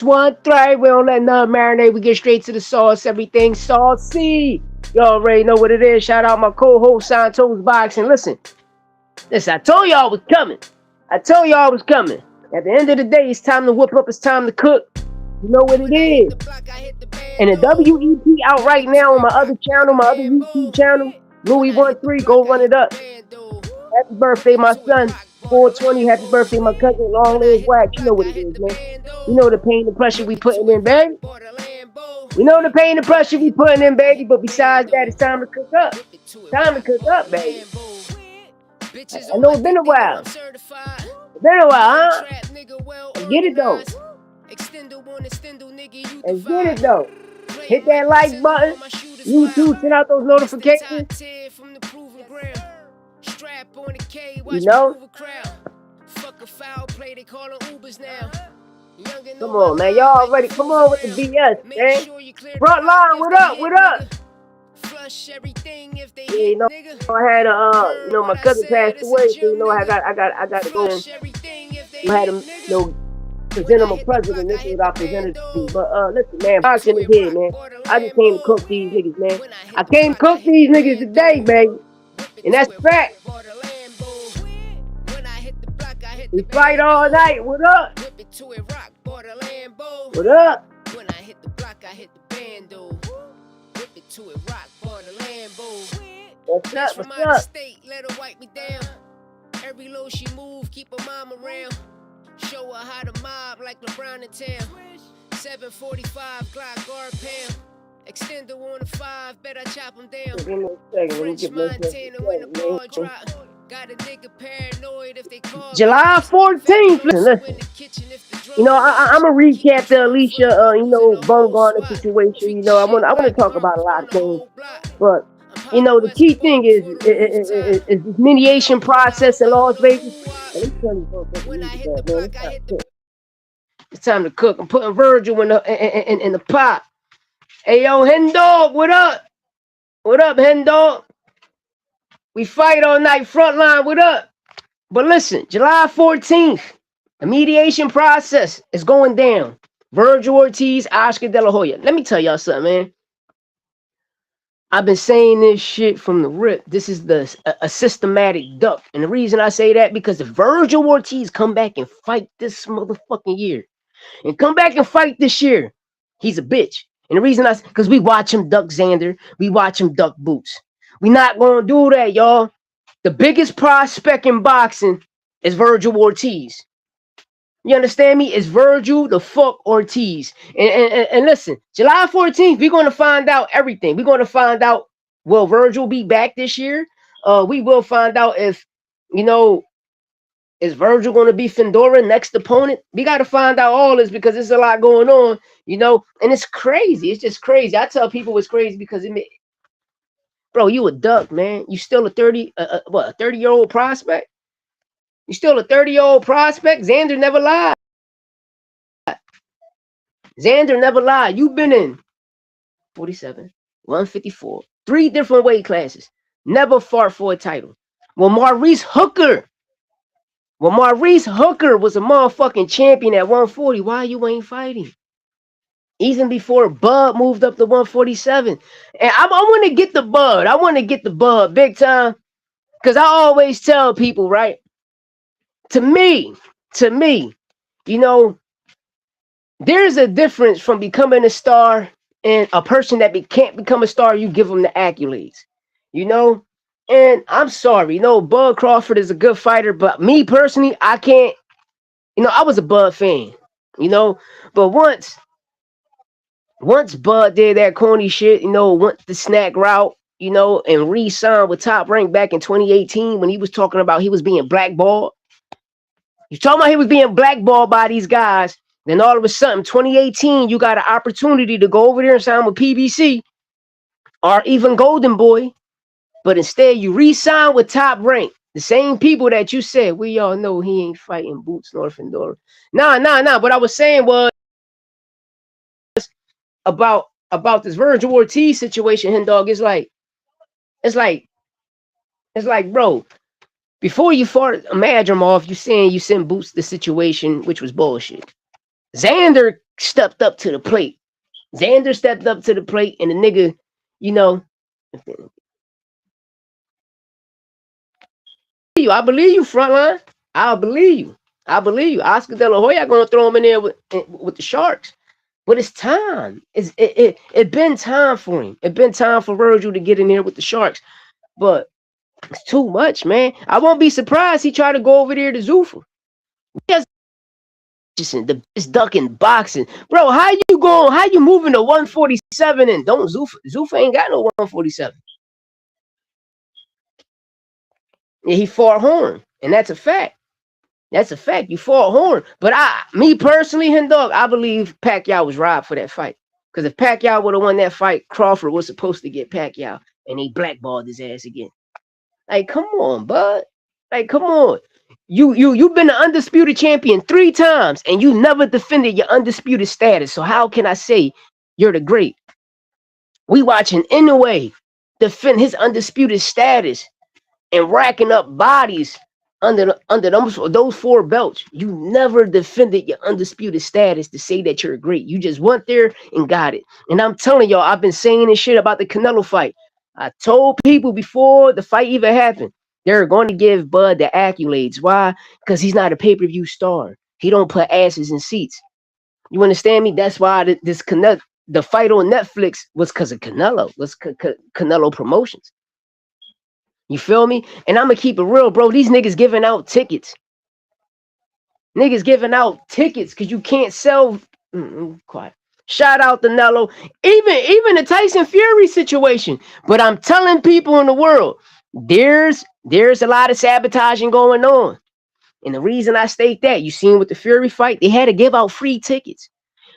One three, we don't let nothing marinate. We get straight to the sauce. Everything saucy. You already know what it is. Shout out my co-host Santos Boxing. Listen. I told y'all I was coming. I told y'all I was coming. At the end of the day, it's time to whip up. It's time to cook. You know what it is. And the WEP out right now on my other channel, my other YouTube channel, Louis13. Go run it up. Happy birthday, my son. 420. Happy birthday, my cousin. Long live wax. You know what it is, man. You know the pain and pressure we putting in, baby. You know the pain and pressure we putting in, baby. But besides that, it's time to cook up. Time to cook up, baby. I know it's been a while. It's been a while, huh? Let's get it though. Let's get it though. Hit that like button. YouTube, send out those notifications. You know? Come on, man. Y'all ready? Come on with the BS, man. Front line, what up? What up? Yeah, you know, I had my cousin passed away, so you know, I got to go and I had to, present him a present. This is what I presented to you. But listen, man, boxing is here, man. I just came to cook these niggas, man. I came to cook these niggas today, baby, and that's fact. We fight all night. What up? What up? When I hit the block, I hit the bando. Whip it to it, rock, bar the Lambo. What's up? What's up? State, let her wipe me down. Every low she move, keep her mom around. Show her how to mob like LeBron in town. 745 Glock guard pound. Extender on the 5, bet I chop him down. French Montana when the ball drop. Got a nigga paranoid if they call July 14th. Listen. You know, I'm gonna recap the Alicia, Bumgarner situation. You know, I want to talk about a lot of things, but you know, the key thing is this mediation process in Las Vegas. It's time to cook. I'm putting Virgil in the pot. Hey yo, Hen Dog, what up? What up, Hen Dog? We fight all night, frontline, what up? But listen, July 14th, the mediation process is going down. Virgil Ortiz, Oscar De La Hoya. Let me tell y'all something, man. I've been saying this shit from the rip. This is a systematic duck. And the reason I say that, because if Virgil Ortiz come back and fight this motherfucking year, and come back and fight this year, he's a bitch. And the reason because we watch him duck Xander, we watch him duck Boots. We not gonna do that, y'all. The biggest prospect in boxing is Virgil Ortiz. You understand me? It's Virgil the fuck Ortiz. And listen, July 14th, we're gonna find out everything. We're gonna find out, will Virgil be back this year? We will find out if, is Virgil gonna be Fedora next opponent? We gotta find out all this because there's a lot going on, and it's crazy. It's just crazy. I tell people it's crazy because bro, you a duck, man. You still a 30-year-old prospect? You still a 30-year-old prospect? Xander never lied. Xander never lied. You've been in 47, 154, 3 different weight classes. Never fought for a title. Well, Maurice Hooker was a motherfucking champion at 140. Why you ain't fighting? Even before Bud moved up to 147. And I want to get the Bud. I want to get the Bud big time. Because I always tell people, right? To me, there's a difference from becoming a star and a person that can't become a star. You give them the accolades, And I'm sorry, Bud Crawford is a good fighter. But me personally, I can't, I was a Bud fan, But once Bud did that corny shit, went the snack route, and re-signed with Top Rank back in 2018 when he was talking about he was being blackballed. He's talking about he was being blackballed by these guys. Then all of a sudden, 2018, you got an opportunity to go over there and sign with PBC or even Golden Boy. But instead, you re-sign with Top Rank. The same people that you said, we all know he ain't fighting Boots nor Fedora. Nah. What I was saying was, about this Virgil Ortiz situation, Hen Dog, it's like, bro, before you fought Madrimov, you saying you sent Boots the situation, which was bullshit. Xander stepped up to the plate. Xander stepped up to the plate, and the nigga, you know, I believe you, frontline. I believe you. I believe you. Oscar De La Hoya gonna throw him in there with the Sharks. But it's time. It been time for him. It been time for Virgil to get in there with the Sharks. But it's too much, man. I won't be surprised he tried to go over there to Zuffa. Yes, the best duck in boxing, bro. How you going? How you moving to 147 and don't Zuffa? Zuffa ain't got no 147. Yeah, he fought Horn, and that's a fact. That's a fact. You fought Horn, but me personally, Dog, I believe Pacquiao was robbed for that fight. Because if Pacquiao would have won that fight, Crawford was supposed to get Pacquiao, and he blackballed his ass again. Like, come on, bud. Like, come on. You've been an undisputed champion 3 times, and you never defended your undisputed status. So how can I say you're the great? We watching Inoue defend his undisputed status and racking up bodies under those 4 belts. You never defended your undisputed status to say that you're great. You just went there and got it. And I'm telling y'all, I've been saying this shit about the Canelo fight. I told people before the fight even happened, they're going to give Bud the accolades. Why? Because he's not a pay-per-view star. He don't put asses in seats. You understand me? That's why the fight on Netflix was because of Canelo. Was Canelo Promotions. You feel me? And I'm going to keep it real, bro. These niggas giving out tickets. Niggas giving out tickets because you can't sell. Quiet. Shout out to Nello. Even the Tyson Fury situation. But I'm telling people in the world, there's a lot of sabotaging going on. And the reason I state that, you seen with the Fury fight, they had to give out free tickets.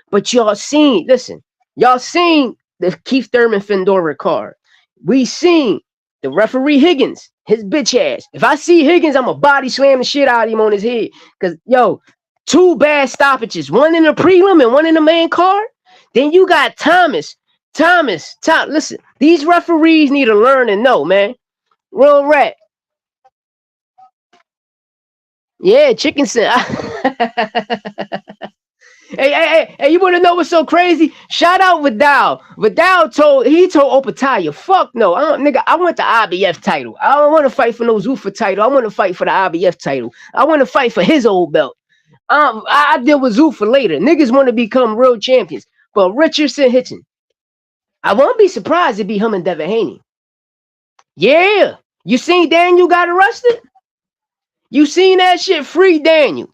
But y'all seen the Keith Thurman Fedora card. We seen the referee Higgins, his bitch ass. If I see Higgins, I'm a body slam the shit out of him on his head. Because, 2 bad stoppages. One in the prelim and one in the main card. Then you got Thomas. Listen, these referees need to learn and know, man. Real rat. Yeah, chicken sandwich. Hey, you want to know what's so crazy? Shout out Vidal. Vidal told Opataya, fuck no. Nigga, I want the IBF title. I don't want to fight for no Zuffa title. I want to fight for the IBF title. I want to fight for his old belt. I deal with Zuffa later. Niggas want to become real champions. But Richardson, Hitchins, I won't be surprised if it be him and Devin Haney. Yeah. You seen Daniel got arrested? You seen that shit? Free Daniel,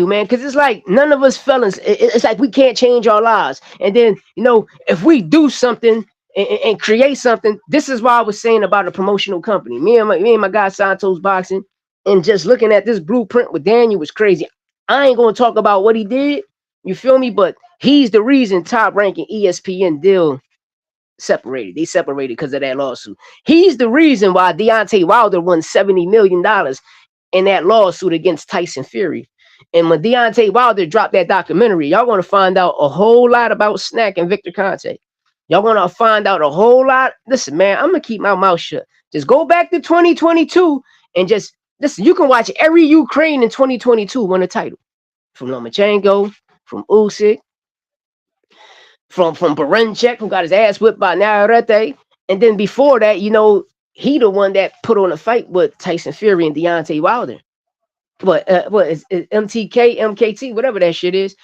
man. Because it's like none of us felons. It's like we can't change our lives. And then if we do something and create something, this is why I was saying about a promotional company. Me and my guy Santos Boxing, and just looking at this blueprint with Daniel was crazy. I ain't gonna talk about what he did. You feel me? But he's the reason Top Rank and ESPN deal separated. They separated because of that lawsuit. He's the reason why Deontay Wilder won $70 million in that lawsuit against Tyson Fury. And when Deontay Wilder dropped that documentary, y'all going to find out a whole lot about Snack and Victor Conte. Y'all going to find out a whole lot. Listen, man, I'm going to keep my mouth shut. Just go back to 2022 and just listen. You can watch every Ukraine in 2022 win a title. From Lomachenko, from Usyk, from Berenchek, who got his ass whipped by Navarrete. And then before that, he the one that put on a fight with Tyson Fury and Deontay Wilder. What is MTK, MKT, whatever that shit is,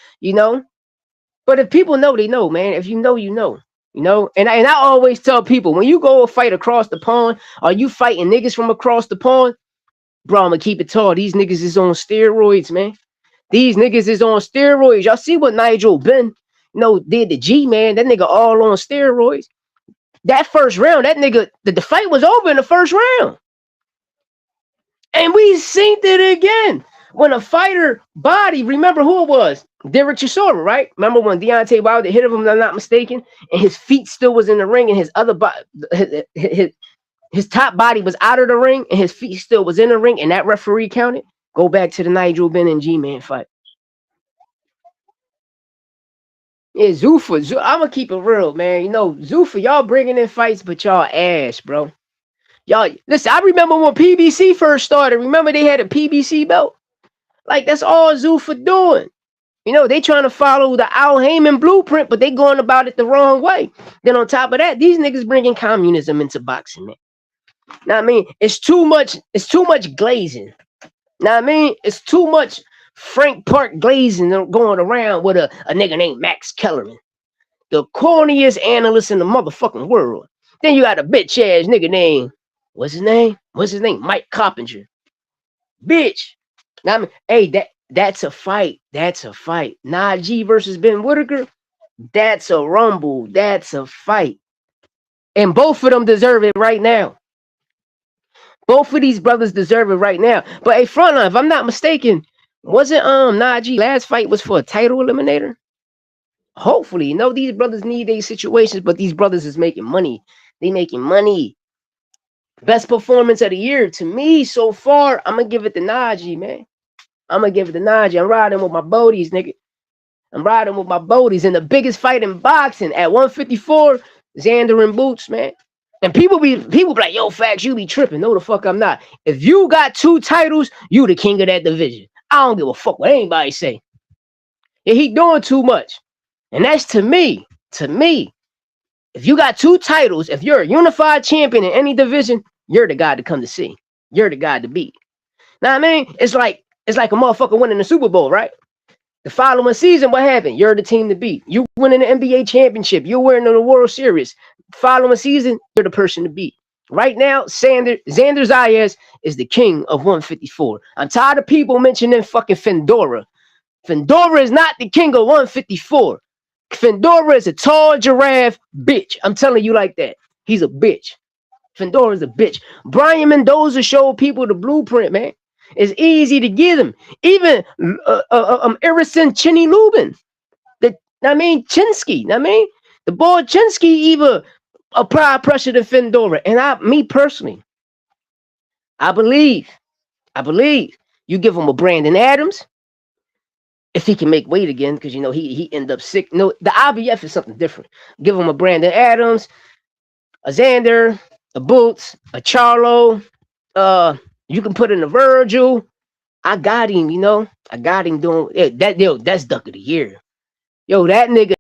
But if people know, they know, man. If you know, you know. And I always tell people, when you go fight across the pond, are you fighting niggas from across the pond? Bro, I'm gonna keep it tall. These niggas is on steroids, man. These niggas is on steroids. Y'all see what Nigel Benn, did to G-Man. That nigga all on steroids. That first round, that nigga, the fight was over in the first round. And we synced it again. When a fighter body, remember who it was? Derek Chisora, right? Remember when Deontay Wilder hit him, if I'm not mistaken, and his feet still was in the ring, and his other body, his top body was out of the ring, and his feet still was in the ring, and that referee counted? Go back to the Nigel Benn and G-Man fight. Yeah, Zuffa. I'm going to keep it real, man. Zuffa, y'all bringing in fights, but y'all ass, bro. Y'all, listen, I remember when PBC first started. Remember they had a PBC belt? Like, that's all Zuffa doing. You know, they trying to follow the Al Heyman blueprint, but they going about it the wrong way. Then on top of that, these niggas bringing communism into boxing, man. Know what I mean? It's too much glazing. Know what I mean? It's too much Frank Park glazing going around with a nigga named Max Kellerman, the corniest analyst in the motherfucking world. Then you got a bitch ass nigga named, what's his name? Mike Coppinger. Bitch. Now, I mean, hey, that's a fight. That's a fight. Najee versus Ben Whitaker. That's a rumble. That's a fight. And both of them deserve it right now. Both of these brothers deserve it right now. But hey, Frontline, if I'm not mistaken, wasn't Najee last fight was for a title eliminator? Hopefully, you know, these brothers need these situations, but these brothers is making money. They making money. Best performance of the year to me so far, I'm gonna give it to Najee, man. I'm gonna give it to Najee. I'm riding with my Bodies, nigga. I'm riding with my Bodies in the biggest fight in boxing at 154. Xander and Boots, man. And people be like, yo, Facts, you be tripping. No, the fuck I'm not. If you got 2 titles, you the king of that division. I don't give a fuck what anybody say. Yeah, he doing too much. And that's to me. If you got 2 titles, if you're a unified champion in any division, you're the guy to come to see. You're the guy to beat. Now I mean, it's like a motherfucker winning the Super Bowl, right? The following season, what happened? You're the team to beat. You winning the NBA championship. You're winning the World Series. Following season, you're the person to beat. Right now, Xander Zayas is the king of 154. I'm tired of people mentioning fucking Fendora. Fendora is not the king of 154. Fendora is a tall giraffe bitch. I'm telling you like that. He's a bitch. Fendora is a bitch. Brian Mendoza showed people the blueprint, man. It's easy to get him. Even Irison Chinny Lubin. Chinsky. The boy Chinsky even apply pressure to Fendora. And me personally, I believe you give him a Brandon Adams if he can make weight again, because you know he end up sick. No, the IBF is something different. Give him a Brandon Adams, a Xander, a Boots, a Charlo. You can put in a Virgil. I got him, you know. I got him doing that. Yo, that's Duck of the Year. Yo, that nigga.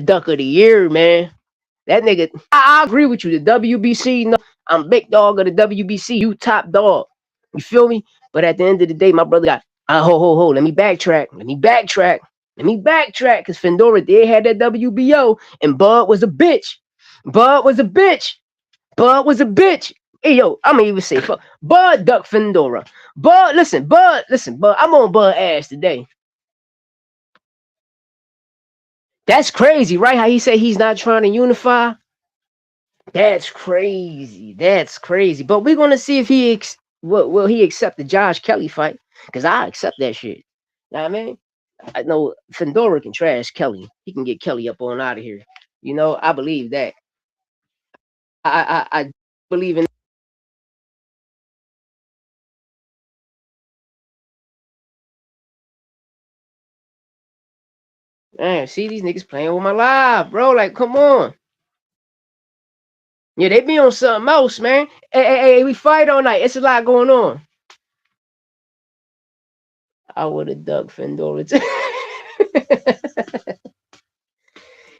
Duck of the Year, man. That nigga. I agree with you. The WBC, no, I'm big dog of the WBC. You top dog. You feel me? But at the end of the day, my brother got. Hold. Let me backtrack. Because Fendora did have that WBO, and Bud was a bitch. Hey, yo, I'm gonna even say fuck. Bud duck Fendora. Bud, listen, Bud. I'm on Bud ass today. That's crazy, right? How he said he's not trying to unify. That's crazy. But we're gonna see if he will he accept the Josh Kelly fight? Because I accept that shit. You know what I mean? I know Fendora can trash Kelly. He can get Kelly up on out of here. You know, I believe that. I believe in. Man, see these niggas playing with my live, bro. Like, come on. Yeah, they be on something else, man. Hey, we fight all night. It's a lot going on. I would have ducked Fendora.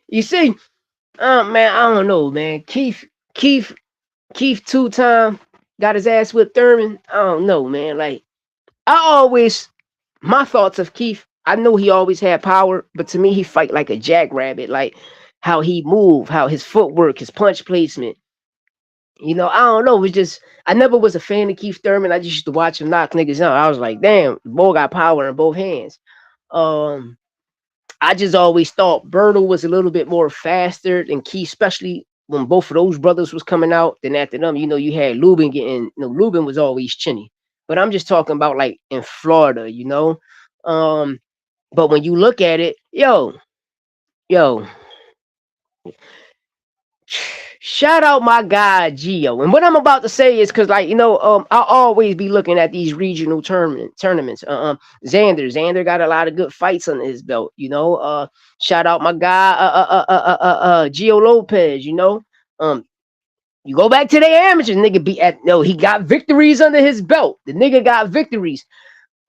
You see, man, I don't know, man. Keith 2-time got his ass with Thurman. I don't know, man. Like, my thoughts of Keith, I know he always had power, but to me, he fight like a jackrabbit. Like how he moved, how his footwork, his punch placement. You know, I don't know. It was just, I never was a fan of Keith Thurman. I just used to watch him knock niggas out. I was like, damn, the boy got power in both hands. I just always thought Bertle was a little bit more faster than Keith, especially when both of those brothers was coming out. Then after them, you know, you had Lubin getting, you know, Lubin was always chinny. But I'm just talking about like in Florida, you know. But when you look at it, yo, shout out my guy Gio. And what I'm about to say is because, like, you know, I'll always be looking at these regional tournaments. Xander got a lot of good fights under his belt, you know. Shout out my guy Gio Lopez, you know. You go back to the amateurs, nigga he got victories under his belt. The nigga got victories.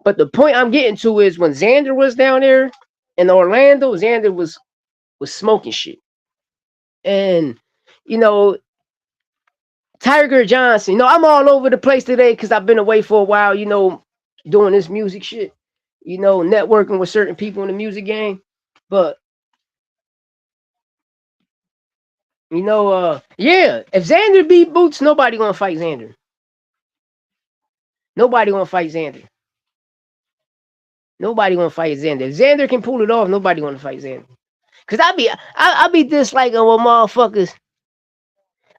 But the point I'm getting to is when Xander was down there in Orlando, Xander was smoking shit. And, you know, Tiger Johnson, I'm all over the place today because I've been away for a while, doing this music shit, networking with certain people in the music game. But, yeah, if Xander beat Boots, nobody gonna fight Xander. Nobody gonna fight Xander. Nobody gonna fight Xander. If Xander can pull it off, nobody gonna fight Xander. Cause I be disliking what motherfuckers.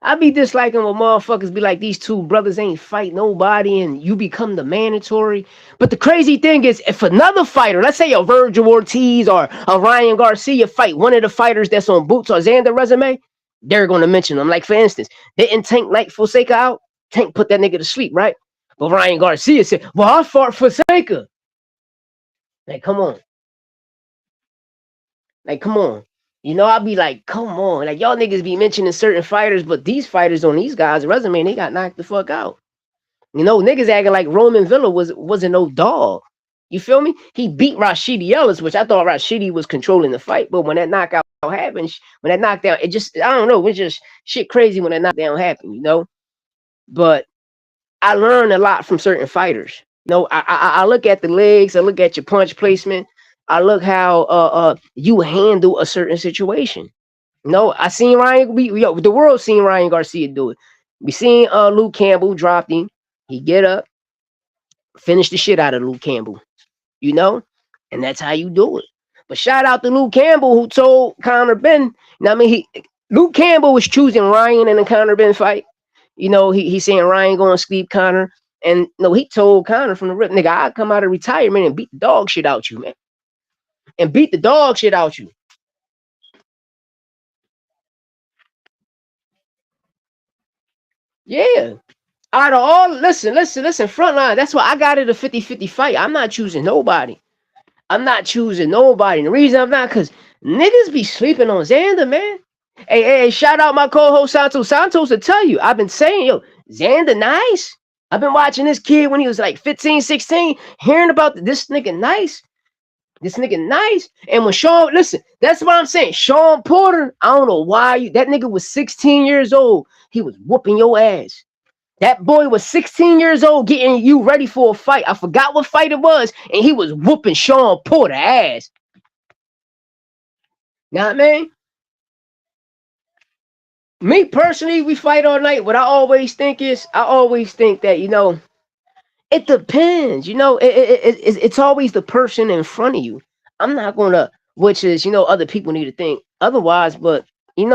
I be disliking when motherfuckers be like, these two brothers ain't fight nobody and you become the mandatory. But the crazy thing is, if another fighter, let's say a Virgil Ortiz or a Ryan Garcia fight one of the fighters that's on Boots or Xander resume, they're going to mention them. Like, for instance, didn't Tank Knight Fonseca out? Tank put that nigga to sleep, right? But Ryan Garcia said, well, I fought Fonseca. Like, come on. Like, come on. I'll be like, come on. Like, y'all niggas be mentioning certain fighters, but these fighters on these guys' resume, they got knocked the fuck out. Niggas acting like Roman Villa wasn't no dog. You feel me? He beat Rashidi Ellis, which I thought Rashidi was controlling the fight, but when that knockout happened, when that knockdown, it just, I don't know, it's just shit crazy when that knockdown happened, But I learned a lot from certain fighters. I look at the legs, I look at your punch placement, I look how you handle a certain situation. I seen the world seen Ryan Garcia do it. We seen Luke Campbell dropped him. He get up, finish the shit out of Luke Campbell, and that's how you do it. But shout out to Luke Campbell who told Conor Benn. Luke Campbell was choosing Ryan in the Conor Benn fight. He saying Ryan going to sleep Conor. And he told Conor from the rip, nigga, I'll come out of retirement and beat the dog shit out you, man. And beat the dog shit out you. Yeah. Out of all, listen, frontline. That's why I got it a 50-50 fight. I'm not choosing nobody. And the reason I'm not, because niggas be sleeping on Xander, man. Hey, shout out my co-host Santos. Santos will tell you, I've been saying, yo, Xander nice. I've been watching this kid when he was like 15, 16, hearing about this nigga nice. This nigga nice. And when Sean, listen, that's what I'm saying. Sean Porter, I don't know why that nigga was 16 years old. He was whooping your ass. That boy was 16 years old getting you ready for a fight. I forgot what fight it was. And he was whooping Sean Porter ass. Know what I mean? Me personally, we fight all night. What I always think that, it depends. It's always the person in front of you. I'm not going to, which is, other people need to think otherwise. But,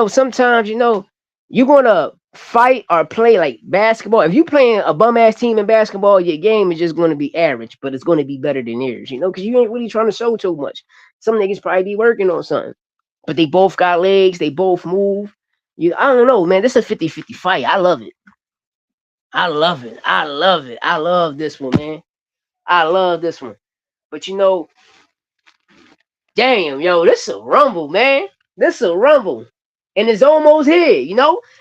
sometimes, you're going to fight or play like basketball. If you playing a bum ass team in basketball, your game is just going to be average, but it's going to be better than theirs, because you ain't really trying to show too much. Some niggas probably be working on something, but they both got legs. They both move. I don't know, man. This is a 50-50 fight. I love it. I love this one, man. I love this one. But damn, yo, this is a rumble, man. This is a rumble. And it's almost here,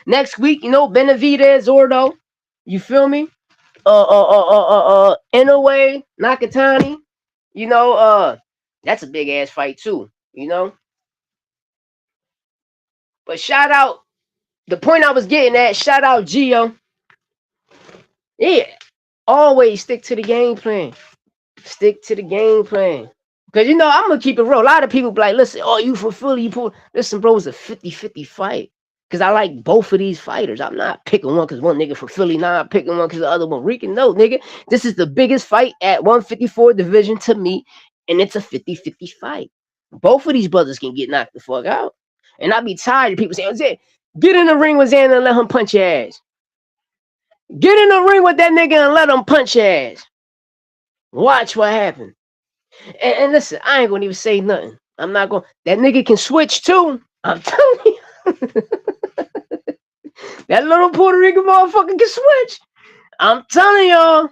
Next week, Benavidez, Zordo. You feel me? Inoue, Nakatani. That's a big ass fight too, But shout out, the point I was getting at, shout out Gio. Yeah. Always stick to the game plan. Stick to the game plan. Because, I'm going to keep it real. A lot of people be like, listen, you from Philly. Listen, bro, it's a 50-50 fight. Because I like both of these fighters. I'm not picking one because one nigga from Philly. Nah, I'm picking one because the other one Rican. No, nigga. This is the biggest fight at 154 division to me. And it's a 50-50 fight. Both of these brothers can get knocked the fuck out. And I be tired of people saying, get in the ring with Xander and let him punch your ass. Get in the ring with that nigga and let him punch your ass. Watch what happens. And listen, I ain't gonna even say nothing. I'm not gonna. That nigga can switch too. I'm telling you. That little Puerto Rican motherfucker can switch. I'm telling y'all.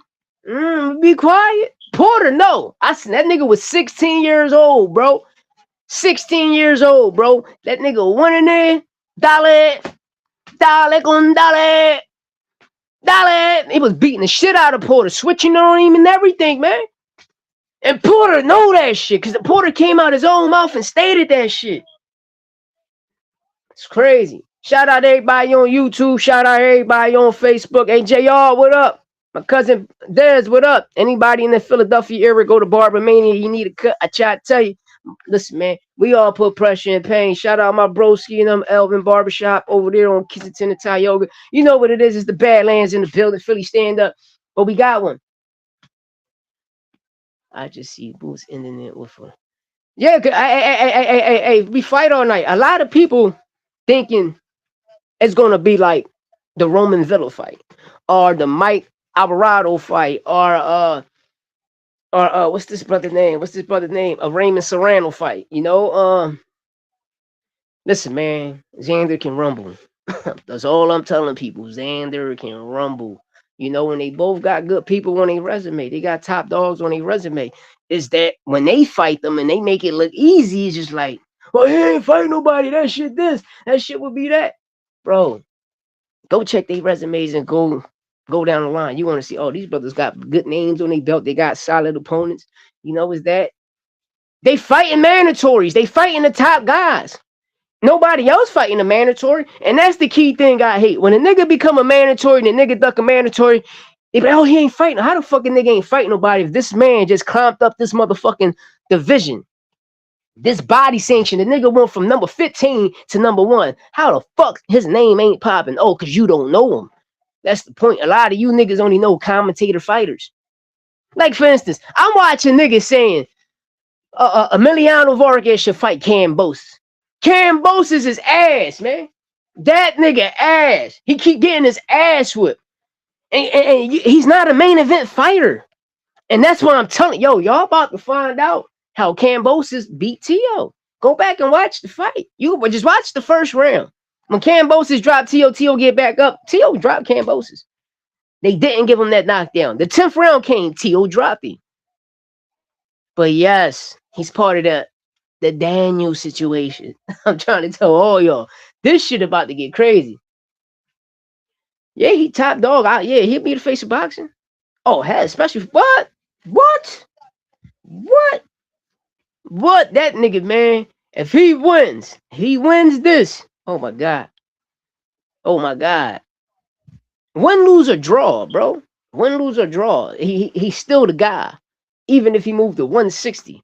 Be quiet. Porter, no. I said that nigga was 16 years old, bro. 16 years old, bro. That nigga went in there. Dale con dale. He was beating the shit out of Porter, switching on him and everything, man. And Porter know that shit, because Porter came out his own mouth and stated that shit. It's crazy. Shout out everybody on YouTube. Shout out everybody on Facebook. Hey, JR, what up? My cousin Dez, what up? Anybody in the Philadelphia area, go to Barbermania. You need a cut. I try to tell you. Listen, man, we all put pressure and pain. Shout out my broski and them Elvin Barbershop over there on Kensington and Tioga. You know what it is. It's the Badlands in the building. Philly stand up. But we got one. I just see Boots ending it with a... Yeah, hey, we fight all night. A lot of people thinking it's going to be like the Roman Villa fight or the Mike Alvarado fight or what's this brother's name? A Raymond Serrano fight. You know, listen, man, Xander can rumble. That's all I'm telling people. Xander can rumble. You know, when they both got good people on their resume, they got top dogs on their resume. Is that when they fight them and they make it look easy, it's just like, well, he ain't fight nobody. That shit would be that. Bro, go check their resumes and go down the line. You want to see, oh, these brothers got good names on their belt. They got solid opponents. You know, is that they fighting mandatories. They fighting the top guys. Nobody else fighting a mandatory. And that's the key thing I hate. When a nigga become a mandatory and a nigga duck a mandatory, they be like, oh, he ain't fighting. How the fucking nigga ain't fighting nobody if this man just climbed up this motherfucking division? This body sanction, the nigga went from number 15 to number 1. How the fuck his name ain't popping? Oh, because you don't know him. That's the point. A lot of you niggas only know commentator fighters. Like, for instance, I'm watching niggas saying Emiliano Vargas should fight Kambosos. Kambosos is ass, man. That nigga ass. He keep getting his ass whipped. And he's not a main event fighter. And that's what I'm telling y'all about to find out how Kambosos beat T.O. Go back and watch the fight. You just watch the first round. When Kambosos dropped T.O. get back up. T.O. dropped Kambosos. They didn't give him that knockdown. The 10th round came, T.O. dropped him. But yes, he's part of the Daniel situation. I'm trying to tell all y'all. This shit about to get crazy. Yeah, he top dog. Yeah, he'll be the face of boxing. Oh, hell, especially what? That nigga, man. If he wins this. Oh my God. Win, lose, or draw, bro. Win, lose, or draw. He's still the guy. Even if he moved to 160.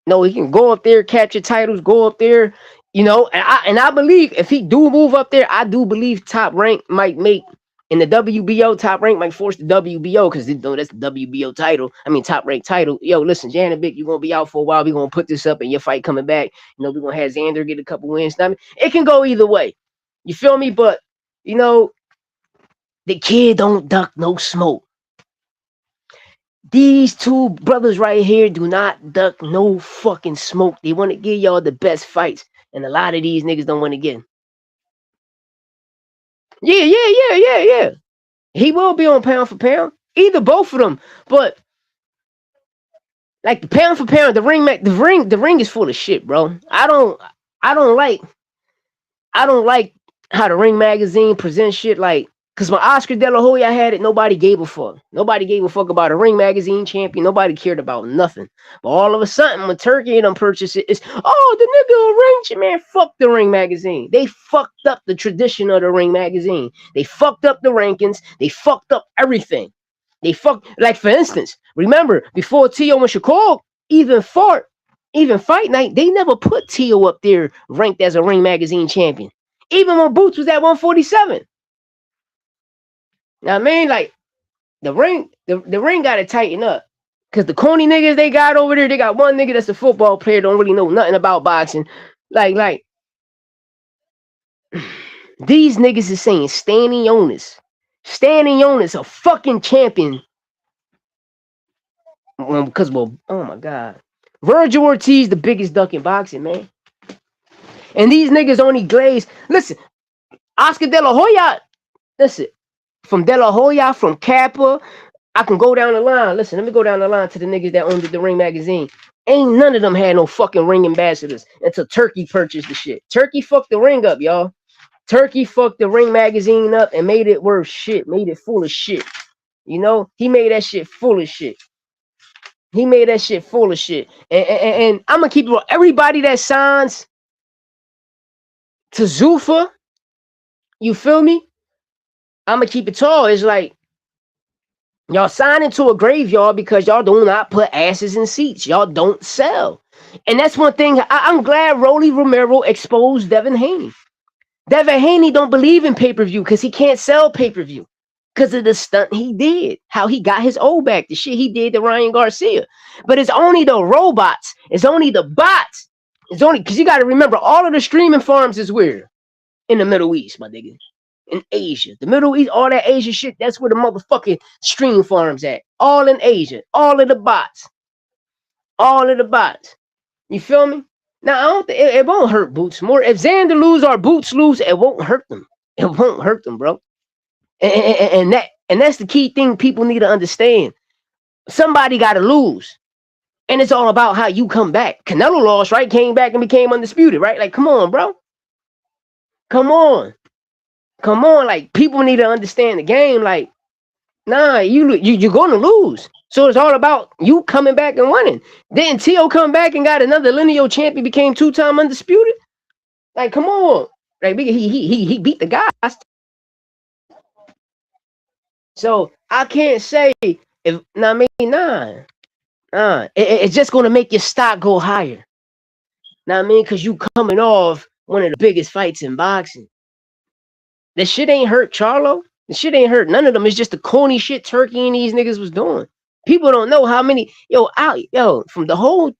No, he can go up there, capture titles, go up there, you know. And I believe if he do move up there, I do believe Top Rank might make in the WBO. Top Rank might force the WBO because you know that's the WBO title. I mean, Top Rank title. Yo, listen, Janovic, you're gonna be out for a while. We're gonna put this up and your fight coming back. You know, we're gonna have Xander get a couple wins. I mean, it can go either way. You feel me? But you know, the kid don't duck no smoke. These two brothers right here do not duck no fucking smoke. They want to give y'all the best fights. And a lot of these niggas don't want to get. Yeah. He will be on pound for pound. Either both of them. But like the pound for pound, the ring is full of shit, bro. I don't like how the Ring magazine presents shit like. Because when Oscar De La Hoya had it, nobody gave a fuck. Nobody gave a fuck about a Ring magazine champion. Nobody cared about nothing. But all of a sudden, when Turkey and them purchased it, it's, oh, the nigga arranged it, man. Fuck the Ring magazine. They fucked up the tradition of the Ring magazine. They fucked up the rankings. They fucked up everything. Like, for instance, remember, before T.O. and Shakur even fight night, they never put T.O. up there ranked as a Ring magazine champion. Even when Boots was at 147. Now, I mean, like, the ring got to tighten up. Because the corny niggas they got over there, they got one nigga that's a football player, don't really know nothing about boxing. Like, these niggas is saying Stanley Jonas, a fucking champion. Because, well, oh my God. Virgil Ortiz, the biggest duck in boxing, man. And these niggas only glaze. Listen, Oscar De La Hoya, listen. From De La Hoya, from Kappa, I can go down the line. Listen, let me go down the line to the niggas that owned the Ring magazine. Ain't none of them had no fucking Ring ambassadors until Turkey purchased the shit. Turkey fucked the Ring up, y'all. Turkey fucked the Ring magazine up and made it worth shit. Made it full of shit. You know, he made that shit full of shit. He made that shit full of shit. And I'm gonna keep it real. Everybody that signs to Zuffa, you feel me? I'm gonna keep it tall. It's like y'all sign into a graveyard because y'all do not put asses in seats. Y'all don't sell. And that's one thing. I'm glad Rolly Romero exposed Devin Haney. Devin Haney don't believe in pay-per-view because he can't sell pay-per-view because of the stunt he did. How he got his O back. The shit he did to Ryan Garcia. But it's only the robots. It's only the bots. It's only because you got to remember all of the streaming farms is where? In the Middle East, my nigga. In Asia. The Middle East, all that Asia shit, that's where the motherfucking stream farms at. All in Asia. All of the bots. All of the bots. You feel me? Now, I don't think it won't hurt Boots more. If Xander lose or Boots lose, it won't hurt them. It won't hurt them, bro. And that's the key thing people need to understand. Somebody got to lose. And it's all about how you come back. Canelo lost, right? Came back and became undisputed, right? Like, come on, bro. Come on. Come on. Like, people need to understand the game. Like, nah, you're going to lose. So it's all about you coming back and winning. Then Tio come back and got another lineal champion, became 2-time undisputed. Like, come on. Like, he beat the guys. So I can't say if it's just gonna make your stock go higher. Know what I mean? Because you coming off one of the biggest fights in boxing. That shit ain't hurt Charlo. The shit ain't hurt none of them. It's just the corny shit Turkey and these niggas was doing. People don't know how many from the whole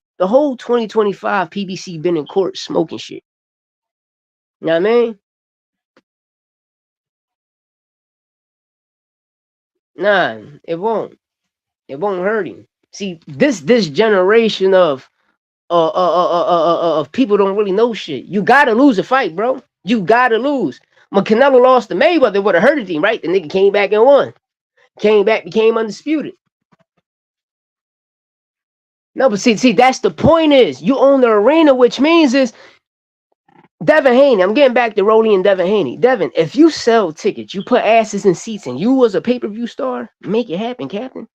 2025 PBC been in court smoking shit. You know what I mean? Nah, it won't. It won't hurt him. See, this generation of people don't really know shit. You gotta lose a fight, bro. You gotta lose. When Canelo lost to Mayweather, it would have hurted him, right? The nigga came back and won. Came back, became undisputed. No, but see, that's the point is you own the arena, which means is Devin Haney. I'm getting back to Rolly and Devin Haney. Devin, if you sell tickets, you put asses in seats, and you was a pay-per-view star, make it happen, Captain.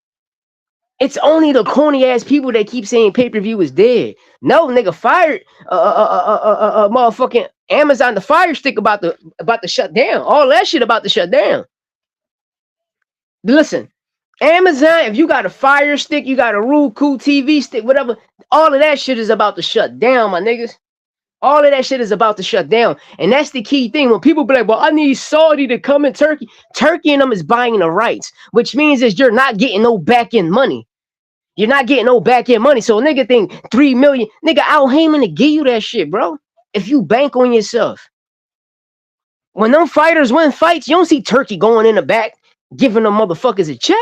It's only the corny ass people that keep saying pay-per-view is dead. No, nigga, fired motherfucking Amazon the Fire Stick about to shut down. All that shit about to shut down. Listen, Amazon, if you got a Fire Stick, you got a Roku TV stick, whatever, all of that shit is about to shut down, my niggas. All of that shit is about to shut down. And that's the key thing. When people be like, well, I need Saudi to come in Turkey. Turkey and them is buying the rights, which means is you're not getting no back-end money. You're not getting no back-end money. So a nigga think 3 million. Nigga, Al Heyman to give you that shit, bro. If you bank on yourself. When them fighters win fights, you don't see Turkey going in the back, giving them motherfuckers a check.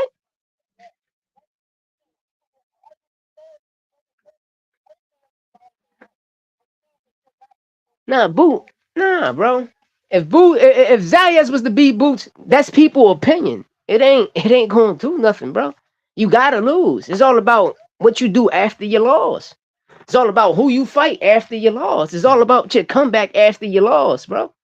Nah, bro. If Zayas was to beat Boots, that's people opinion. It ain't gonna do nothing, bro. You gotta lose. It's all about what you do after your loss. It's all about who you fight after your loss. It's all about your comeback after your loss, bro.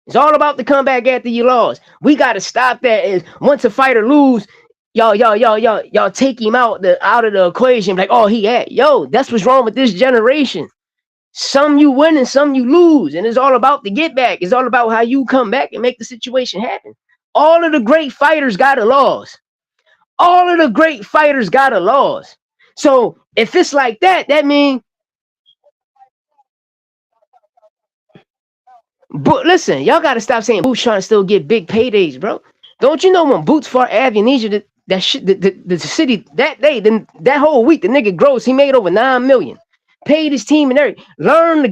It's all about the comeback after your loss. We gotta stop that. Is once a fighter lose, y'all take him out of the equation. Like, oh, that's what's wrong with this generation. Some you win and some you lose. And it's all about the get back. It's all about how you come back and make the situation happen. All of the great fighters got a loss. All of the great fighters got a loss. So if it's like that, that means. But listen, y'all got to stop saying Boots trying to still get big paydays, bro. Don't you know when Boots fought Amnesia, that shit, the city that day, then that whole week, the nigga gross, he made over 9 million. Paid his team and everything. Learn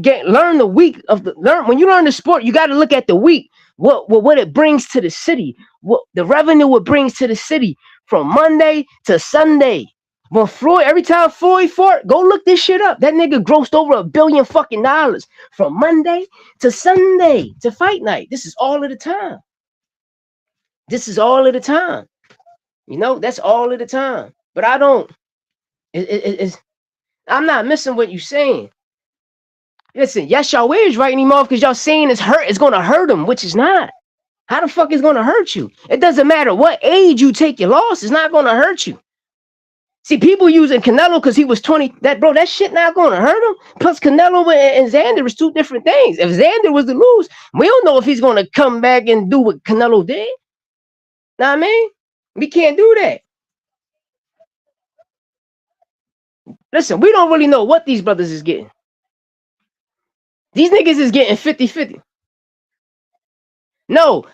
the week of when you learn the sport, you got to look at the week. What it brings to the city, what the revenue it brings to the city from Monday to Sunday. When every time Floyd fought, go look this shit up. That nigga grossed over $1 billion fucking dollars from Monday to Sunday to fight night. This is all of the time. This is all of the time. You know, that's all of the time. But I don't. I'm not missing what you're saying. Listen, yes, y'all is writing him off because y'all saying it's gonna hurt him, which is not. How the fuck is gonna hurt you? It doesn't matter what age you take your loss, it's not gonna hurt you. See, people using Canelo because he was 20. That shit not gonna hurt him. Plus, Canelo and Xander is two different things. If Xander was to lose, we don't know if he's gonna come back and do what Canelo did. Know what I mean? We can't do that. Listen, we don't really know what these brothers is getting. These niggas is getting 50-50. No.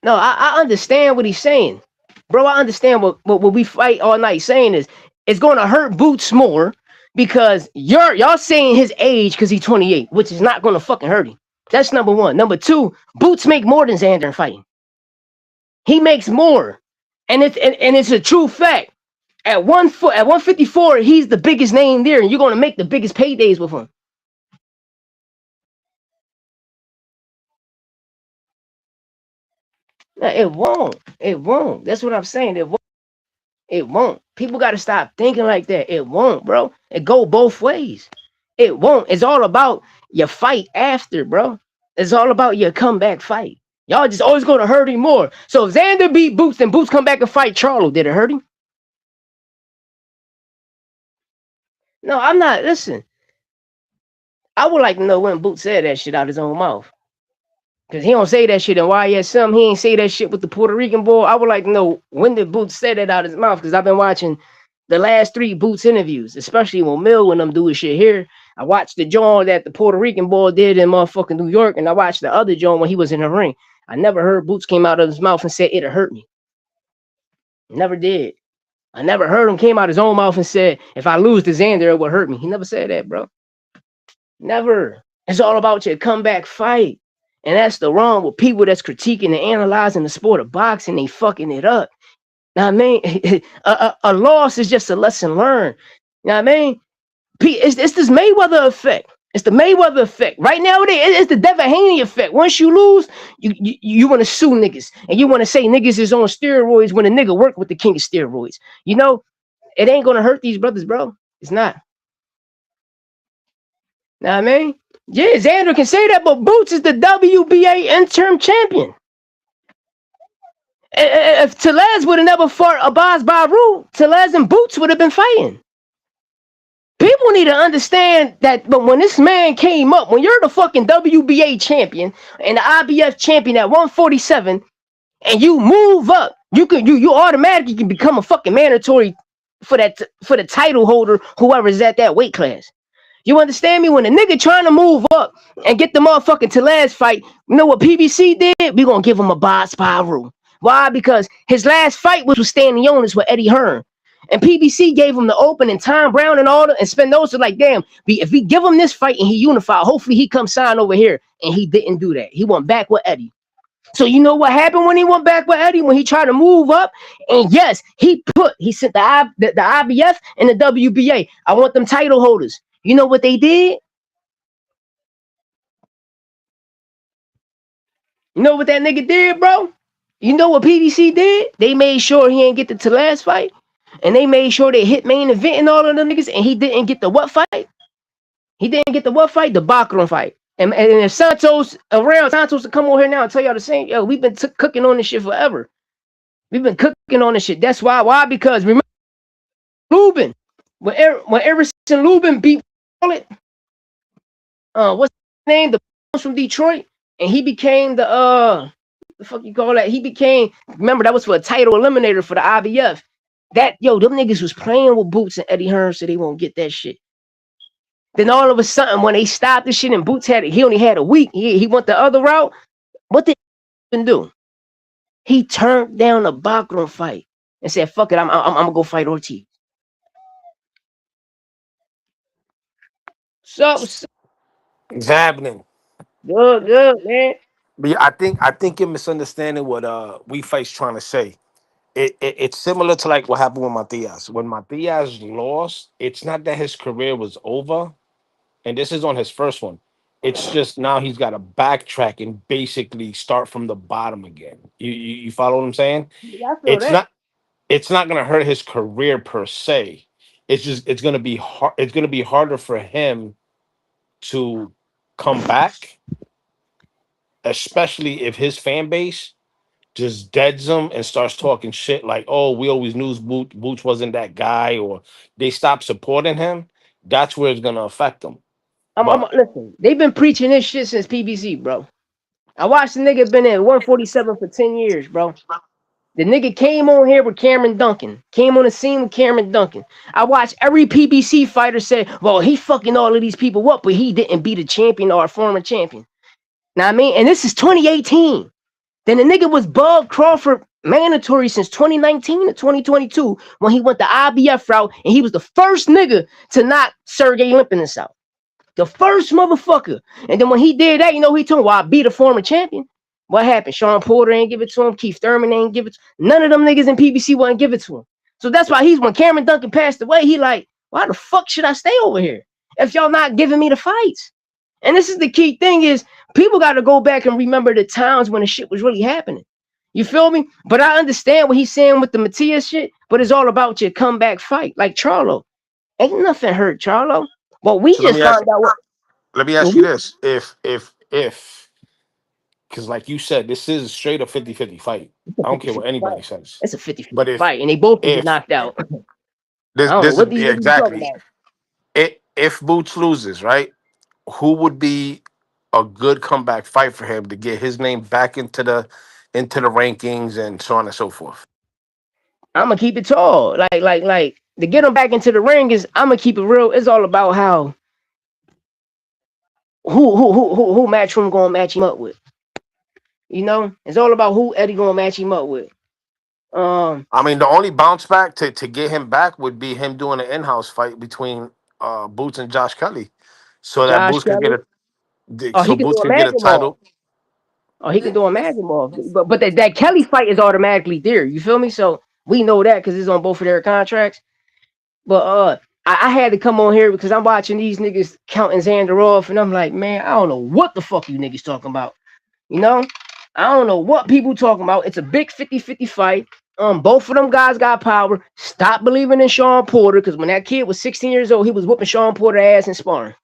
I understand what he's saying. Bro, I understand what we fight all night saying is it's gonna hurt Boots more because y'all saying his age because he's 28, which is not gonna fucking hurt him. That's number one. Number two, Boots make more than Xander in fighting. He makes more. And it's a true fact. At 154, he's the biggest name there, and you're gonna make the biggest paydays with him. It won't. It won't. That's what I'm saying. It won't. It won't. People got to stop thinking like that. It won't, bro. It go both ways. It won't. It's all about your fight after, bro. It's all about your comeback fight. Y'all just always going to hurt him more. So if Xander beat Boots and Boots come back and fight Charlo, did it hurt him? No, I'm not. Listen, I would like to know when Boots said that shit out his own mouth. Because he don't say that shit in YSM. He ain't say that shit with the Puerto Rican boy. I would like to know when did Boots say that out his mouth. Because I've been watching the last 3 Boots interviews, especially when Mill and them do his shit here. I watched the joint that the Puerto Rican boy did in motherfucking New York. And I watched the other joint when he was in the ring. I never heard Boots came out of his mouth and said it'll hurt me. Never did. I never heard him came out his own mouth and said, if I lose to Xander, it will hurt me. He never said that, bro. Never. It's all about your comeback fight. And that's the wrong with people that's critiquing and analyzing the sport of boxing. They fucking it up. Know what I mean? a loss is just a lesson learned. You know what I mean? It's this Mayweather effect. It's the Mayweather effect. Right now, it's the Devin Haney effect. Once you lose, you want to sue niggas. And you want to say niggas is on steroids when a nigga worked with the king of steroids. You know, it ain't going to hurt these brothers, bro. It's not. Know what I mean? Yeah, Xander can say that, but Boots is the WBA interim champion. If Tellez would have never fought Abbas Baru, Tellez and Boots would have been fighting. People need to understand that, but when this man came up, when you're the fucking WBA champion and the IBF champion at 147, and you move up, you automatically can become a fucking mandatory for the title holder, whoever is at that weight class. You understand me? When a nigga trying to move up and get the motherfucking Tellez fight, you know what PBC did? We gonna give him a Bob Spiral. Why? Because his last fight was with Stanley Jonas with Eddie Hearn. And PBC gave him the open and Tom Brown and all that, and Spinoza like, damn, if we give him this fight and he unified, hopefully he comes sign over here. And he didn't do that. He went back with Eddie. So you know what happened when he went back with Eddie? When he tried to move up, and yes, he sent the IBF and the WBA. I want them title holders. You know what they did? You know what that nigga did, bro? You know what PBC did? They made sure he ain't get the last fight. And they made sure they hit main event and all of them niggas. And he didn't get the what fight? He didn't get the what fight? The Baccarat fight. And if Santos around, Santos to come over here now and tell y'all the same. Yo, we've been cooking on this shit forever. We've been cooking on this shit. That's why. Why? Because remember Lubin. When Everson Lubin beat it, what's his name? The from Detroit. And he became the fuck you call that? He became, remember that was for a title eliminator for the IBF. Them niggas was playing with Boots and Eddie Hearn, so they won't get that shit. Then all of a sudden, when they stopped the shit and Boots he only had a week. He went the other route. What did he do? He turned down the Baccarat fight and said, "Fuck it, I'm gonna go fight Ortiz." So It's happening. good, man. But yeah, I think you're misunderstanding what We Fight's trying to say. It's similar to like what happened with Matias. When Matias lost, it's not that his career was over, and this is on his first one. It's just now he's got to backtrack and basically start from the bottom again. You follow what I'm saying? Yeah, I feel It's that. not it's not gonna hurt his career per se. It's gonna be hard. It's gonna be harder for him to come back, especially if his fan base just deads him and starts talking shit like, "Oh, we always knew Boots wasn't that guy," or they stop supporting him, that's where it's gonna affect them. I'm But listen. They've been preaching this shit since PBC, bro. I watched the nigga been at 147 for 10 years, bro. The nigga came on here with Cameron Duncan. Came on the scene with Cameron Duncan. I watched every PBC fighter say, well, he fucking all of these people up, but he didn't beat a champion or a former champion. Now I mean, and this is 2018. Then the nigga was Bud Crawford mandatory since 2019 to 2022 when he went the IBF route, and he was the first nigga to knock Sergey Limpinus out. The first motherfucker. And then when he did that, you know, he told him, well, I beat a former champion. What happened? Sean Porter ain't give it to him. Keith Thurman ain't give it to him. None of them niggas in PBC wouldn't give it to him. So that's why when Cameron Duncan passed away, he like, why the fuck should I stay over here if y'all not giving me the fights? And this is the key thing is people got to go back and remember the times when the shit was really happening. You feel me? But I understand what he's saying with the Matias shit, but it's all about your comeback fight. Like Charlo. Ain't nothing hurt Charlo. But we so let just me ask found out let me what ask you we, this: if because like you said, this is a straight up 50-50 fight. it's a I don't care what 50-50 fight. anybody says. It's a 50-50 But fight. And they both can get if knocked out. I this don't know this what is these yeah, niggas be talking exactly, about. if Boots loses, right, who would be a good comeback fight for him to get his name back into the rankings and so on and so forth? I'ma keep it tall. Like to get him back into the ring is I'ma keep it real. It's all about how who Matchroom gonna match him up with. You know? It's all about who Eddie gonna match him up with. Um I mean, the only bounce back to get him back would be him doing an in-house fight between Boots and Josh Kelly, so that Josh Boots could Kelly. get Oh, he so can Boots do a could get a Magnemov. title. Oh, he can do a Magnemov. But that Kelly fight is automatically there. You feel me? So we know that because it's on both of their contracts. But I had to come on here because I'm watching these niggas counting Xander off, and I'm like, man, I don't know what the fuck you niggas talking about. You know? I don't know what people talking about. It's a big 50-50 fight. Both of them guys got power. Stop believing in Sean Porter, because when that kid was 16 years old, he was whooping Sean Porter ass in sparring.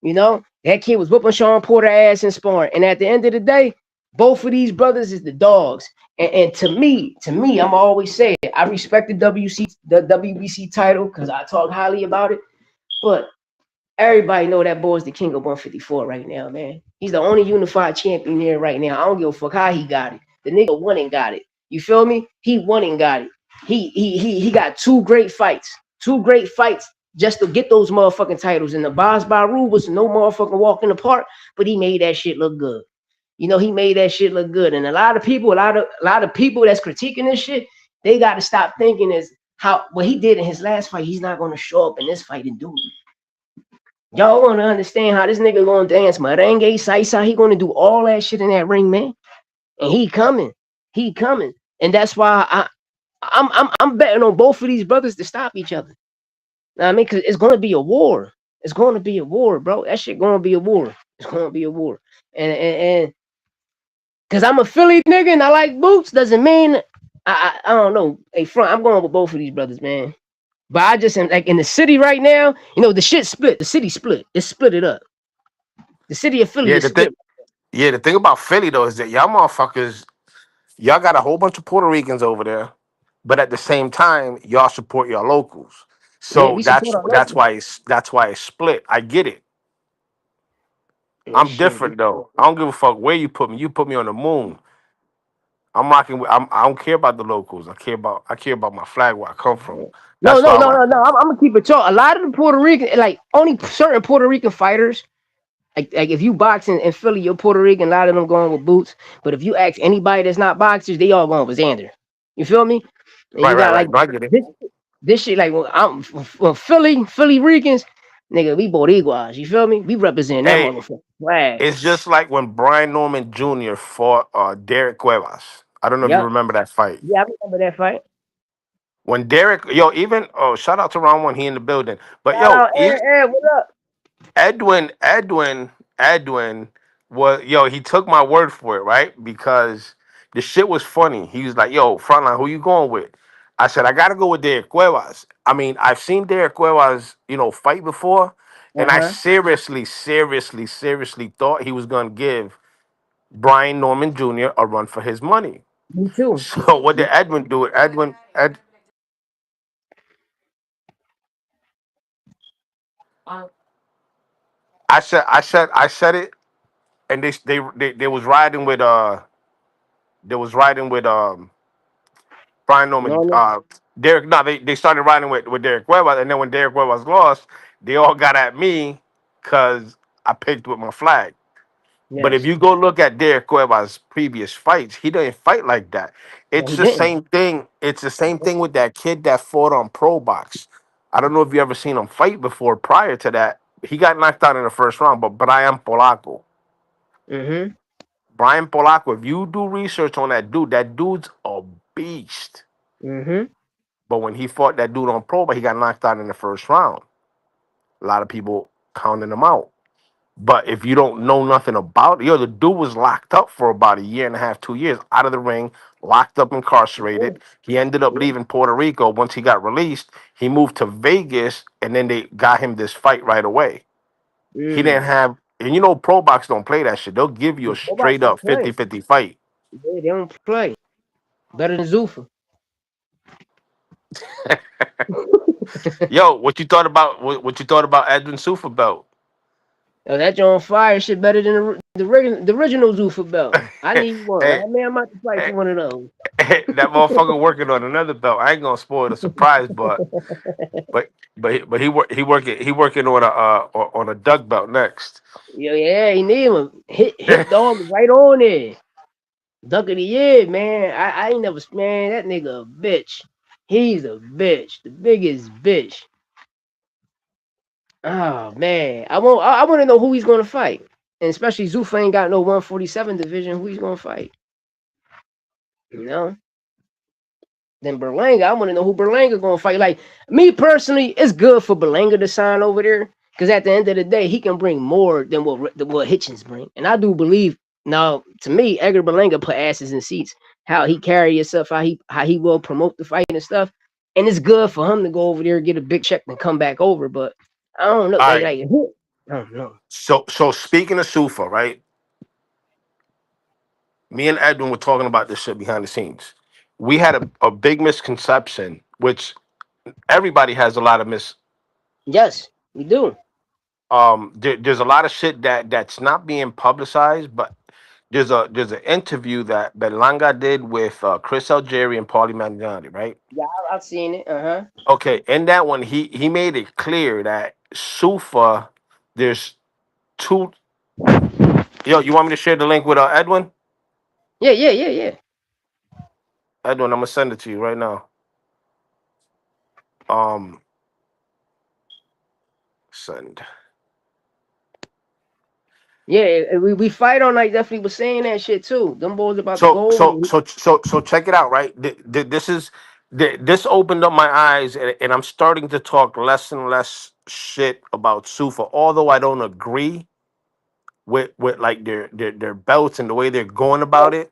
You know? That kid was whooping Sean Porter ass in sparring. And at the end of the day, both of these brothers is the dogs. And to me, I'm always saying I respect the WBC title because I talk highly about it. But everybody know that boy's the king of 154 right now, man. He's the only unified champion there right now. I don't give a fuck how he got it. The nigga won and got it. You feel me? He won and got it. He got two great fights. Two great fights just to get those motherfucking titles. And the Boss Baru was no motherfucking walk in the park, but he made that shit look good. You know, he made that shit look good. And a lot of people that's critiquing this shit, they got to stop thinking is how what he did in his last fight, he's not going to show up in this fight and do it. Y'all want to understand how this nigga gonna dance merengue, salsa? He gonna do all that shit in that ring, man. And he coming, and that's why I'm betting on both of these brothers to stop each other. Know what I mean, because it's gonna be a war. It's gonna be a war, bro. That shit gonna be a war. It's gonna be a war. And because I'm a Philly nigga and I like Boots doesn't mean I don't know. Hey, front, I'm going with both of these brothers, man. But I just am like in the city right now. You know, the shit split. The city split. It's split it up. The city of Philly Yeah, is split. the thing about Philly though is that y'all motherfuckers, y'all got a whole bunch of Puerto Ricans over there, but at the same time, y'all support your locals. Yeah, So we that's support our that's locals. why it's split. I get it. Yeah, I'm shit. different though. I don't give a fuck where you put me. You put me on the moon. I'm rocking with. I don't care about the locals. I care about my flag where I come from. No, That's no, why I no, rock. no, no. I'm gonna keep it short. A lot of the Puerto Rican, like only certain Puerto Rican fighters, like if you box in Philly, you're Puerto Rican. A lot of them going with Boots. But if you ask anybody that's not boxers, they all going with Xander. You feel me? And Right, you right, got like right. No, I get it. this, this shit. Like well, Philly Ricans, nigga, we Boricuas. You feel me? We represent that Hey, motherfucker flag. it's just like when Brian Norman Jr. fought Derek Cuevas. I don't know if you Yep. remember that fight. Yeah, I remember that fight. When Derek, yo, even shout out to round one, he in the building. But Shout yo, out, Ed, what up? Edwin was yo. He took my word for it, right? Because the shit was funny. He was like, "Yo, frontline, who you going with?" I said, "I gotta go with Derek Cuevas." I mean, I've seen Derek Cuevas, fight before, and I Uh-huh. seriously thought he was gonna give Brian Norman Jr. a run for his money. Me too. So what did Edwin do? I said it, and they was riding with they was riding with Brian Norman, No, no. Derek. No, they started riding with Derek Weber, and then when Derek Weber lost, they all got at me because I picked with my flag. But if Yes. you go look at Derek Cueva's previous fights, he didn't fight like that. No, It's he the didn't. same thing. It's the same thing with that kid that fought on Pro Box. I don't know if you ever seen him fight before. Prior to that, he got knocked out in the first round. But Brian Polaco, Mm-hmm. Brian Polaco. If you do research on that dude's a beast. Mm-hmm. But when he fought that dude on Pro Box, he got knocked out in the first round. A lot of people counting him out. But if you don't know nothing about it, the dude was locked up for about a year and a half, 2 years, out of the ring, locked up, Yeah. incarcerated. He ended up Yeah. leaving Puerto Rico. Once he got released, he moved to Vegas, and then they got him this fight right away. He didn't Mm. have, and Pro Box don't play that shit. They'll give you a Robots straight don't up play. 50-50 fight. Yeah, they don't play. Better than Zuffa. Yo, what you thought about what you thought about Edwin Super belt? Oh, that John Fire shit better than the original Zuffa belt. I need one. Hey, I mean, I'm about to fight for hey, one of those. that motherfucker working on another belt. I ain't gonna spoil the surprise, but he working on a duck belt next. Yeah, yeah, he need one. Hit dog is right on there. Duck of the year, man. I ain't never, man. That nigga a bitch. He's a bitch. The biggest bitch. Oh man, I want to know who he's gonna fight, and especially Zuffa ain't got no 147 division. Who he's gonna fight? You know. Then Berlanga, I want to know who Berlanga gonna fight. Like me personally, it's good for Berlanga to sign over there because at the end of the day, he can bring more than what Hitchins bring, and I do believe now. To me, Edgar Berlanga put asses in seats. How he carry himself, how he will promote the fight and stuff, and it's good for him to go over there get a big check and come back over. But I don't know, All like right. like I don't know. So speaking of Sufa, right? Me and Edwin were talking about this shit behind the scenes. We had a big misconception, which everybody has a lot of Yes, we do. there's a lot of shit that's not being publicized, but there's an interview that Belanga did with Chris Algieri and Paulie Malignani, right? Yeah, I've seen it. Uh-huh. Okay, in that one, he made it clear that Sufa, there's two. Yo, you want me to share the link with Edwin? Yeah, yeah, yeah, yeah. Edwin, I'm gonna send it to you right now. Um, send. Yeah, we fight on night definitely was saying that shit too. Them boys about to So go over so there. so so so check it out, right? This opened up my eyes, and I'm starting to talk less and less shit about Sufa, although I don't agree with like their belts and the way they're going about it.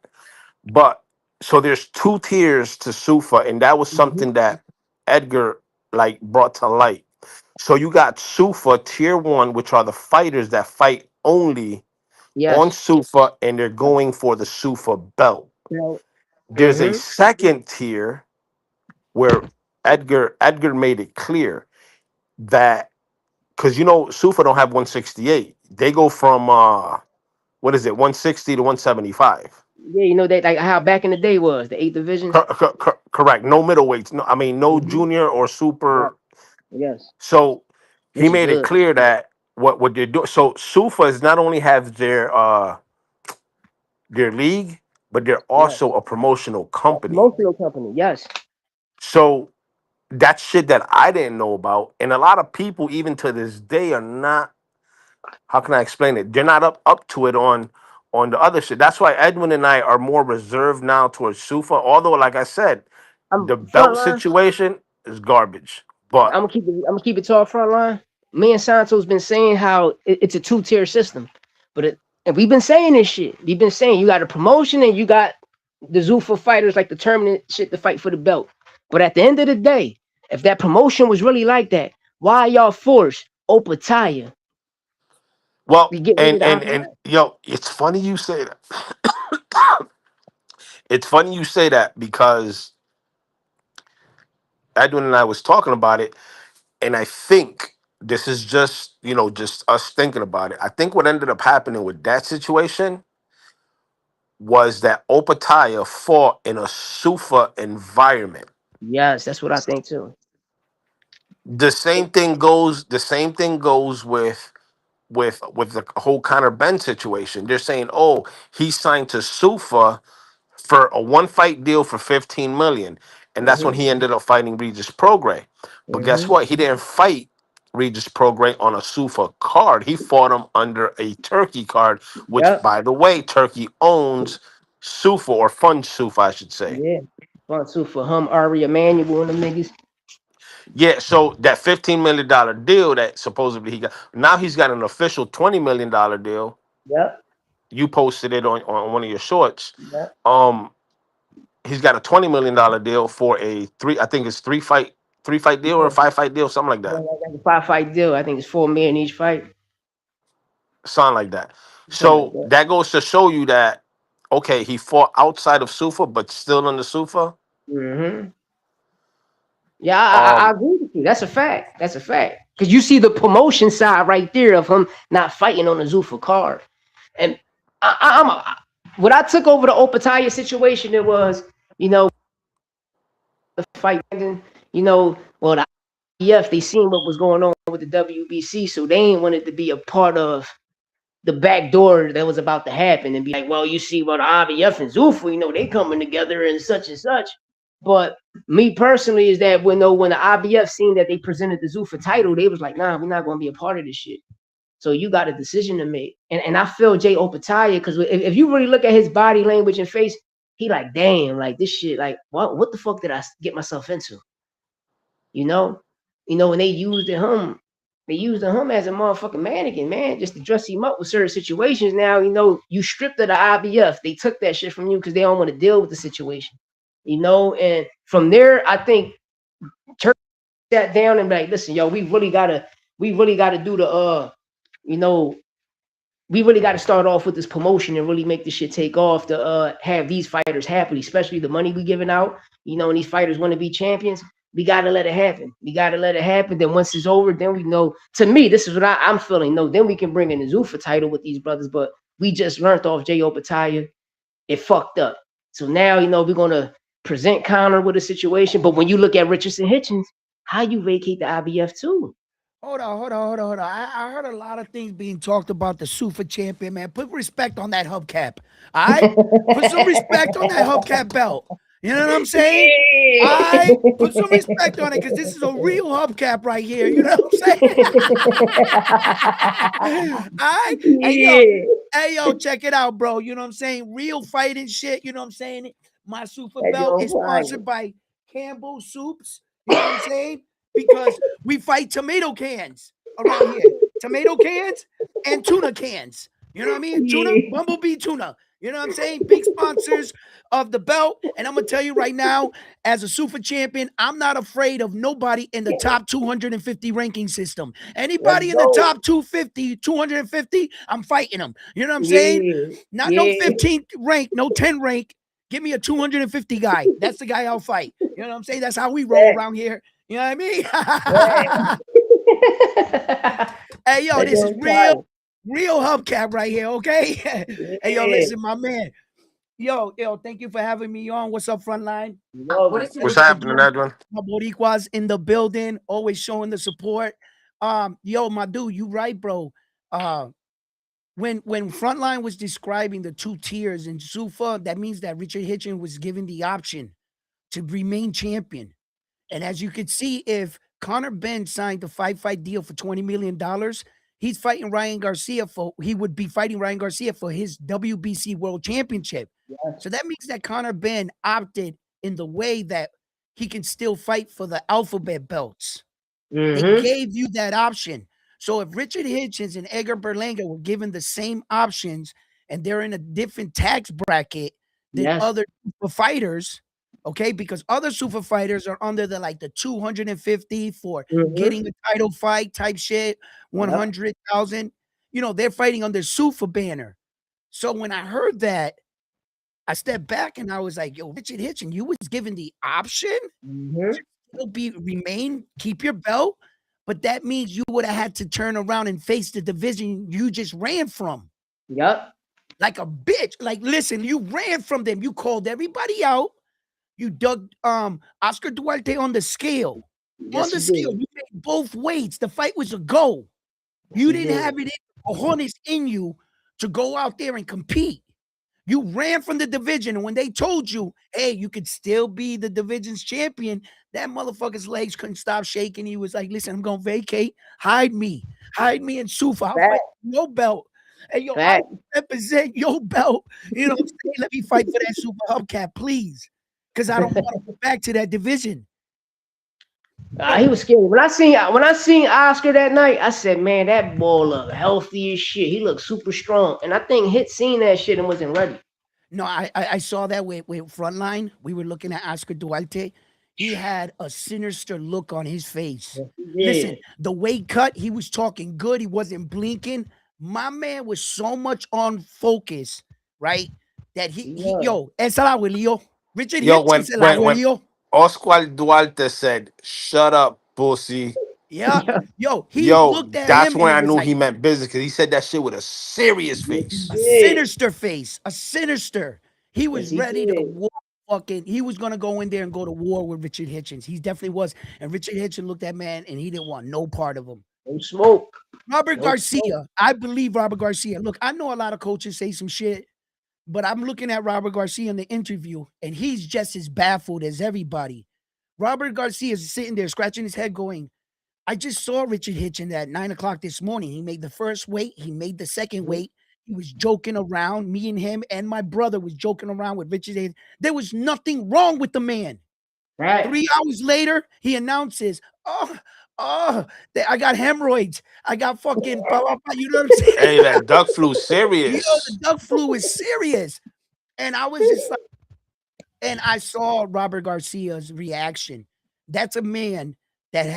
But so there's two tiers to Sufa, and that was Mhm. something that Edgar like brought to light. So you got Sufa tier one, which are the fighters that fight only on Yes. Sufa, and they're going for the Sufa belt. So, There's a mm-hmm. second tier where Edgar made it clear that because Sufa don't have 168, they go from what is it, 160 to 175. Yeah, you know that like how back in the day was the eighth division. Correct. No middleweights. No, I mean no Mm-hmm. junior or Yes, super. yes, So he which is made it good. clear that what they're doing. So Sufa is not only have their league, but they're Yes, also a promotional a company. promotional company. Yes, So that's shit that I didn't know about, and a lot of people, even to this day, are not. How can I explain it? They're not up to it on the other shit. That's why Edwin and I are more reserved now towards Sufa. Although, like I said, I'm the front belt line. situation is garbage. But I'm gonna keep it to our front line. Me and Santo's been saying how it's a two-tier system, and we've been saying this shit. We've been saying you got a promotion and you got the Zuffa fighters like the tournament shit to fight for the belt. But at the end of the day, if that promotion was really like that, why y'all force Opataya well, to get rid and of the and and Ankara? yo, it's funny you say that. It's funny you say that because Edwin and I was talking about it, and I think this is just just us thinking about it. I think what ended up happening with that situation was that Opataya fought in a Sufa environment. Yes, that's what I think too. The same thing goes with the whole Conor Benn situation. They're saying, oh, he signed to Sufa for a one fight deal for 15 million. And that's when Hmm. he ended up fighting Regis Prograis. But guess Hmm. what? He didn't fight Regis Prograis on a Sufa card. He fought him under a Turkey card, which, Yep. by the way, Turkey owns Sufa, or funds Sufa, I should say. Yeah. Fun too for him, Ari Emanuel, and them niggas. Yeah, so that $15 million deal that supposedly he got, now he's got an official $20 million deal. Yep. You posted it on one of your shorts. Yep. Um, he's got a $20 million deal for a I think it's three fight deal or a Yeah. 5 fight deal, something like Yeah, that. like a 5 fight deal. I think it's 4 million each fight. Something like that. Something like So that. that goes to show you that okay, he fought outside of Sufa, but still in the Sufa. Hmm. Yeah, I Um, agree with you. That's a fact. That's a fact. Because you see the promotion side right there of him not fighting on the Zuffa card. And what I took over the Opataya situation, it was, the fight, well, the IBF, they seen what was going on with the WBC, so they ain't wanted to be a part of the back door that was about to happen and be like, well, you see, well, the IBF and Zuffa, they coming together and such and such. But me personally is that when the IBF seen that they presented the Zuffa title, they was like, nah, we're not going to be a part of this shit. So you got a decision to make. And I feel Jay Opataya, because if you really look at his body language and face, he like, damn, like this shit, like what the fuck did I get myself into? You know, and they used him as a motherfucking mannequin, man, just to dress him up with certain situations. Now, you stripped of the IBF. They took that shit from you because they don't want to deal with the situation. And from there, I think Turk sat down and be like, listen, yo, we really gotta do the you know, we really got to start off with this promotion and really make this shit take off to have these fighters happy, especially the money we giving out. And these fighters want to be champions. We got to let it happen. We got to let it happen. Then once it's over, then we know. To me, this is what I'm feeling. No, then we can bring in the Zuffa title with these brothers. But we just learned off Jay Opataya. It fucked up. So now, we're gonna present Conor with a situation. But when you look at Richardson Hitchins, how you vacate the IBF too? Hold on. I heard a lot of things being talked about the Sufa champion, man. Put respect on that hubcap. All right? Put some respect on that hubcap belt. You know what I'm saying? All right? Put some respect on it because this is a real hubcap right here. You know what I'm saying? All right? Yeah. Hey, yo, check it out, bro. You know what I'm saying? Real fighting shit. You know what I'm saying? My Sufa That's belt your is fire. sponsored by Campbell Soups. You know what I'm saying? Because we fight tomato cans around here. Tomato cans and tuna cans. You know what I mean? Tuna, Yeah. bumblebee tuna. You know what I'm saying? Big sponsors of the belt. And I'm going to tell you right now, as a Sufa champion, I'm not afraid of nobody in the top 250 ranking system. Let's Anybody in the go. top 250, I'm fighting them. You know what I'm saying? Yeah. Not no Yeah. 15th rank, no 10 rank. Give me a 250 guy. That's the guy I'll fight. You know what I'm saying? That's how we roll Right. around here. You know what I mean? Right. Hey, yo, That's this is your fire. real hubcap right here, okay? Hey, yo, Yeah. listen, my man. Yo, thank you for having me on. What's up, Frontline? Love it. what's Everybody happening, doing? Edwin? My Boricuas in the building, always showing the support. Yo, my dude, you right, bro. Uh, when Frontline was describing the two tiers in Zuffa, that means that Richard Hitchins was given the option to remain champion. And as you could see, if Conor Benn signed the 5 fight deal for $20 million, he would be fighting Ryan Garcia for his WBC World Championship. Yes. So that means that Conor Benn opted in the way that he can still fight for the alphabet belts. They Mm-hmm. gave you that option. So if Richard Hitchins and Edgar Berlanga were given the same options and they're in a different tax bracket than Yes. other super fighters, okay, because other super fighters are under the 250 for Mm-hmm. getting a title fight type shit, Yep. 100,000. They're fighting under Sufa banner. So when I heard that, I stepped back and I was like, yo, Richard Hitchins, you was given the option Mm-hmm. to remain, keep your belt, but that means you would have had to turn around and face the division you just ran from. Yep. Like a bitch. Like, listen, you ran from them. You called everybody out. You dug Oscar Duarte on the scale. On Yes, the he scale, did. you made both weights. The fight was a go. Yes, You he didn't did. have it in cojones in you to go out there and compete. You ran from the division, and when they told you, hey, you could still be the division's champion, that motherfucker's legs couldn't stop shaking. He was like, listen, I'm gonna vacate. Hide me in Zuffa. I'll Fact. fight your belt. And yo, I Fact. represent your belt. You know what I'm saying? Let me fight for that super hubcap, please. Because I don't want to go back to that division. He was scary. When I seen Oscar that night, I said, man, that boy look healthy as shit. He looked super strong. And I think Hit seen that shit and wasn't ready. No, I saw that with Frontline. We were looking at Oscar Duarte. He had a sinister look on his face. Yes, he Listen, did. the weight cut, he was talking good. He wasn't blinking. My man was so much on focus, right? That he Yeah. yo, es el abuelio. Richard Yo, Hitchins, el when abuelio. Oscar Duarte said, "Shut up, pussy." Yeah. Yeah. Yo, he Yo, looked at that's him and when it I was knew like he meant business because he said that shit with a serious Yes, he face. a did. sinister face, a sinister. He Yes, was he ready to did. war. Fucking, he was gonna go in there and go to war with Richard Hitchins. He definitely was. And Richard Hitchins looked at man and he didn't want no part of him. No smoke. Robert No smoke. Garcia, I believe Robert Garcia. Look, I know a lot of coaches say some shit, but I'm looking at Robert Garcia in the interview, and he's just as baffled as everybody. Robert Garcia is sitting there scratching his head, going, I just saw Richard Hitchins at 9 o'clock this morning. He made the first weight, he made the second weight. He was joking around. Me and him and my brother was joking around with Richard Hitchins. There was nothing wrong with the man. Right. 3 hours later, he announces, I got hemorrhoids. I got fucking, blah, blah, blah. You know what I'm saying? Hey, that duck flew Yo, the serious. duck flu is serious. And I was just like, and I saw Robert Garcia's reaction. That's a man that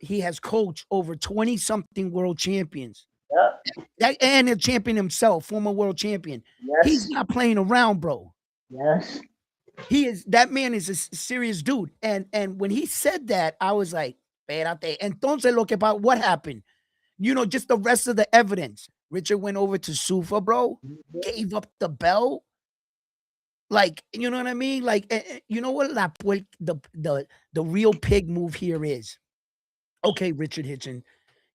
he has coached over 20 something world champions. Yep. That and a champion himself, former world champion. He's Yes. not playing around, bro. Yes. That man is a serious dude. And when he said that, I was like, espérate. Entonces lo que what happened? You know, just the rest of the evidence. Richard went over to Zuffa, bro, gave up the belt. Like, you know what I mean? Like, you know what the real pig move here is? Okay, Richard Hitchins,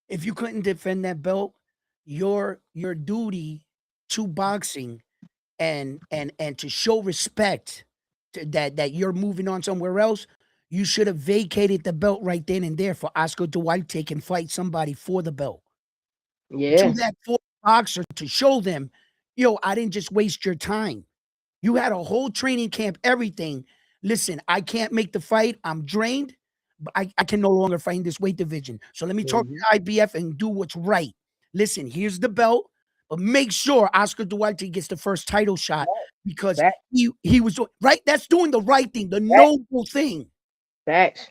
if you couldn't defend that belt, your duty to boxing and to show respect to that you're moving on somewhere else, you should have vacated the belt right then and there for Oscar Duarte can fight somebody for the belt. To Yeah. that boxer to show them, yo, I didn't just waste your time. You had a whole training camp, everything. Listen, I can't make the fight. I'm drained, but I can no longer fight in this weight division. So let me talk to IBF and do what's right. Listen, here's the belt, but make sure Oscar Duarte gets the first title shot because Fact. he was right. That's doing the right thing, the Fact. noble thing. Facts.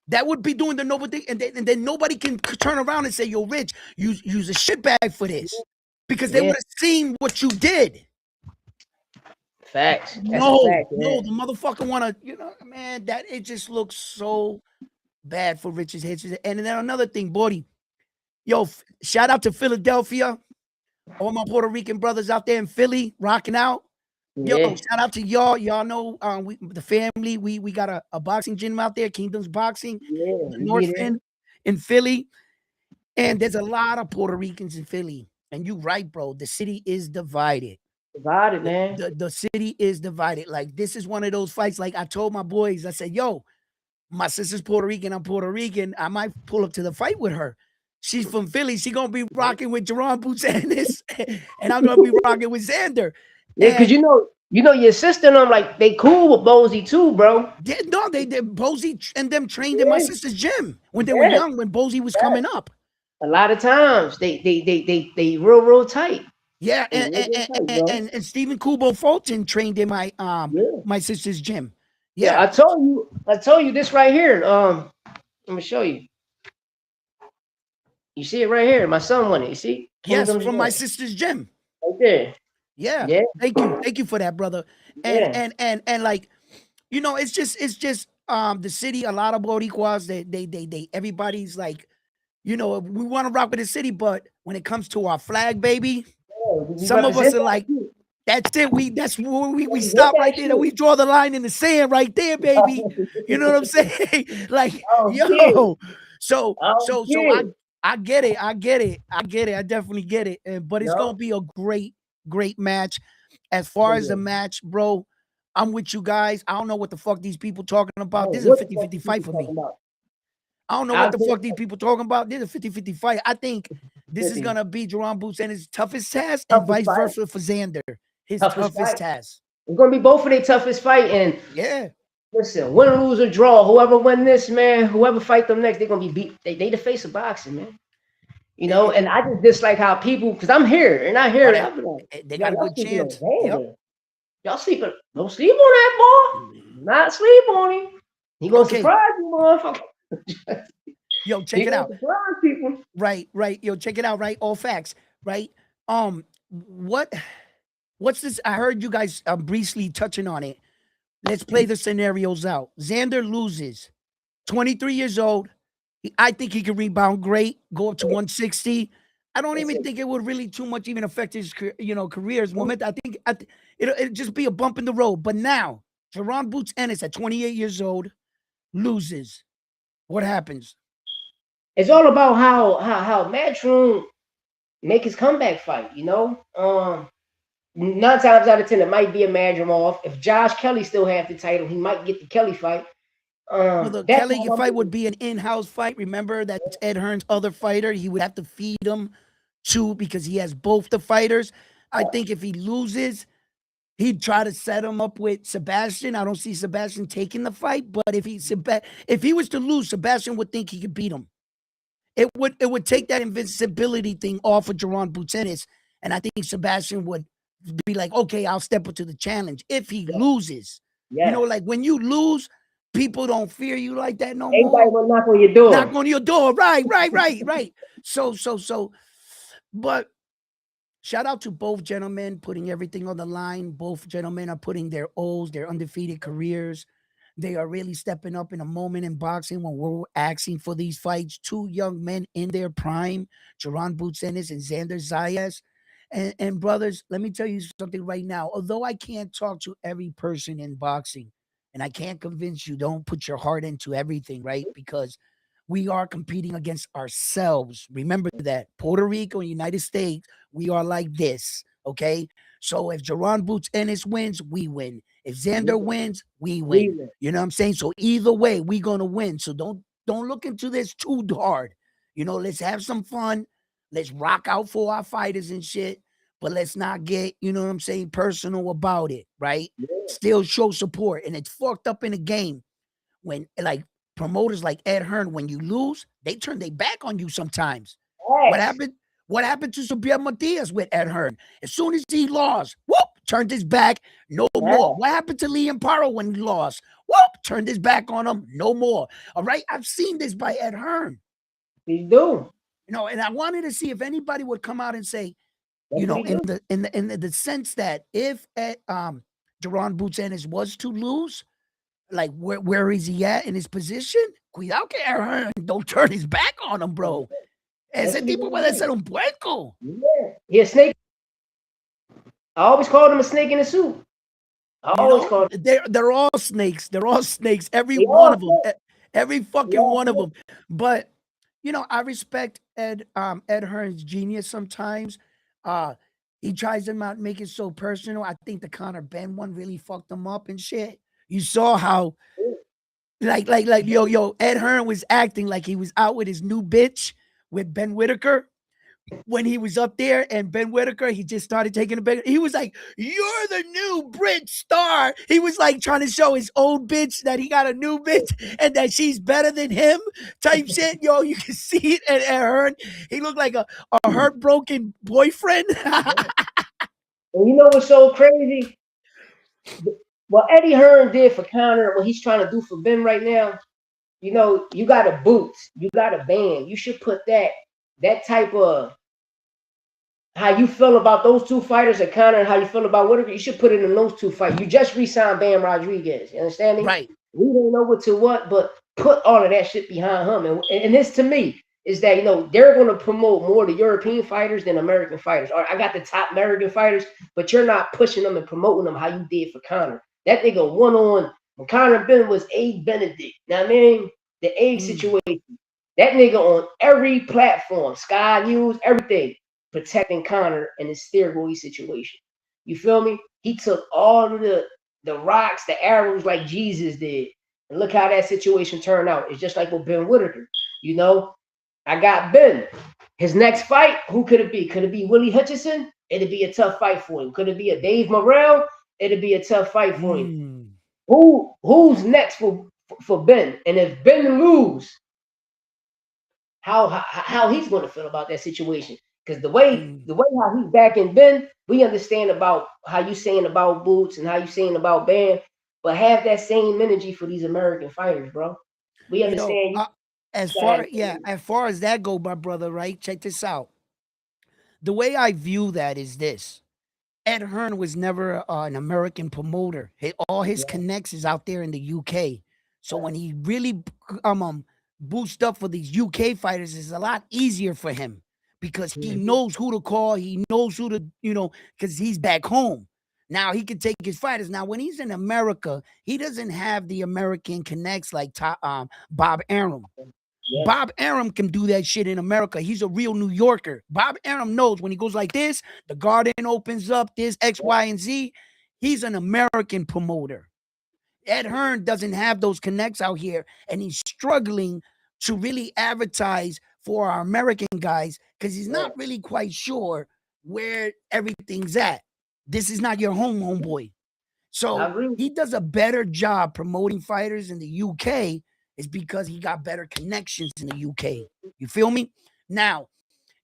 That would be doing the noble thing, and then nobody can turn around and say, "Yo, Rich, use a shitbag for this," because they Yeah. would have seen what you did. Facts. That's a No, fact. no, Yeah. the motherfucker wanna, man, that it just looks so bad for Richard Hitchins. And then another thing, Bodie, yo, shout out to Philadelphia, all my Puerto Rican brothers out there in Philly rocking out. Yo, Yeah. shout out to y'all. Y'all know the family. We got a boxing gym out there, Kingdoms Boxing, Yeah. the We North get it. End in Philly. And there's a lot of Puerto Ricans in Philly. And you right, bro. The city is divided. Divided, man. The city is divided. Like, this is one of those fights. Like, I told my boys, I said, yo, my sister's Puerto Rican. I'm Puerto Rican. I might pull up to the fight with her. She's from Philly. She gonna be rocking with Jerron Buchanan, and I'm gonna be rocking with Xander. Yeah, because And your sister and them, like, they cool with Bozy too, bro. they Bozy and them trained in my Yeah. sister's gym when they were Yeah. young, when Bozy was coming up. A lot of times they real tight. Yeah, They real tight, bro. and Stephen Kubo Fulton trained in my Yeah. my sister's gym. Yeah, Yeah, I told you this right here. Let me show you. You see it right here. My son won it. You see? yes, Kingdom's from my Gym. sister's gym. Right there. Yeah. Yeah. Thank you for that, brother. And like, you know, it's just the city, a lot of Boricuas, they everybody's like, you know, we want to rock with the city, but when it comes to our flag, baby, We some of us represent are that like, too. that's it. That's where we Represent stop that right there. shit. We draw the line in the sand right there, baby. You know what I'm saying? Like, I don't care. yo, so I don't so so care. I get it. I get it. I get it. I definitely get it. But it's gonna No, be a great match. As far as the match, bro, I'm with you guys. I don't know what the fuck these people talking about. This is a what the fuck 50-50 you fight people for talking me. about? I don't know I what the think fuck these people talking about. This is a 50-50 fight. I think this is 50. gonna be Jerome Boots and his toughest task, and Toughest vice fight. versa for Xander, his Toughest toughest fight. task. It's gonna be both of their toughest fight. And Yeah. listen, win, lose, or draw, whoever win this, man, whoever fight them next, they're gonna be beat. They the face of boxing, man. You know, and I just dislike how people, because I'm here and I hear it. I'll be like, They yo, got a y'all good sleeping on chance. Yep. Xander. Y'all sleeping. Don't sleep on that boy. Not sleep on him. He gonna Okay. surprise you, motherfucker. Yo, He check it gonna out. surprise people. Right. Yo, check it out. Right. All facts. Right. What's this? I heard you guys briefly touching on it. Let's play the scenarios out. Xander loses. 23 years old. I think he can rebound great, go up to 160. I don't even think it would really too much even affect his career's moment. I think it'll just be a bump in the road. But now, Jerron Boots Ennis at 28 years old loses. What happens? It's all about how Matchroom make his comeback fight. You know, 9 times out of 10 it might be a Matchroom off. If Josh Kelly still have the title, he might get the Kelly fight. Well, the That's Kelly how I'm fight would thinking. be an in-house fight. Remember, that's Ed Hearn's other fighter. He would have to feed him too because he has both the fighters. I think if he loses, he'd try to set him up with Sebastian. I don't see Sebastian taking the fight, but if he was to lose, Sebastian would think he could beat him. It would take that invincibility thing off of Jerron Boots Ennis, and I think Sebastian would be like, okay, I'll step up to the challenge if he loses. You know, Yes. like when you lose, people don't fear you like that no Everybody more. will knock on your door. Knock on your door. Right. So, but shout out to both gentlemen putting everything on the line. Both gentlemen are putting their O's, their undefeated careers. They are really stepping up in a moment in boxing when we're asking for these fights. Two young men in their prime, Jerron Boots Ennis and Xander Zayas. And brothers, let me tell you something right now. Although I can't talk to every person in boxing, and I can't convince you, don't put your heart into everything, right? Because we are competing against ourselves. Remember that. Puerto Rico and United States, we are like this. Okay. So if Jerron Boots Ennis wins, we win. If Xander wins, we win. You know what I'm saying? So either way, we're gonna win. So don't look into this too hard. You know, let's have some fun. Let's rock out for our fighters and shit. But let's not get, you know what I'm saying, personal about it, right? Still show support. And it's fucked up in the game when like promoters like Ed Hearn, when you lose, they turn their back on you sometimes. What happened? What happened to Sabir Matias with Ed Hearn? As soon as he lost, whoop, turned his back, no more. What happened to Liam Paro when he lost? Whoop, turned his back on him, no more. All right, I've seen this by Ed Hearn. He do. You know, and I wanted to see if anybody would come out and say, you know, in the sense that if Jerron Boots Ennis was to lose, like where is he at in his position? Cuidado que Ed Hearn don't turn his back on him, bro. Ese tipo puede ser un puerco. Yeah. He a snake. I always called him a snake in a suit. I always called him. They're all snakes. They're all snakes. Every one of them. Every fucking one of them. But you know, I respect Ed Hearn's genius sometimes. He tries to not make it so personal. I think the Conor Benn one really fucked him up and shit. You saw how like Ed Hearn was acting like he was out with his new bitch with Ben Whitaker when he was up there, and Ben Whitaker, he just started taking a big. He was like, "You're the new Brit star." He was like trying to show his old bitch that he got a new bitch and that she's better than him, type shit. Yo, you can see it at Hearn. He looked like a heartbroken boyfriend. And you know what's so crazy? What Eddie Hearn did for Conor, what he's trying to do for Ben right now, you know, you got a Boots, you got a band. You should put that type of how you feel about those two fighters at Conor and how you feel about Whitaker, you should put it in those two fights. You just re-signed Bam Rodriguez. You understand me? Right. We don't know what to what, but put all of that shit behind him. And this to me is that they're going to promote more the European fighters than American fighters. All right, I got the top American fighters, but you're not pushing them and promoting them how you did for Conor. That nigga one on when Conor Benn was A Benedict. Now I mean the A situation. That nigga on every platform, Sky News, everything, protecting Conor in his steroid situation. You feel me? He took all of the rocks, the arrows like Jesus did. And look how that situation turned out. It's just like with Ben Whitaker. I got Ben. His next fight, who could it be? Could it be Willie Hitchison? It'd be a tough fight for him. Could it be a Dave Morrell? It'd be a tough fight for him. Who's next for Ben? And if Ben lose, how he's going to feel about that situation? Because the way how he's backing Ben, we understand about how you saying about Boots and how you saying about Bam, but have that same energy for these American fighters, bro. We understand as far as that go, my brother, right? Check this out. The way I view that is this. Ed Hearn was never an American promoter. All his connects is out there in the UK. So when he really boost up for these UK fighters, it's a lot easier for him because he knows who to call. He knows who to, because he's back home. Now he can take his fighters. Now when he's in America, he doesn't have the American connects like Bob Arum. Yeah. Bob Arum can do that shit in America. He's a real New Yorker. Bob Arum knows when he goes like this, the garden opens up, this X, Y, and Z. He's an American promoter. Ed Hearn doesn't have those connects out here, and he's struggling to really advertise for our American guys because he's not really quite sure where everything's at. This is not your homeboy. So he does a better job promoting fighters in the UK is because he got better connections in the UK. You feel me? Now,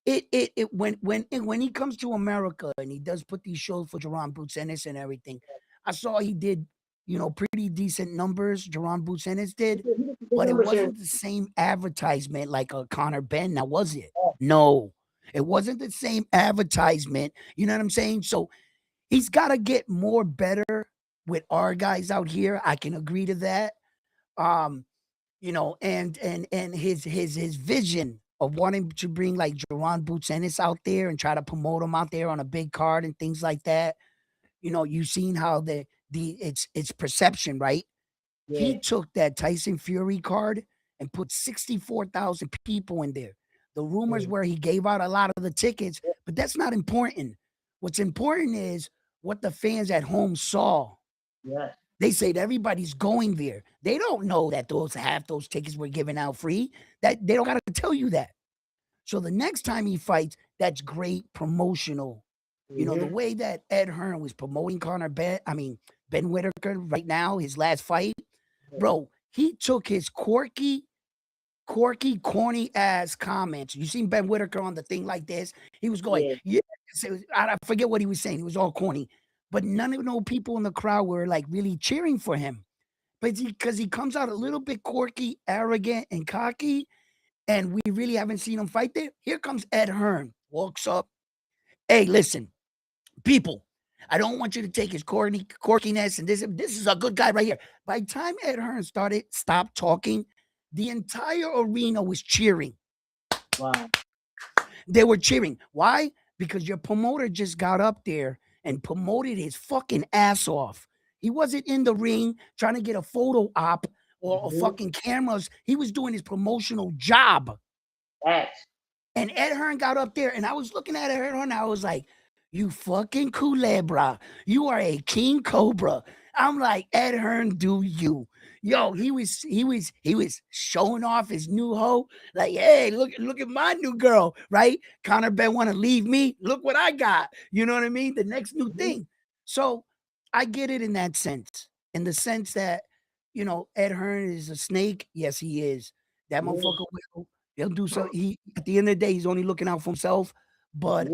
when he comes to America and he does put these shows for Jerron Boots Ennis and everything, I saw he did, pretty decent numbers. Jerron Boots Ennis did, but it wasn't the same advertisement like a Conor Benn. Now, was it? No, it wasn't the same advertisement. You know what I'm saying? So he's got to get more better with our guys out here. I can agree to that. And his vision of wanting to bring like Jerron Boots Ennis out there and try to promote him out there on a big card and things like that. You've seen how it's perception, right? Yeah. He took that Tyson Fury card and put 64,000 people in there. The rumors were he gave out a lot of the tickets, but that's not important. What's important is what the fans at home saw. Yeah. They said everybody's going there. They don't know that half those tickets were given out free. That they don't got to tell you that. So the next time he fights, that's great promotional. The way that Ed Hearn was promoting Ben Whitaker right now, his last fight, bro, he took his quirky, corny ass comments. You seen Ben Whitaker on the thing like this? He was going, I forget what he was saying. He was all corny. But none of those people in the crowd were like really cheering for him. But because he comes out a little bit quirky, arrogant, and cocky, and we really haven't seen him fight there. Here comes Ed Hearn, walks up. Hey, listen, people, I don't want you to take his quirkiness and this is a good guy right here. By the time Ed Hearn stopped talking, the entire arena was cheering. Wow. They were cheering. Why? Because your promoter just got up there and promoted his fucking ass off. He wasn't in the ring trying to get a photo op or fucking cameras. He was doing his promotional job. Yes. And Ed Hearn got up there, and I was looking at Ed Hearn, and I was like, you fucking culebra. You are a king cobra. I'm like, Ed Hearn, do you? Yo, he was showing off his new hoe. Like, hey, look at my new girl, right? Conor Benn want to leave me. Look what I got. You know what I mean? The next new thing. So I get it in that sense. In the sense that, Ed Hearn is a snake. Yes, he is. That motherfucker he'll do so. At the end of the day, he's only looking out for himself. But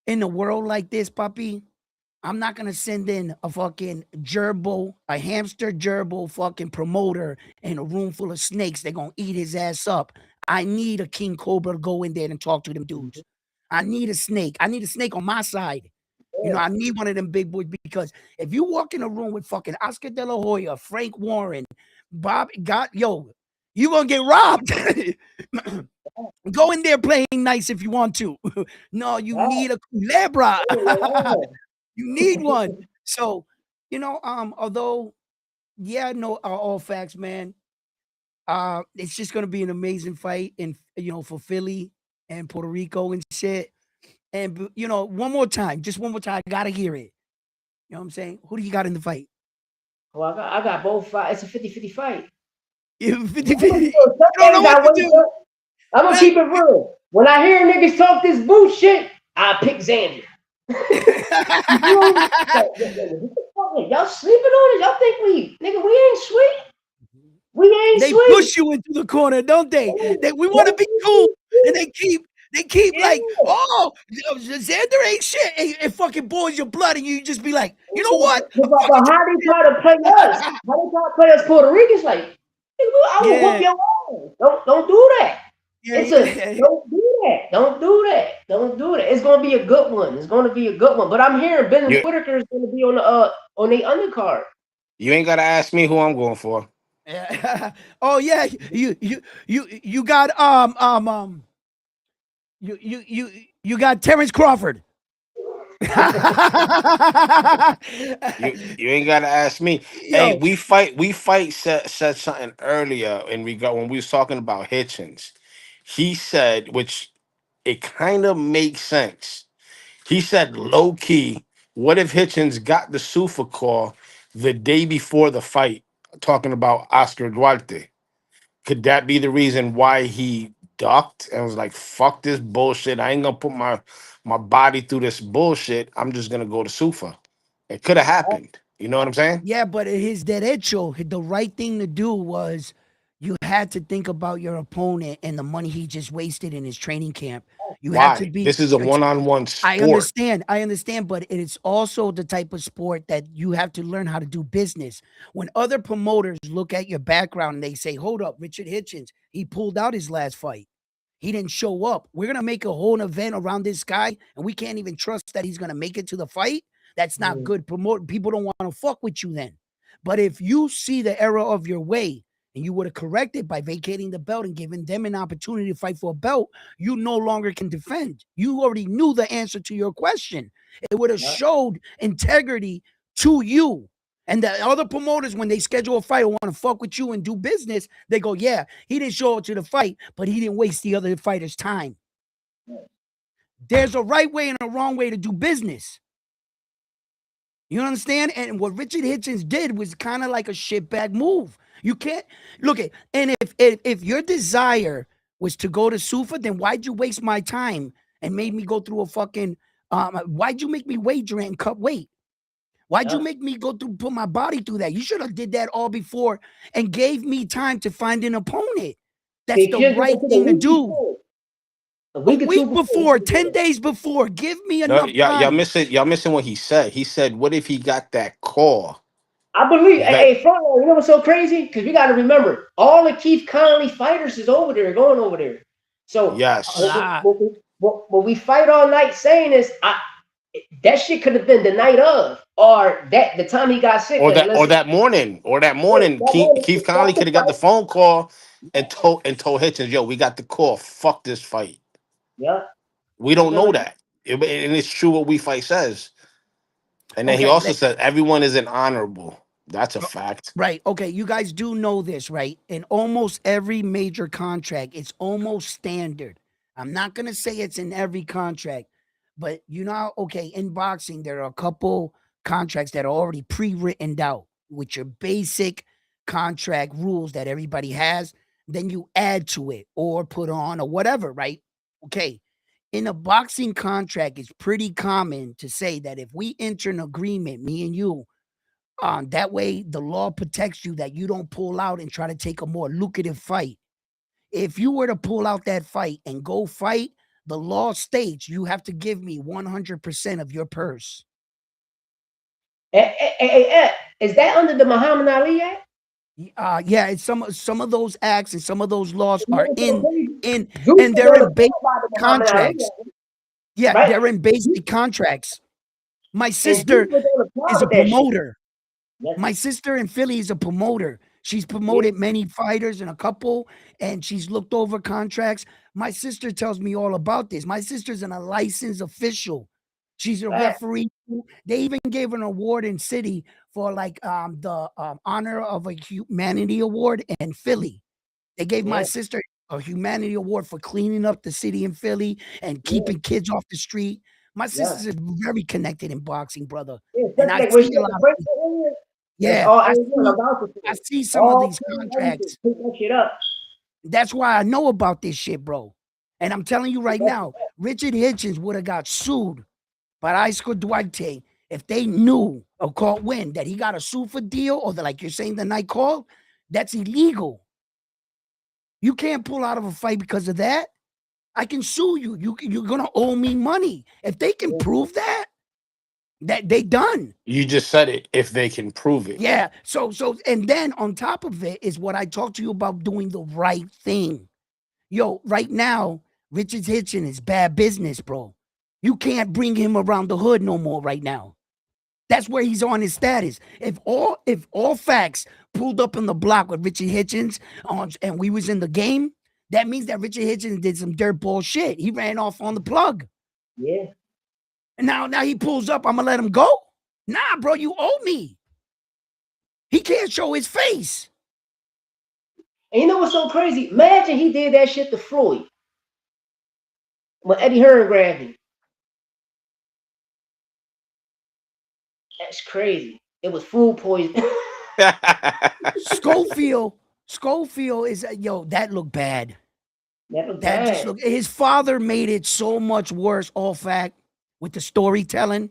in a world like this, puppy, I'm not gonna send in a fucking a hamster gerbil fucking promoter in a room full of snakes. They're gonna eat his ass up. I need a king cobra to go in there and talk to them dudes. I need a snake. I need a snake on my side. You know, Yeah. I need one of them big boys because if you walk in a room with fucking Oscar De La Hoya, Frank Warren, Bob, God, yo, you gonna get robbed. Go in there playing nice if you want to. No, you Right. need a culebra. Yeah. You need one. So, although, yeah, no, all facts, man. It's just gonna be an amazing fight in for Philly and Puerto Rico and shit. And one more time, just one more time, I gotta hear it. You know what I'm saying? Who do you got in the fight? Well, I got both fights. It's a 50-50 fight. You 50, I'm gonna, 50. some You don't know days what I to wake do, up. I'm gonna right? keep it real. When I hear niggas talk this bullshit, I pick Xander. You feel me? What the fuck? Y'all sleeping on it? Y'all think nigga, we ain't sweet? We ain't They sweet. push you into the corner, don't they? We want to be cool, and they keep Yeah. like, oh, Xander ain't shit. It fucking boils your blood, and you just be like, you know what? I'm But fucking how they try to play us? taking How they try to play us Puerto Ricans? Like, nigga, I will whoop yeah, your ass. Don't do that. yeah, It's a yeah, don't do that. Don't do that. Don't do that. It's gonna be a good one. It's gonna be a good one. But I'm hearing Ben You Whitaker is gonna be on the undercard. you ain't gotta ask me who I'm going for. yeah. Oh yeah, you got you got Terrence Crawford. You ain't gotta ask me. Hey, Yo, we fight said something earlier in regard when we was talking about Hitchins. He said, which it kind of makes sense. He said low key, what if Hitchins got the Zuffa call the day before the fight, talking about Oscar Duarte? Could that be the reason why he ducked and was like, fuck this bullshit? I ain't gonna put my body through this bullshit. I'm just gonna go to Zuffa. It could have happened. You know what I'm saying? yeah, but his derecho, the right thing to do was you had to think about your opponent and the money he just wasted in his training camp. You had to Why? be This is a one-on-one sport. I understand, but it's also the type of sport that you have to learn how to do business. When other promoters look at your background and they say, hold up, Richard Hitchins, he pulled out his last fight. He didn't show up. We're gonna make a whole event around this guy, and we can't even trust that he's gonna make it to the fight. That's not Mm. good. Promote people don't want to fuck with you then. But if you see the error of your way and you would have corrected by vacating the belt and giving them an opportunity to fight for a belt, you no longer can defend. You already knew the answer to your question. It would have Yeah. showed integrity to you. And the other promoters, when they schedule a fight or want to fuck with you and do business, they go, yeah, he didn't show up to the fight, but he didn't waste the other fighter's time. There's a right way and a wrong way to do business. You understand? And what Richard Hitchins did was kind of like a shitbag move. You can't look at, and if your desire was to go to Zuffa, then why'd you waste my time and made me go through a fucking why'd you make me wager and cut weight? Why'd you Yeah. make me go through put my body through that? You should have did that all before and gave me time to find an opponent. That's They the should have right did it a thing to week do. before. A A week or two week before. before, 10 days before, give me No, enough y'all time. missing what he said. He said, what if he got that call? I believe, That hey, you know what's so crazy? Because we got to remember, all the Keith Conley fighters is over there, going over there. So yes. what we fight all night saying is, that shit could have been the night of, or that the time he got sick. Or Like, that or listen, that morning. Or that yeah, morning, that morning, Keith Conley stop the could have got the fight. phone call and told Hitchens, yo, we got the call. Fuck this fight. Yeah, We you don't feel know me? that. And it's true what We Fight says. And then he Okay, also said everyone isn't honorable. That's a fact. right. Okay, you guys do know this, right? In almost every major contract, it's almost standard. I'm not going to say it's in every contract, but okay, in boxing, there are a couple contracts that are already pre written out, which are basic contract rules that everybody has. Then you add to it or put on or whatever, right? Okay. In a boxing contract, it's pretty common to say that if we enter an agreement, me and you, that way, the law protects you that you don't pull out and try to take a more lucrative fight. If you were to pull out that fight and go fight, the law states you have to give me 100% of your purse. Is that under the Muhammad Ali Act? Yeah, it's some of those acts and some of those laws You know are what's so in crazy? in Zuffa and they're don't in basic abide by the Muhammad Ali contracts. Act. Yeah, right? they're in basic contracts. My And sister Zuffa don't apply is a with that shit. promoter. Yes. My sister in Philly is a promoter. She's Yeah. promoted many fighters and a couple, and she's looked over contracts. My sister tells me all about this. My sister's a licensed official. She's a Right. referee. They even gave her an award in city for like the honor of a humanity award in Philly. They gave my Yeah. sister a humanity award for cleaning up the city in Philly and Yeah. keeping kids off the street. My Yeah. sister's very connected in boxing, brother. Yeah. And Especially I like when see she a got lot the of break area. That's yeah, all I everything see about the I shit. see some of All these clean, everything. contracts. Pick that shit up. That's why I know about this shit, bro. And I'm telling you right now, Richard Hitchins would have got sued by Isco Duarte if they knew or caught wind that he got a Zuffa deal or like you're saying the night call. That's illegal. You can't pull out of a fight because of that. I can sue you. You're gonna owe me money. If they can Yeah. prove that they done. You just said it. If they can prove it, Yeah. So and then on top of it is what I talked to you about doing the right thing. Yo, right now, Richard Hitchin is bad business, bro. You can't bring him around the hood no more right now. That's where he's on his status. If all facts pulled up on the block with Richard Hitchins and we was in the game, that means that Richard Hitchins did some dirt bullshit. He ran off on the plug. Yeah. And now he pulls up. I'm gonna let him go? Nah, bro, you owe me. He can't show his face. And you know what's so crazy? Imagine he did that shit to Floyd when Eddie Hearn grabbed him. That's crazy. It was food poisoning. Schofield is yo, that looked bad. That was That just bad. looked his father made it so much worse, all fact, with the storytelling.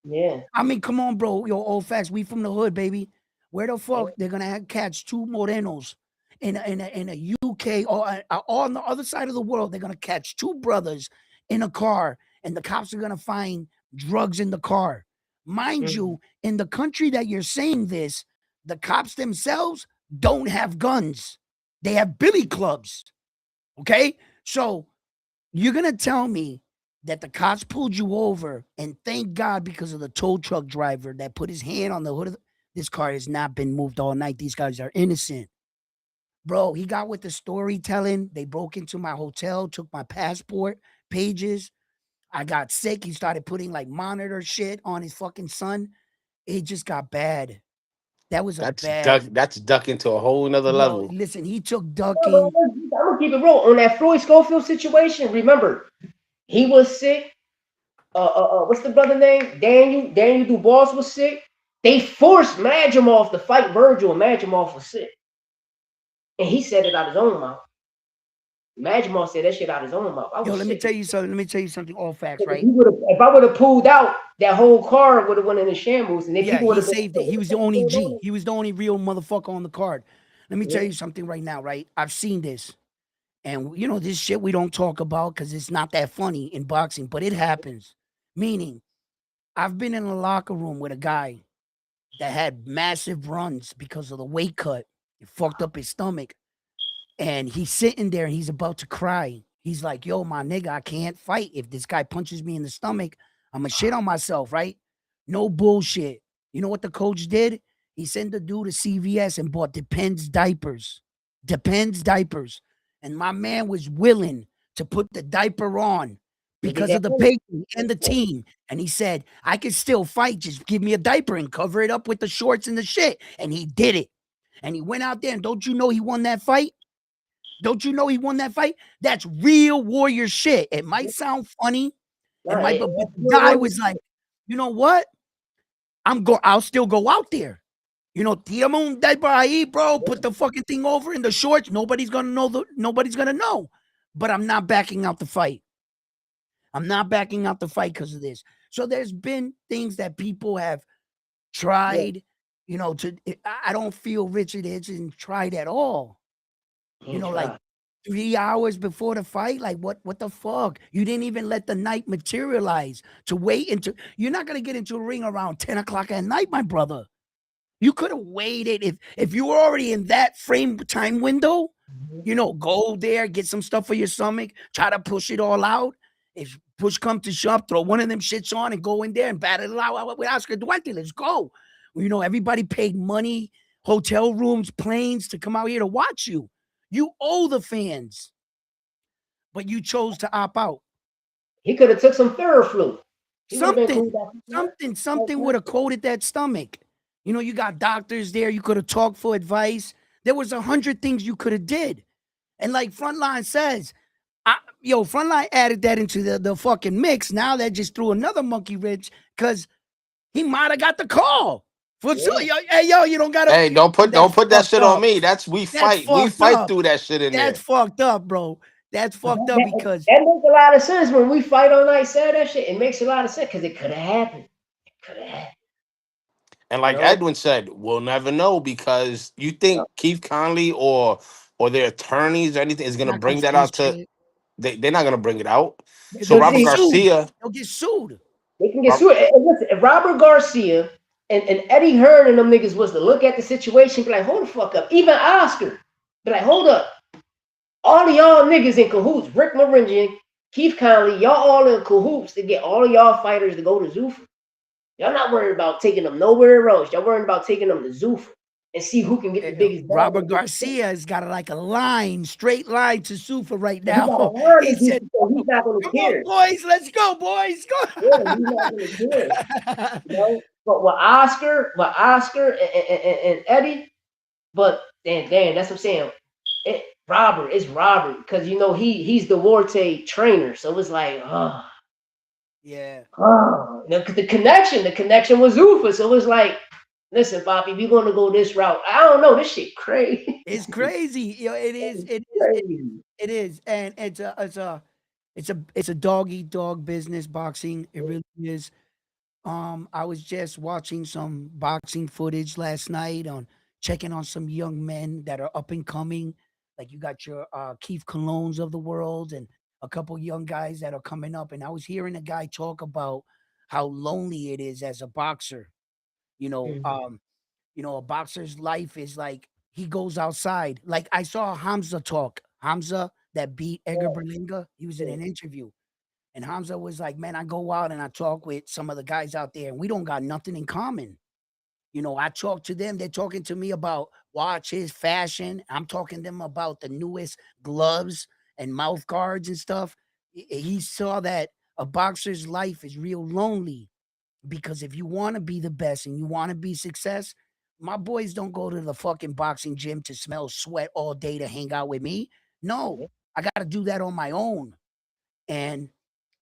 Yeah. I mean, come on, bro. Yo, old facts. We from the hood, baby. Where the fuck Yeah. they're gonna catch two morenos in a UK or on the other side of the world? They're gonna catch two brothers in a car, and the cops are gonna find drugs in the car. Mind you, in the country that you're saying this, the cops themselves don't have guns. They have billy clubs. Okay, so you're gonna tell me that the cops pulled you over, and thank God because of the tow truck driver that put his hand on the hood of this car has not been moved all night. These guys are innocent. Bro, he got with the storytelling. They broke into my hotel, took my passport pages. I got sick. He started putting like monitor shit on his fucking son. It just got bad. That was a bad. That's ducking to a whole nother Yo, level. listen, he took No, ducking. I'm gonna keep it real on that Floyd Schofield situation. Remember, he was sick. What's the brother name? Daniel Dubois was sick. They forced Madrimov to fight Virgil, and Madrimov was sick, and he said it out his own mouth. Madrimov said that shit out his own mouth. I was Yo, let me sick. tell you something. Let me tell you something. All facts, right? If I would have pulled out, that whole car would have went in the shambles, and then Yeah, people would he have been. saved it. He was the only G. He was the only real motherfucker on the card. Let me tell Yeah. you something right now, right? I've seen this. And you know, this shit we don't talk about because it's not that funny in boxing, but it happens. Meaning, I've been in a locker room with a guy that had massive runs because of the weight cut. It fucked up his stomach. And he's sitting there and he's about to cry. He's like, yo, my nigga, I can't fight. If this guy punches me in the stomach, I'm going to shit on myself, right? No bullshit. You know what the coach did? He sent the dude to CVS and bought Depends diapers. Depends diapers. And my man was willing to put the diaper on because of the patient and the team. And he said, I can still fight. Just give me a diaper and cover it up with the shorts and the shit. And he did it. And he went out there and don't you know he won that fight? Don't you know he won that fight? That's real warrior shit. It might sound funny. It might, but the guy was like, you know what? I'll still go out there. You know, tírame un diaper ahí, bro. Put the fucking thing over in the shorts. Nobody's gonna know. Nobody's gonna know. But I'm not backing out the fight. I'm not backing out the fight because of this. So there's been things that people have tried. You know, I don't feel Richard Hitchins tried at all. You know, like 3 hours before the fight, like what the fuck? You didn't even let the night materialize to wait until you're not gonna get into a ring around 10 o'clock at night, my brother. You could have waited if you were already in that frame time window, you know, go there, get some stuff for your stomach, try to push it all out. If push come to shove, throw one of them shits on and go in there and battle it out with Oscar Duarte. Let's go. You know, everybody paid money, hotel rooms, planes to come out here to watch you. You owe the fans, but you chose to opt out. He could have took some Theraflu. He would have been Something, cool. something would have coated that stomach. You know, you got doctors there. You could have talked for advice. There was 100 things you could have did. And like Frontline says, Frontline added that into the fucking mix. Now that just threw another monkey wrench because he might have got the call. For sure. Yo, you don't gotta. Hey, don't put that shit on me. We fight up. through that shit in there. That's fucked up, bro. That's fucked up because that makes a lot of sense when we fight all night. Said that shit. It makes a lot of sense because it could have happened. And like Edwin said, we'll never know because you think Keith Conley or their attorneys or anything is gonna bring that out to. They're not gonna bring it out. So Robert Garcia, they'll get sued. They can get sued. And listen, if Robert Garcia and Eddie Hearn and them niggas was to look at the situation, be like, hold the fuck up. Even Oscar, be like, hold up. All of y'all niggas in cahoots. Rick Maringian, Keith Conley, y'all all in cahoots to get all of y'all fighters to go to Zuffa. Y'all not worried about taking them nowhere else. Y'all worried about taking them to Zuffa and see who can get the biggest. Robert Garcia has got like a straight line to Zuffa right now. He said, he's not going to care. Boys, let's go, boys. Go. Yeah, he's not going to care. You know? But with Oscar and Eddie, but damn, that's what I'm saying. It's Robert because you know he's the Duarte trainer, so it's like, yeah. The connection was Zuffa, so it's like, listen, Poppy, we're gonna go this route. I don't know, this shit crazy. It's crazy, it is. It is, and it's a dog eat dog business. Boxing, it really is. I was just watching some boxing footage last night on checking on some young men that are up and coming. Like you got your Keith Colognes of the world and a couple young guys that are coming up. And I was hearing a guy talk about how lonely it is as a boxer. You know, a boxer's life is like he goes outside. Like I saw Hamza talk. Hamza that beat Edgar Berlanga. He was in an interview. And Hamza was like, man, I go out and I talk with some of the guys out there and we don't got nothing in common. You know, I talk to them. They're talking to me about watches, fashion. I'm talking to them about the newest gloves and mouth guards and stuff. He saw that a boxer's life is real lonely because if you want to be the best and you want to be success, my boys don't go to the fucking boxing gym to smell sweat all day to hang out with me. No, I got to do that on my own. And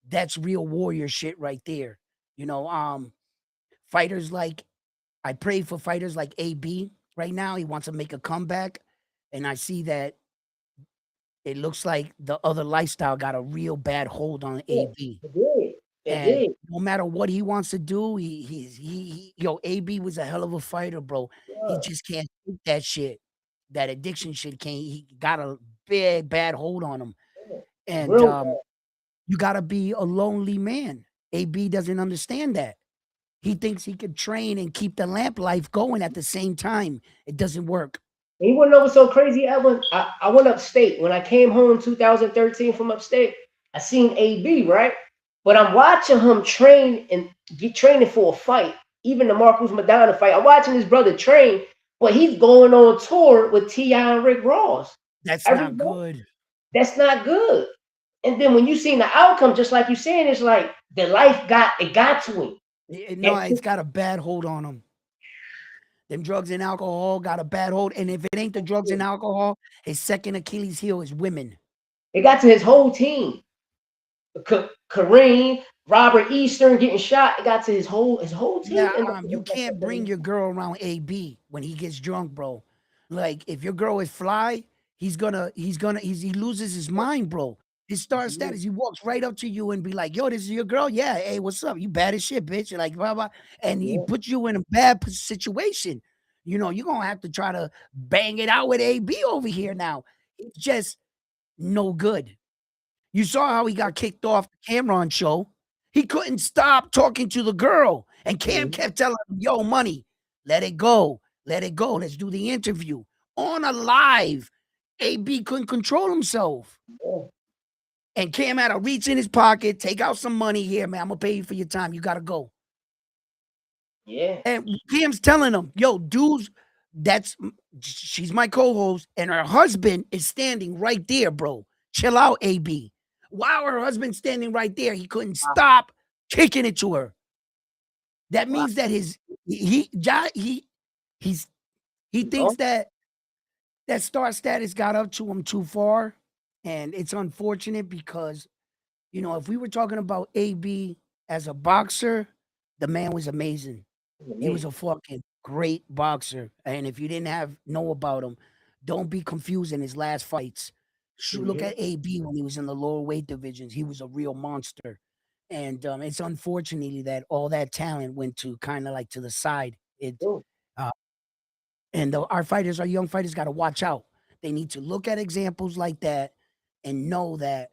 that's real warrior shit right there. You know, fighters like I pray for fighters like AB right now. He wants to make a comeback. And I see that it looks like the other lifestyle got a real bad hold on AB. And no matter what he wants to do, AB was a hell of a fighter, bro. Yeah. He just can't take that shit. That addiction shit he got a big bad hold on him. And you gotta be a lonely man. AB doesn't understand that. He thinks he could train and keep the lamp life going at the same time. It doesn't work. And you want to know what's so crazy, Edwin? I went upstate. When I came home in 2013 from upstate, I seen AB, right? But I'm watching him train and get training for a fight. Even the Marcus Madonna fight. I'm watching his brother train, but he's going on tour with T.I. and Rick Ross. That's not good. That's not good. And then when you seen the outcome, just like you're saying, it's like the life got to him. It's got a bad hold on him. Them drugs and alcohol got a bad hold. And if it ain't the drugs and alcohol, his second Achilles heel is women. It got to his whole team. Kareem, Robert Eastern getting shot. It got to his whole team. Yeah, you can't bring your girl around AB when he gets drunk, bro. Like if your girl is fly, he loses his mind, bro. His star status, he walks right up to you and be like, yo, this is your girl? Yeah, hey, what's up? You bad as shit, bitch. You're like, blah, blah. And he puts you in a bad situation. You know, you're going to have to try to bang it out with AB over here now. It's just no good. You saw how he got kicked off the Cameron show. He couldn't stop talking to the girl. And Cam kept telling him, yo, money, let it go. Let it go. Let's do the interview. On a live, AB couldn't control himself. And Cam had to reach in his pocket, take out some money here, man. I'm gonna pay you for your time. You gotta go. Yeah. And Cam's telling him, yo, dudes, she's my co-host, and her husband is standing right there, bro. Chill out, AB. While her husband's standing right there, he couldn't stop kicking it to her. That means that he thinks that star status got up to him too far, and it's unfortunate because, you know, if we were talking about AB as a boxer, the man was amazing. He was a fucking great boxer, and if you didn't know about him, don't be confused in his last fights. Look at AB when he was in the lower weight divisions. He was a real monster, and it's unfortunately that all that talent went to kind of like to the side. Our fighters, our young fighters, got to watch out. They need to look at examples like that and know that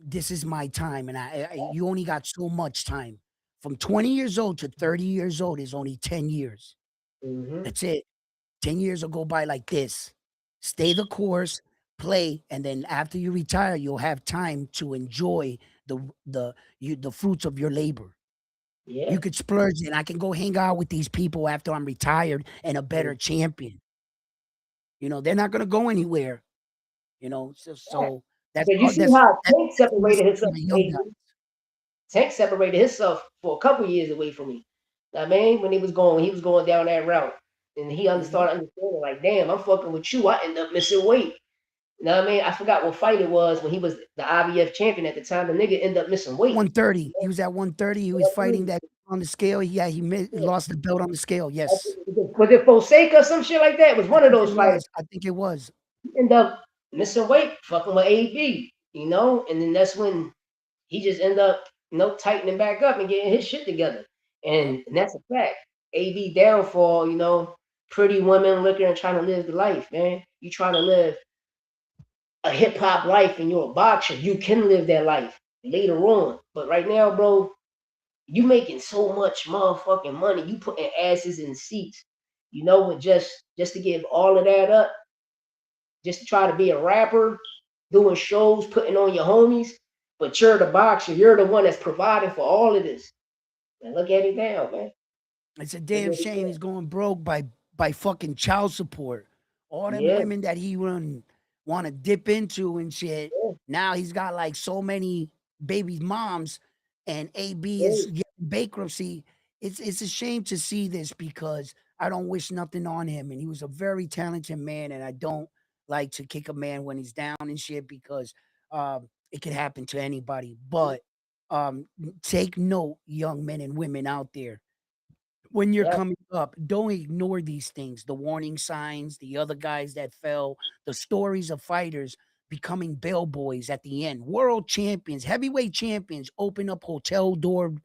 this is my time, and you only got so much time. From 20 years old to 30 years old is only 10 years. That's it. 10 years will go by like this. Stay the course, play, and then after you retire, you'll have time to enjoy the fruits of your labor. Yeah. You could splurge, and I can go hang out with these people after I'm retired and a better champion. You know, they're not going to go anywhere. You know, so that's you see how Tank separated himself from AB? Tank separated himself for a couple years away from me. I mean, when he was going down that route, and he started understanding, like, damn, I'm fucking with you. I end up missing weight. You know what I mean? I forgot what fight it was when he was the IBF champion at the time. The nigga ended up missing weight. 130. He was at 130. He was fighting that on the scale. Yeah, he lost the belt on the scale. Yes. Was it Fonseca or some shit like that? It was one of those fighters. I think it was. He ended up missing weight, fucking with AB, you know? And then that's when he just ended up, you know, tightening back up and getting his shit together. And that's a fact. AB downfall, you know, pretty women looking and trying to live the life, man. You trying to live a hip hop life and you're a boxer, you can live that life later on. But right now, bro, you making so much motherfucking money. You putting asses in seats, you know, and just to give all of that up, just to try to be a rapper, doing shows, putting on your homies. But you're the boxer. You're the one that's providing for all of this. And look at it now, man. It's a damn shame he's going broke by fucking child support. All them women that he want to dip into and shit. Now he's got like so many baby moms, and AB is getting bankruptcy. It's a shame to see this because I don't wish nothing on him, and he was a very talented man, and I don't like to kick a man when he's down and shit because it could happen to anybody. But take note, young men and women out there. When you're coming up, don't ignore these things, the warning signs, the other guys that fell, the stories of fighters becoming bellboys at the end, world champions, heavyweight champions, open up hotel doors,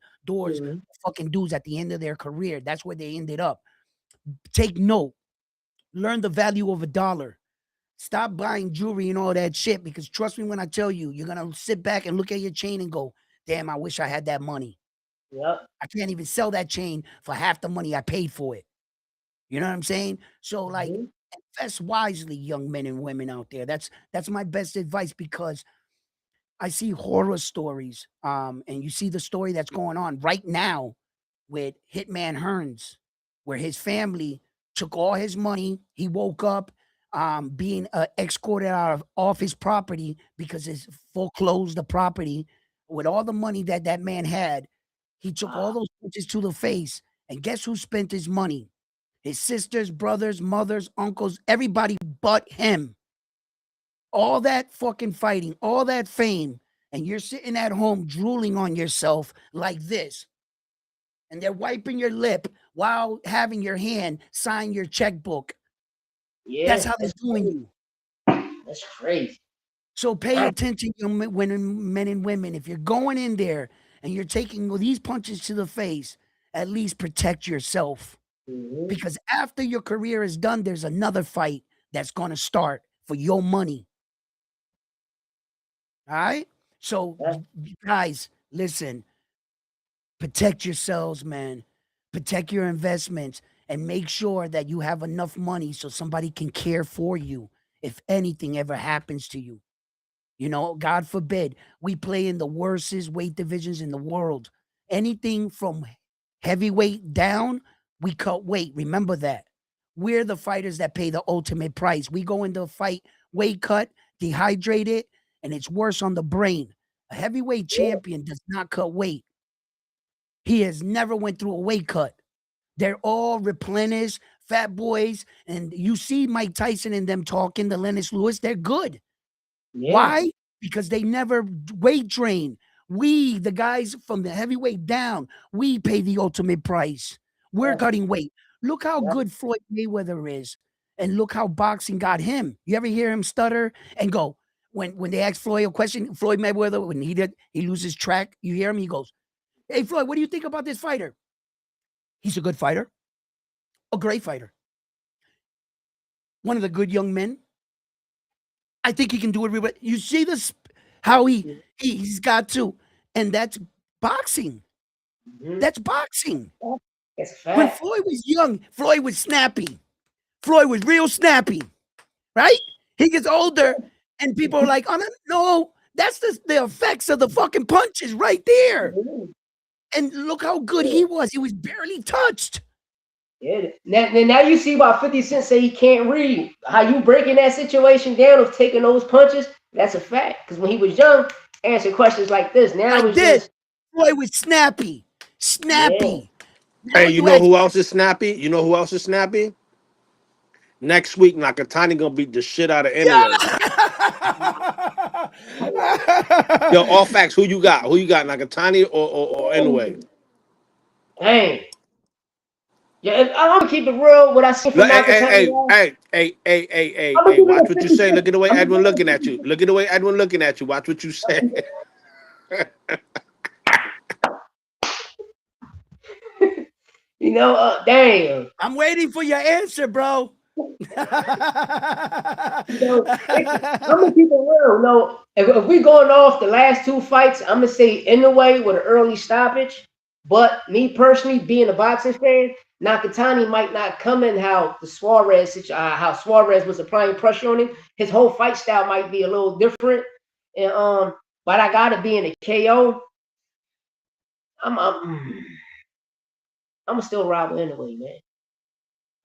fucking dudes at the end of their career. That's where they ended up. Take note. Learn the value of $1. Stop buying jewelry and all that shit because trust me when I tell you, you're going to sit back and look at your chain and go, damn, I wish I had that money. Yep. I can't even sell that chain for half the money I paid for it. You know what I'm saying? So like invest wisely, young men and women out there. That's my best advice because I see horror stories. And you see the story that's going on right now with Hitman Hearns, where his family took all his money. He woke up being escorted off his property because it's foreclosed the property with all the money that man had. He took all those punches to the face, and guess who spent his money? His sisters, brothers, mothers, uncles, everybody but him. All that fucking fighting, all that fame, and you're sitting at home drooling on yourself like this. And they're wiping your lip while having your hand sign your checkbook. Yeah. That's how they're doing you. That's crazy. So pay attention, young men and women. If you're going in there and you're taking these punches to the face, at least protect yourself. Because after your career is done, there's another fight that's going to start for your money. All right? So, guys, listen. Protect yourselves, man. Protect your investments and make sure that you have enough money so somebody can care for you if anything ever happens to you. You know, God forbid we play in the worstest weight divisions in the world. Anything from heavyweight down, we cut weight. Remember that. We're the fighters that pay the ultimate price. We go into a fight, weight cut, dehydrated, and it's worse on the brain. A heavyweight champion does not cut weight. He has never went through a weight cut. They're all replenished, fat boys. And you see Mike Tyson and them talking to Lennox Lewis, they're good. Yeah. Why? Because they never weight train. We, the guys from the heavyweight down, we pay the ultimate price. We're Yeah. cutting weight. Look how Yeah. good Floyd Mayweather is. And look how boxing got him. You ever hear him stutter and go, when they ask Floyd a question, Floyd Mayweather, when he loses track, you hear him, he goes, "Hey, Floyd, what do you think about this fighter?" He's a good fighter, a great fighter, one of the good young men. I think he can do it. You see this, how he's got to, and that's boxing. Mhm. That's boxing. That's a When fact. Floyd was young, Floyd was snappy. Floyd was real snappy, right? He gets older, and people are like, "Oh no, that's the effects of the fucking punches right there." Mhm. And look how good he was. He was barely touched. Yeah. Now you see why 50 Cent say he can't read. How you breaking that situation down of taking those punches? That's a fact. Because when he was young, answering questions like this. Now Like it's this. just Floyd was snappy. yeah. Snappy. Now Hey, you you know ask, who else is snappy? You know who else is snappy? Next week, Nakatani gonna beat the shit out of anyway. Yo, all facts. Who you got? Who you got? Nakatani or anyway? Dang. Yeah, I'm gonna keep it real. What I see from Look, hey, Nakatani, I'm gonna hey. keep it Watch what you say. real. Look at the way I'm Edwin gonna looking at you. Look at the way Edwin looking at you. Watch what you say. Damn. I'm waiting for your answer, bro. I'm gonna keep it real. No, if we going off the last two fights, I'm gonna say in the way with an early stoppage. But me personally, being a boxing fan, Nakatani might not come in how how Suarez was applying pressure on him. His whole fight style might be a little different. And but I gotta be in a KO. I'm I'm still rival anyway, man.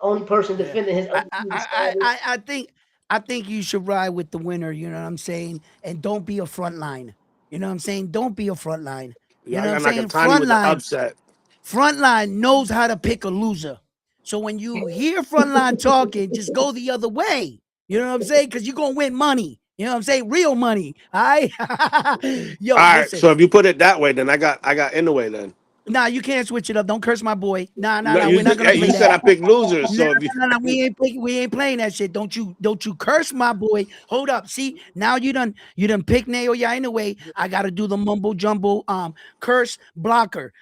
Only person Yeah. defending his I, undefeated status. I think you should ride with the winner, you know what I'm saying? And don't be a front line. You know what I'm saying? Don't be a front line. You I know what I'm got saying? Nakatani with the upset. Frontline knows how to pick a loser. So when you hear Frontline talking, just go the other way. You know what I'm saying? Because you're gonna win money. You know what I'm saying? Real money. All right. Yo, All right. listen. So if you put it that way, then I got Inoue then. Nah, you can't switch it up. Don't curse my boy. Nah, No, We're not gonna hey, play you said that. I picked losers. No, So if you we ain't playing that shit. Don't you curse my boy. Hold up. See, now you done pick Naoya anyway. I gotta do the mumbo jumbo curse blocker.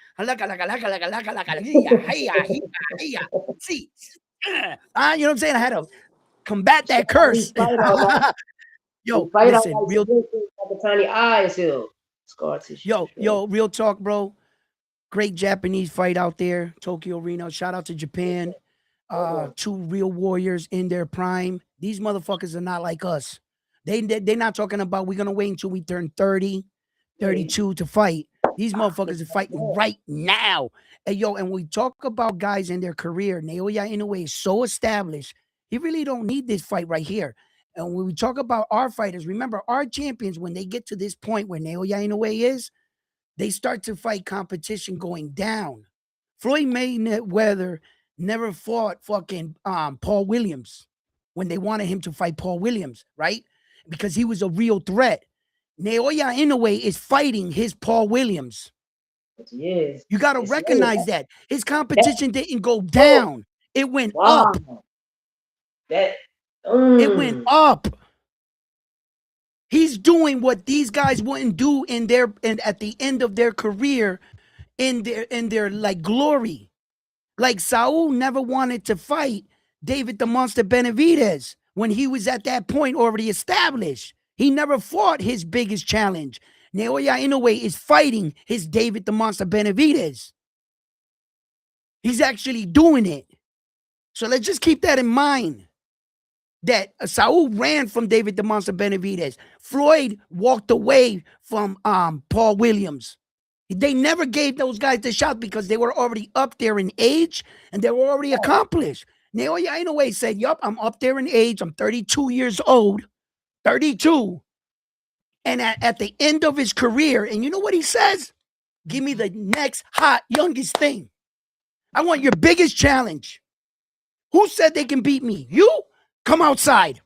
See, you know what I'm saying? I had to combat that We curse. fight all right. We Yo, fight all listen, right. real Nakatani eyes heal. Scar tissue. Straight. real talk, bro. Great Japanese fight out there, Tokyo Arena. Shout out to Japan. Two real warriors in their prime. These motherfuckers are not like us. They're not talking about we're gonna wait until we turn 30, 32 to fight. These motherfuckers are fighting right now. And yo, and we talk about guys in their career. Naoya Inoue is so established. He really don't need this fight right here. And when we talk about our fighters, remember our champions, when they get to this point where Naoya Inoue is, they start to fight competition going down. Floyd Mayweather never fought fucking Paul Williams when they wanted him to fight Paul Williams, right? Because he was a real threat. Naoya Inoue is fighting his Paul Williams. Yes. You got to It's recognize that. His that, competition didn't go down. It went wow. up. That It went up. He's doing what these guys wouldn't do at the end of their career in their like glory. Like Saul never wanted to fight David the Monster Benavidez when he was at that point already established. He never fought his biggest challenge. Naoya Inoue is fighting his David the Monster Benavidez. He's actually doing it. So let's just keep that in mind. that Saul ran from David the Monster Benavidez. Floyd walked away from Paul Williams. They never gave those guys the shot because they were already up there in age and they were already accomplished. Naoya Inoue said, yup, I'm up there in age. I'm 32 years old. 32. And at the end of his career, and you know what he says? Give me the next hot, youngest thing. I want your biggest challenge. Who said they can beat me? You? Come outside.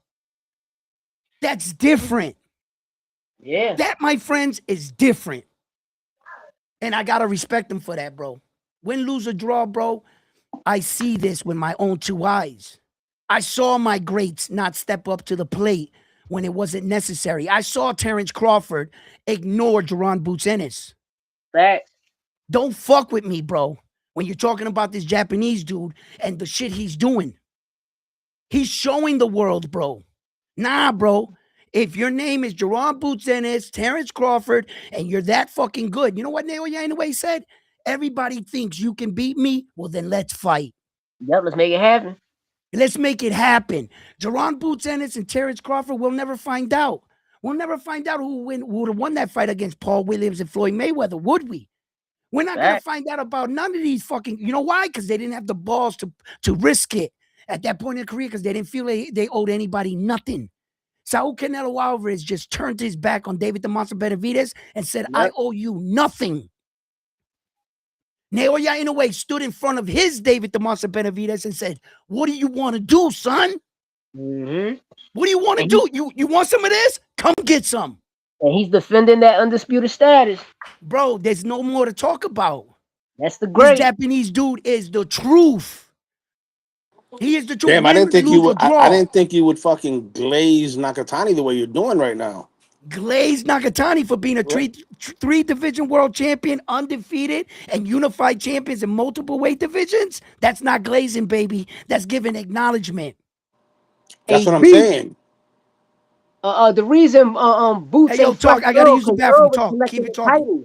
That's different. Yeah. That, my friends, is different. And I got to respect him for that, bro. Win, lose, or draw, bro. I see this with my own two eyes. I saw my greats not step up to the plate when it wasn't necessary. I saw Terrence Crawford ignore Jaron Boots Ennis. Facts. Don't fuck with me, bro, when you're talking about this Japanese dude and the shit he's doing. He's showing the world, bro. Nah, bro. If your name is Jaron Boots Ennis, Terrence Crawford, and you're that fucking good, you know what Naoya Inoue said? Everybody thinks you can beat me. Well, then let's fight. Yep, let's make it happen. Let's make it happen. Jaron Boots Ennis and Terrence Crawford, we'll never find out. We'll never find out who would have won that fight against Paul Williams and Floyd Mayweather, would we? We're not going to find out about none of these fucking, you know why? Because they didn't have the balls to risk it at that point in their career because they didn't feel they owed anybody nothing. Saul Canelo Alvarez just turned his back on David the Monster Benavidez and said, I owe you nothing. Naoya Inoue stood in front of his David the Monster Benavidez and said, what do you want to do, son? Mm-hmm. What do you want to do? You want some of this? Come get some. And he's defending that undisputed status. Bro, there's no more to talk about. That's the great. This Japanese dude is the truth. He is the truth. Damn, I didn't think you would. I didn't think you would fucking glaze Nakatani the way you're doing right now. Glaze Nakatani for being a three division world champion, undefeated, and unified champions in multiple weight divisions. That's not glazing, baby. That's giving acknowledgement. That's what I'm saying. The reason Boots hey, yo, talk. I gotta use the bathroom. Talk. Keep it talking.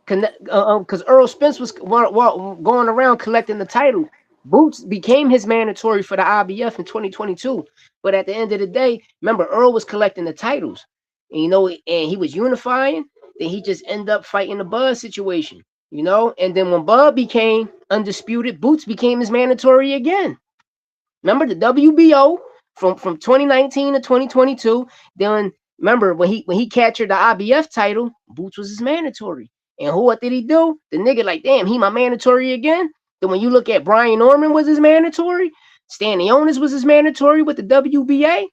Because Earl Spence was going around collecting the title. Boots became his mandatory for the IBF in 2022. But at the end of the day, remember, Earl was collecting the titles. And, you know, and he was unifying. Then he just ended up fighting the Bud situation, you know? And then when Bud became undisputed, Boots became his mandatory again. Remember the WBO from 2019 to 2022. Then remember when he captured the IBF title, Boots was his mandatory. And what did he do? The nigga like, damn, he my mandatory again? Then when you look at Brian Norman was his mandatory, Stanley Onis was his mandatory with the WBA.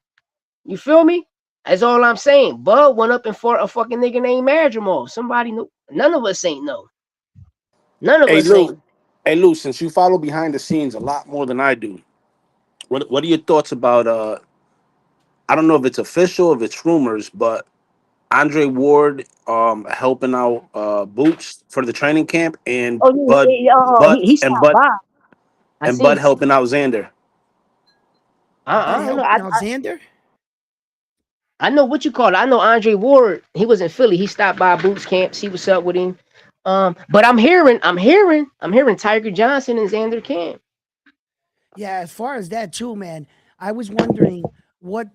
You feel me? That's all I'm saying. Bud went up and fought a fucking nigga named Madrimov. Somebody knew. None of us ain't know. None of us ain't. Hey Lou, since you follow behind the scenes a lot more than I do, what are your thoughts about I don't know if it's official, if it's rumors, but Andre Ward helping out Boots for the training camp and Bud helping out Xander. I don't know. Xander? I know what you call it. I know Andre Ward. He was in Philly. He stopped by Boots camp, see what's up with him. But I'm hearing Tiger Johnson and Xander camp. Yeah, as far as that too, man. I was wondering what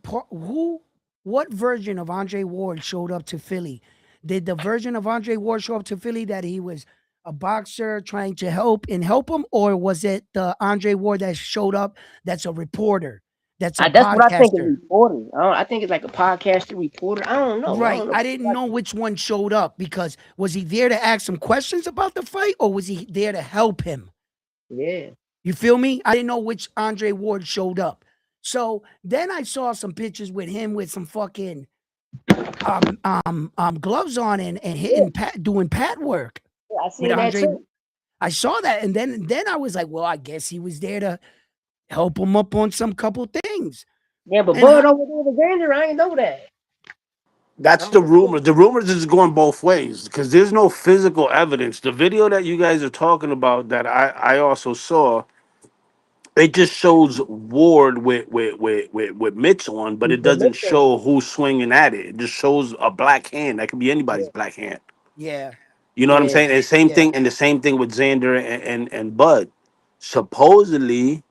version of Andre Ward showed up to Philly. Did the version of Andre Ward show up to Philly that he was a boxer trying to help him, or was it the Andre Ward that showed up that's a reporter? That's what I think. A reporter. I think it's like a podcaster reporter. I don't know. Right. I didn't know which one showed up because was he there to ask some questions about the fight or was he there to help him? Yeah. You feel me? I didn't know which Andre Ward showed up. So then I saw some pictures with him with some fucking gloves on and hitting doing pad work. Yeah, I see that too. I saw that, and then I was like, well, I guess he was there to help him up on some couple things. Yeah, but Bud over there with Xander, I ain't know that. That's the rumor. The rumors is going both ways because there's no physical evidence. The video that you guys are talking about that I also saw, it just shows Ward with mitts on, but it doesn't show who's swinging at it. It just shows a black hand. That could be anybody's black hand. Yeah. You know what I'm saying? And the same thing with Xander and Bud. Supposedly,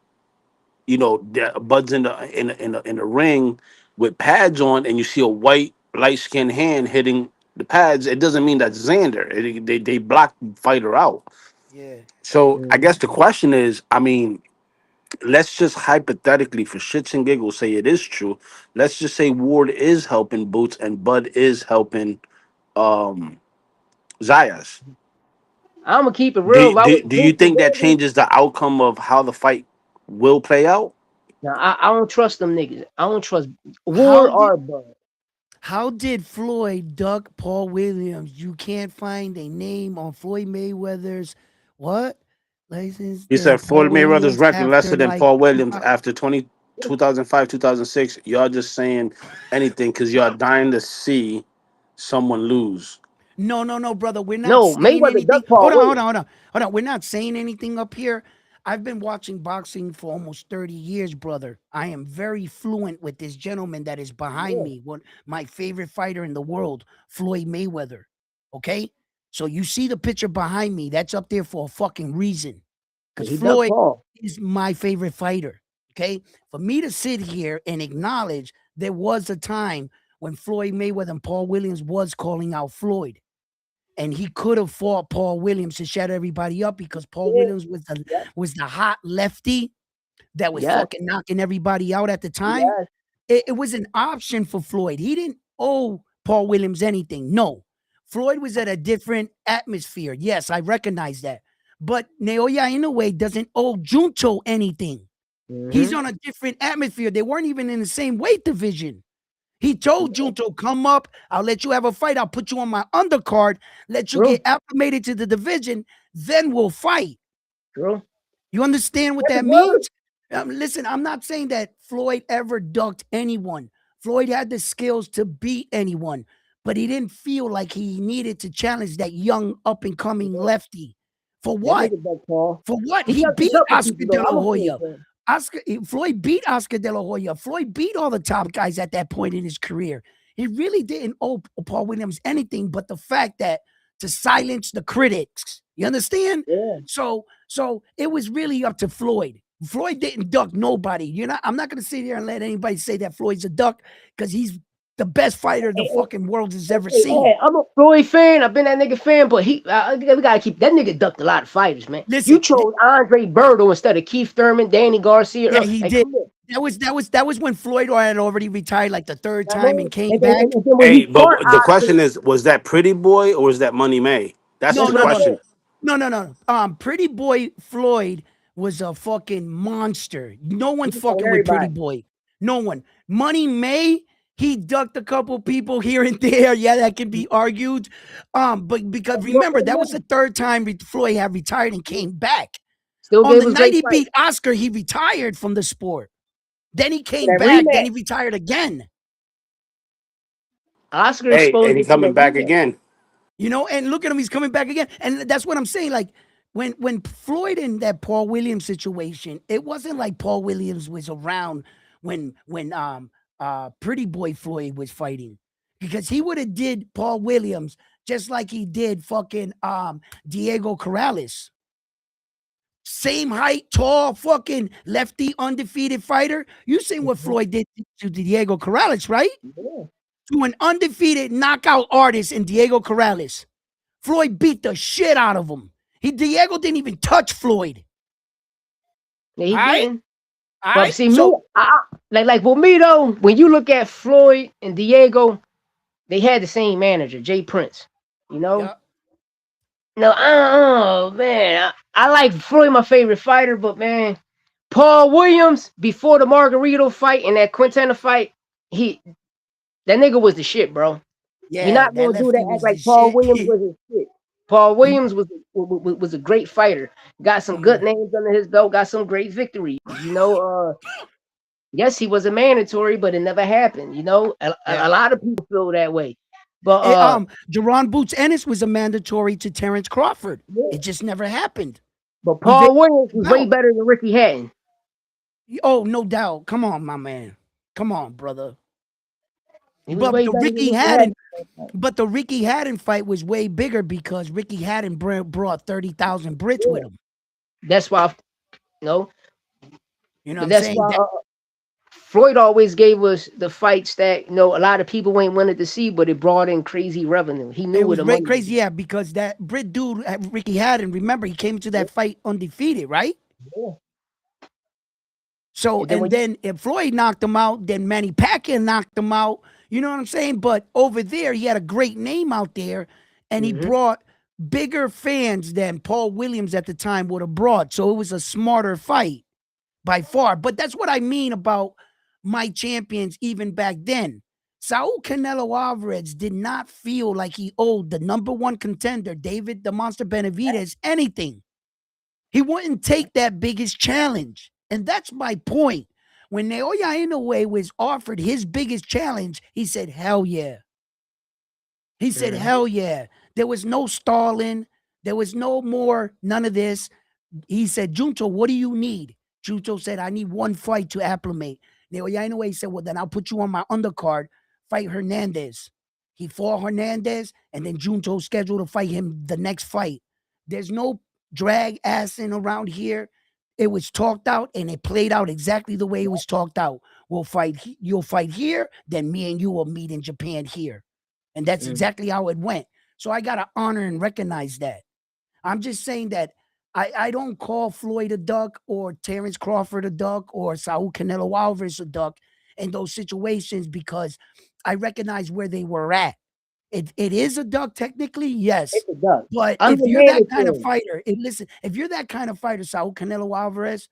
Bud's in the ring with pads on, and you see a white light skinned hand hitting the pads. It doesn't mean that's Xander. They block the fighter out. Yeah. So I Mhm. guess the question is, I mean, let's just hypothetically, for shits and giggles, say it is true. Let's just say Ward is helping Boots and Bud is helping um Zayas. I'm gonna keep it Do, real. If I do, was do you Boots or think that Xander, changes the outcome of how the fight will play out? now I don't trust them niggas. I don't trust How Ward did or Bud. how did Floyd duck Paul Williams? You can't find a name on Floyd Mayweather's what license You than said Paul Floyd Mayweather's Williams record lesser after than like Paul Williams after 2005, 2006. Y'all just saying anything because y'all dying to see someone lose. no, brother. We're not No, saying Mayweather anything. duck Paul Williams. Hold on. We're not saying anything up here. I've been watching boxing for almost 30 years, brother. I am very fluent with this gentleman that is behind Yeah, me, one my favorite fighter in the world, Floyd Mayweather. Okay? So you see the picture behind me, that's up there for a fucking reason. Because he ducked Floyd Paul. is my favorite fighter. Okay? For me to sit here and acknowledge there was a time when Floyd Mayweather and Paul Williams was calling out Floyd and he could have fought Paul Williams to shut everybody up because Paul Yeah, Williams yeah, was the hot lefty that was yes, fucking knocking everybody out at the time. yes. It was an option for Floyd. He didn't owe Paul Williams anything. No, Floyd was at a different atmosphere. Yes, I recognize that. But Naoya Inoue doesn't owe Junto anything. He's Mm-hmm. on a different atmosphere. They weren't even in the same weight division. He told Junto, come up, I'll let you have a fight. I'll put you on my undercard, let you get True, acclimated to the division, then we'll fight. true. You understand what That's his that word. means? Listen, I'm not saying that Floyd ever ducked anyone. Floyd had the skills to beat anyone, but he didn't feel like he needed to challenge that young up and coming Yeah, lefty. For that what? nigga ducked Paul. For what? He He ducked a beat couple Oscar people De though. La I'm a fan Hoya. for him. Floyd beat Oscar De La Hoya. Floyd beat all the top guys at that point in his career. He really didn't owe Paul Williams anything but the fact that to silence the critics. You understand? Yeah, So it was really up to Floyd. Floyd didn't duck nobody. I'm not gonna sit here and let anybody say that Floyd's a duck because he's the best fighter the hey, fucking world has hey, ever hey, seen. hey, I'm a Floyd fan. I've been that nigga fan, but we gotta keep that nigga ducked a lot of fighters, man. You Listen, chose Andre Berto instead of Keith Thurman, Danny Garcia. yeah, he Like, did. come on. That was when Floyd had already retired like the third I time mean, and came and then, back. and then when Hey, he fought but the question Oscar, is, was that Pretty Boy or was that Money May? That's No, the that's no, what I no, question. said. no. Pretty Boy Floyd was a fucking monster. No He one's was on fucking with Pretty everybody. Boy. No one. Money May, he ducked a couple people here and there. Yeah, that can be argued. But because But you don't remember, pay that was money. the third time Floyd had retired and came back. Still On gave the us night great he fight beat Oscar, he retired from the sport. Then he for came that back. Then he rematch. retired again. Oscar Hey, and exposed he it to coming that back rematch. again. And look at him, he's coming back again. And that's what I'm saying. Like when Floyd in that Paul Williams situation, it wasn't like Paul Williams was around when Pretty Boy Floyd was fighting. Because he would have did Paul Williams just like he did fucking Diego Corrales. Same height, tall, fucking lefty, undefeated fighter. You seen what Mhm. Floyd did to Diego Corrales, right? Yeah. To an undefeated knockout artist in Diego Corrales. Floyd beat the shit out of him. Diego didn't even touch Floyd. Yeah, he All right, didn't. all But right. see me, So like for me though, when you look at Floyd and Diego, they had the same manager, Jay Prince. You know? yeah, No, oh man, I like Floyd, my favorite fighter, but man, Paul Williams before the Margarito fight and that Quintana fight, he that nigga was the shit, bro. You're yeah, not that gonna do lefty that. Act was the like Paul shit. Williams was his shit. Paul Williams was a great fighter. Got some good Mm, names under his belt. Got some great victories. Yes, he was a mandatory, but it never happened. A yeah. lot of people feel that way. But Jerron Boots Ennis was a mandatory to Terrence Crawford. yeah, It just never happened. but He vacated Paul Williams the was way belt. better than Ricky Hatton. Oh, no doubt. Come on, my man. Come on, brother. He was But way the better than Ricky Ricky Hatton, Hatton. but the Ricky Hatton fight was way bigger because Ricky Hatton brought 30,000 Brits Yeah, with him. that's why. No, You know what But I'm that's saying? why That Floyd always gave us the fights that a lot of people ain't wanted to see, but it brought in crazy revenue. He knew it where was the money was crazy, yeah, because that Brit dude, Ricky Haddon, remember, he came to that fight undefeated, right? at. So, And then and when then if Floyd knocked him out, then Manny Pacquiao knocked him out. You know what I'm saying? But over there, he had a great name out there, and he hmm brought bigger fans than Paul Williams at the time would have brought. So it was a smarter fight by far. But that's what I mean about my champions even back then. Saul Canelo Alvarez did not feel like he owed the number one contender, David the Monster Benavidez, anything. He wouldn't take that biggest challenge. And that's my point. When Naoya Inoue was offered his biggest challenge, he said, hell yeah. He said, hmm hell yeah. There was no stalling. There was no more, none of this. He said, Junto, what do you need? Junto said, I need one fight to acclimate. Naoya Inoue said, well, then I'll put you on my undercard, fight Hernandez. He fought Hernandez, and then Junto scheduled to fight him the next fight. There's no drag assing around here. It was talked out, and it played out exactly the way it was talked out. We'll fight. You'll fight here, then me and you will meet in Japan here, and that's hmm exactly how it went. So I gotta honor and recognize that. I'm just saying that I don't call Floyd a duck or Terrence Crawford a duck or Saul Canelo Alvarez a duck in those situations because I recognize where they were at. It is a duck technically, yes. It's a duck. But I'm if the you're that kind of mandatory. fighter, listen, if you're that kind of fighter, Saul Canelo Alvarez,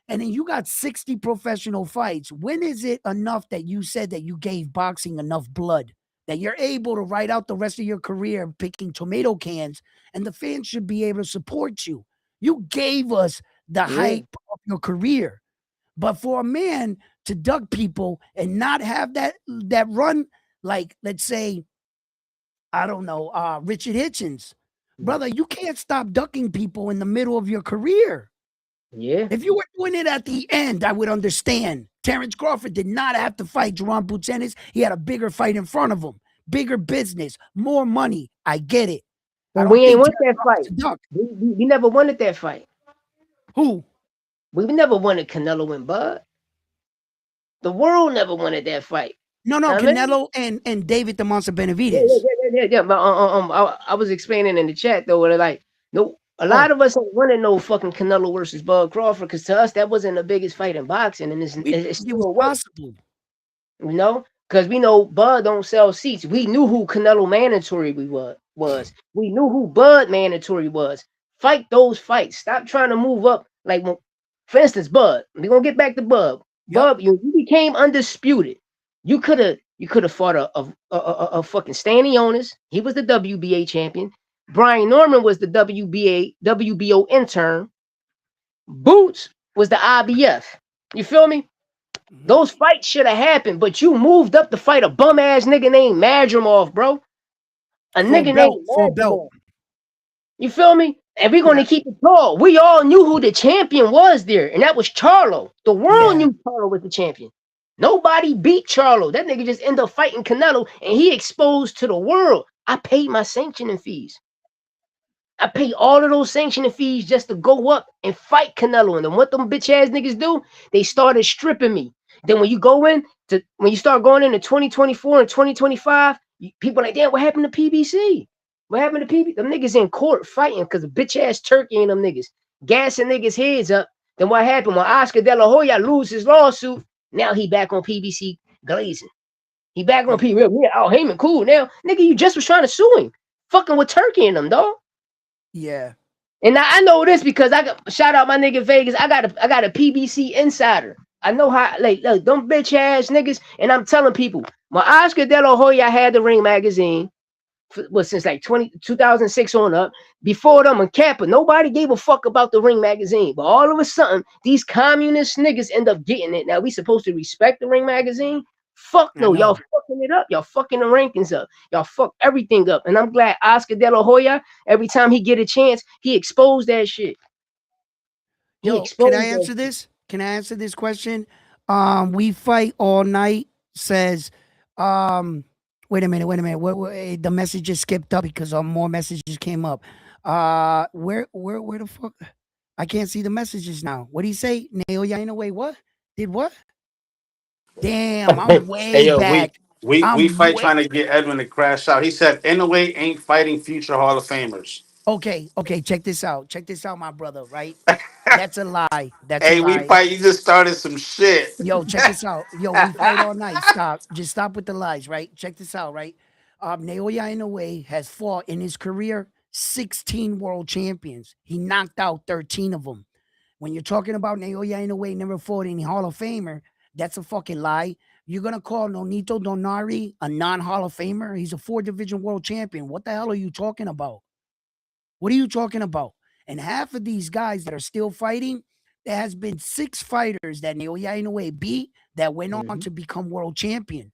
and then you got 60 professional fights, when is it enough that you said that you gave boxing enough blood? That you're able to write out the rest of your career picking tomato cans, and the fans should be able to support you. You gave us the Yeah, hype of your career. But for a man to duck people and not have that run, like let's say, I don't know, Richard Hitchins, brother, you can't stop ducking people in the middle of your career. yeah. If you were doing it at the end, I would understand. Terrence Crawford did not have to fight Jerome Buchanan. He had a bigger fight in front of him, bigger business, more money. I get it. I But don't we ain't think want Terrence that Crawford's fight. a duck. We never wanted that fight. Who? We never wanted Canelo and Bud. The world never wanted that fight. No, no, I mean, Canelo and David the Monster yeah, yeah, Benavidez. yeah, yeah, yeah. But I was explaining in the chat though, where like, no, a lot Oh, of us ain't wanted no fucking Canelo versus Bud Crawford, because to us that wasn't the biggest fight in boxing, and we it think it was still was. possible. Because we know Bud don't sell seats. We knew who Canelo mandatory was. We knew who Bud mandatory was. Fight those fights. Stop trying to move up. Like, for instance, Bud. We're gonna get back to Bud. Yep. Bud, you became undisputed. You could have fought a fucking Stanley Onis. He was the WBA champion. Brian Norman was the WBO intern. Boots was the IBF. You feel me? Mhm. Those fights should have happened, but you moved up to fight a bum ass nigga named Madrimov, bro. A For a nigga belt, named for a belt. Madrimov. You feel me? And we're Yeah, gonna keep it tall. We all knew who the champion was there, and that was Charlo. The world yeah. knew Charlo was the champion. Nobody beat Charlo. That nigga just ended up fighting Canelo, and he exposed to the world. I paid my sanctioning fees. I paid all of those sanctioning fees just to go up and fight Canelo. And then what them bitch ass niggas do? They started stripping me. Then when you start going into 2024 and 2025, people like, damn, what happened to PBC? What happened to PBC? Them niggas in court fighting because of bitch ass Turkey and them niggas gassing niggas heads up. Then what happened when Oscar De La Hoya lose his lawsuit? Now he back on PBC glazing. He back on PBC. Yeah, Al Heyman cool now. Nigga, you just was trying to sue him. Fucking with Turkey and them, dog. Yeah. And I know this because I got shout out my nigga Vegas. I got a PBC insider. I know how like them bitch ass niggas. And I'm telling people, when Oscar De La Hoya had the Ring magazine, since like 2006 on up. Before them and Kappa, nobody gave a fuck about the Ring magazine. But all of a sudden, these communist niggas end up getting it. Now we supposed to respect the Ring magazine? Fuck I no, y'all know. fucking it up. Y'all fucking the rankings up. Y'all fuck everything up. And I'm glad Oscar De La Hoya, every time he get a chance, he exposed that shit. He Yo, can I exposed that answer shit. this? Can I answer this question? We fight all night says, wait a minute, wait a minute. The message just skipped up because more messages came up. Where the fuck? I can't see the messages now. What did he say? Naoya in a way. What? Did what? Damn, I'm Hey way yo, back. We I'm fight way trying to get Edwin to crash out. He said Inoue ain't fighting future Hall of Famers. okay. Okay, check this out. Check this out, my brother, right? That's a lie. That's a Hey, we lie. fight. You just started some shit. Yo, check this out. Yo, we fight all night. Stop. Just stop with the lies, right? Check this out, right? Naoya Inoue has fought in his career 16 world champions. He knocked out 13 of them. When you're talking about Naoya Inoue never fought any Hall of Famer, that's a fucking lie. You're gonna call Nonito Donari a non-Hall of Famer? He's a 4 division world champion. What the hell are you talking about? What are you talking about? And half of these guys that are still fighting, there has been 6 fighters that Naoya Inoue beat that went on to become world champion.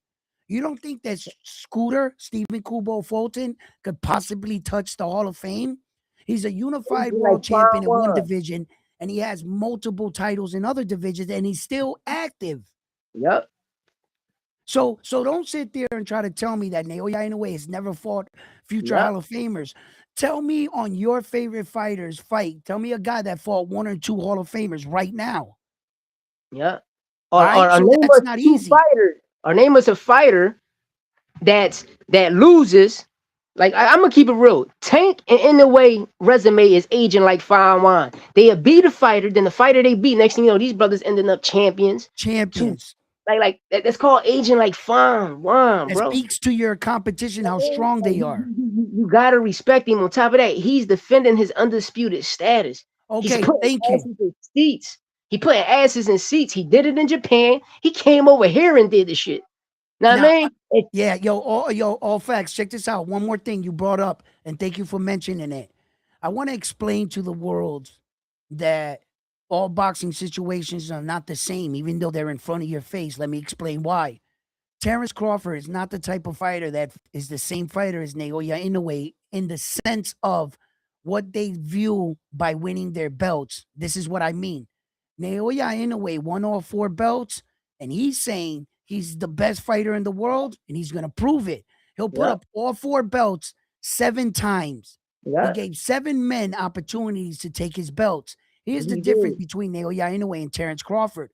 You don't think that Scooter, Stephen Kubo Fulton, could possibly touch the Hall of Fame? He's a unified Aging world like champion in one 5'1". division, and he has multiple titles in other divisions, and he's still active. Yep. So don't sit there and try to tell me that Naoya Inoue has never fought future Yep. Hall of Famers. Tell me on your favorite fighters fight. Tell me a guy that fought 1 or 2 Hall of Famers right now. Yep. All right, so name that's us not 2 easy. fighters. Or name us a fighter that loses. Like I'm gonna keep it real. Tank and in the way resume is aging like fine wine. They beat a fighter, then the fighter they beat. Next thing you know, these brothers ending up champions. Champions. That's called aging like fine wine, That bro. speaks to your competition, how strong they are. You gotta respect him. On top of that, he's defending his undisputed status. He's Okay, putting thank you. asses in seats. He putting asses in seats. He did it in Japan. He came over here and did the shit. Know what I mean? Yeah, all facts. Check this out. One more thing you brought up, and thank you for mentioning it. I want to explain to the world that all boxing situations are not the same, even though they're in front of your face. Let me explain why. Terrence Crawford is not the type of fighter that is the same fighter as Naoya Inoue in the sense of what they view by winning their belts. This is what I mean. Naoya Inoue won all 4 belts, and he's saying he's the best fighter in the world, and he's going to prove it. He'll put up all 4 belts 7 times. He gave 7 men opportunities to take his belts. Here's the difference between Naoya Inoue and Terrence Crawford.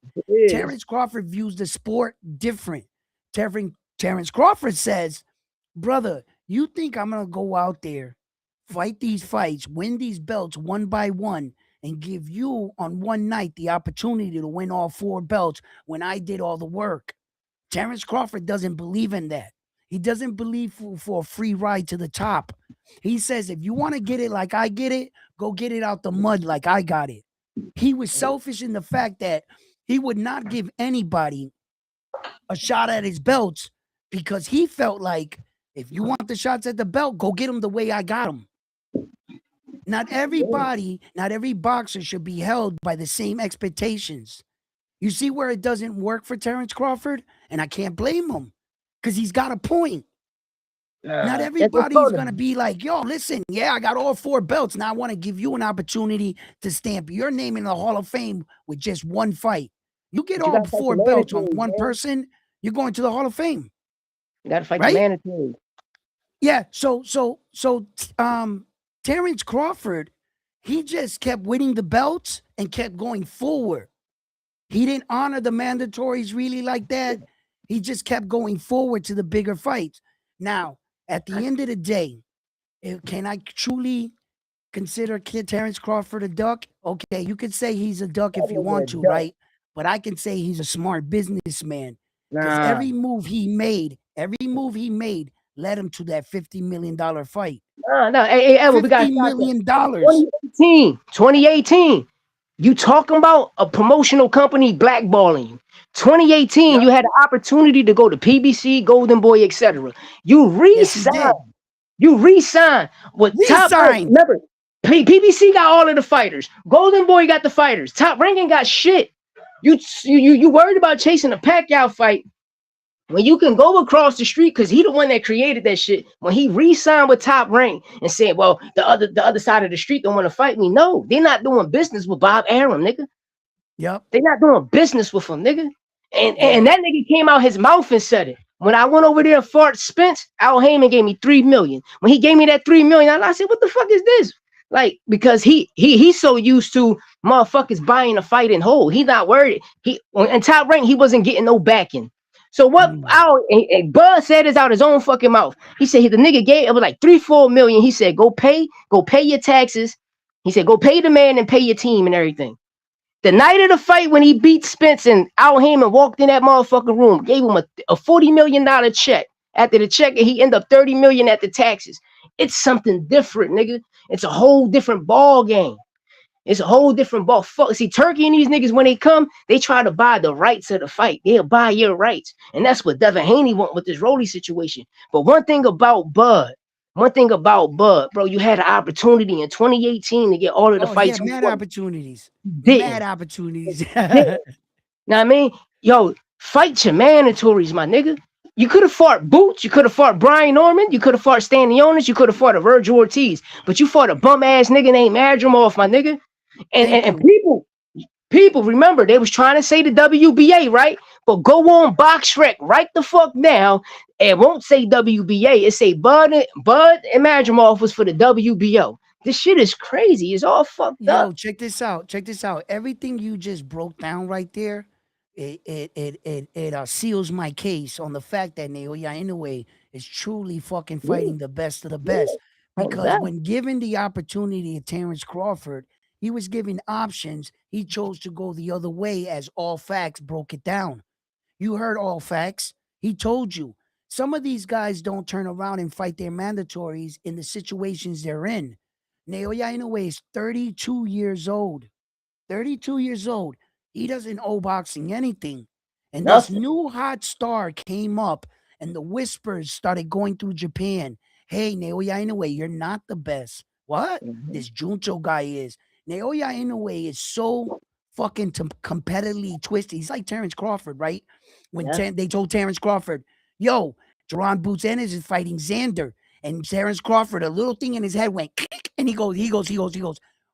Terrence Crawford views the sport different. Terrence Crawford says, brother, you think I'm going to go out there, fight these fights, win these belts one by one, and give you on one night the opportunity to win all 4 belts when I did all the work? Terrence Crawford doesn't believe in that. He doesn't believe for a free ride to the top. He says, if you want to get it like I get it, go get it out the mud like I got it. He was selfish in the fact that he would not give anybody a shot at his belts because he felt like if you want the shots at the belt, go get them the way I got them. Not everybody, not every boxer should be held by the same expectations. You see where it doesn't work for Terrence Crawford? And I can't blame him because he's got a point. Not everybody's going to be like, yo, listen, yeah, I got all 4 belts. Now I want to give you an opportunity to stamp your name in the Hall of Fame with just one fight. You get all 4 belts on one person, you're going to the Hall of Fame. You got to fight the mandatory. Yeah, so Terrence Crawford, he just kept winning the belts and kept going forward. He didn't honor the mandatories really like that. He just kept going forward to the bigger fights. Now, at the end of the day, can I truly consider Terrence Crawford a duck? Okay, you could say he's a duck if you want to, right? But I can say he's a smart businessman. Because every move he made led him to that $50 million fight. Hey, Edwin, we got $50 million. 2018. You talking about a promotional company blackballing you. 2018, you had the opportunity to go to PBC, Golden Boy, etc. You re-signed. Yes, you re-signed with Top Rank. Remember, PBC got all of the fighters. Golden Boy got the fighters. Top Rank ain't got shit. You worried about chasing a Pacquiao fight when you can go across the street because he the one that created that shit. When he re-signed with Top Rank and said, well, the other side of the street don't want to fight me. No, they're not doing business with Bob Arum, nigga. Yep. They're not doing business with him, nigga. And that nigga came out his mouth and said it. When I went over there and fought Spence, Al Heyman gave me $3 million. When he gave me that $3 million, I said, what the fuck is this? Like, because he's so used to Motherfuckers buying a fight in whole. He not worried. He in Top Rank, he wasn't getting no backing. So what Bud said is out his own fucking mouth. He said the nigga gave it was like 3-4 million. He said, go pay your taxes. He said, go pay the man and pay your team and everything. The night of the fight when he beat Spence and Al Heyman walked in that motherfucking room, gave him a $40 million check. After the check, he ended up 30 million at the taxes. It's something different, nigga. It's a whole different ball game. It's a whole different ball. Fuck. See, Turkey and these niggas, when they come, they try to buy the rights of the fight. They'll buy your rights. And that's what Devin Haney want with this Rolly situation. But one thing about Bud, bro, you had an opportunity in 2018 to get all of the fights. Yeah, mad opportunities. Didn't. Mad opportunities. Know what I mean? Yo, fight your mandatories, my nigga. You could have fought Boots. You could have fought Brian Norman. You could have fought Stanionis. You could have fought a Virgil Ortiz. But you fought a bum-ass nigga named Madrimov, my nigga. And people remember they was trying to say the WBA, right? But go on BoxRec right the fuck now. It won't say WBA. It say Bud and Madrimov was for the WBO. This shit is crazy. It's all fucked up. Yo, check this out. Everything you just broke down right there, it seals my case on the fact that Naoya Inoue is truly fucking fighting the best of the best. Because when given the opportunity of Terrence Crawford, he was given options. He chose to go the other way, as All Facts broke it down. You heard All Facts. He told you. Some of these guys don't turn around and fight their mandatories in the situations they're in. Naoya Inoue is 32 years old. 32 years old. He doesn't owe boxing anything. And this new hot star came up, and the whispers started going through Japan. Hey, Naoya Inoue, you're not the best. What? This Junto guy is. Naoya Inoue is so fucking competitively twisted. He's like Terrence Crawford, right? When they told Terrence Crawford, yo, Jaron Boots Ennis is fighting Xander. And Terrence Crawford, a little thing in his head went, and he goes,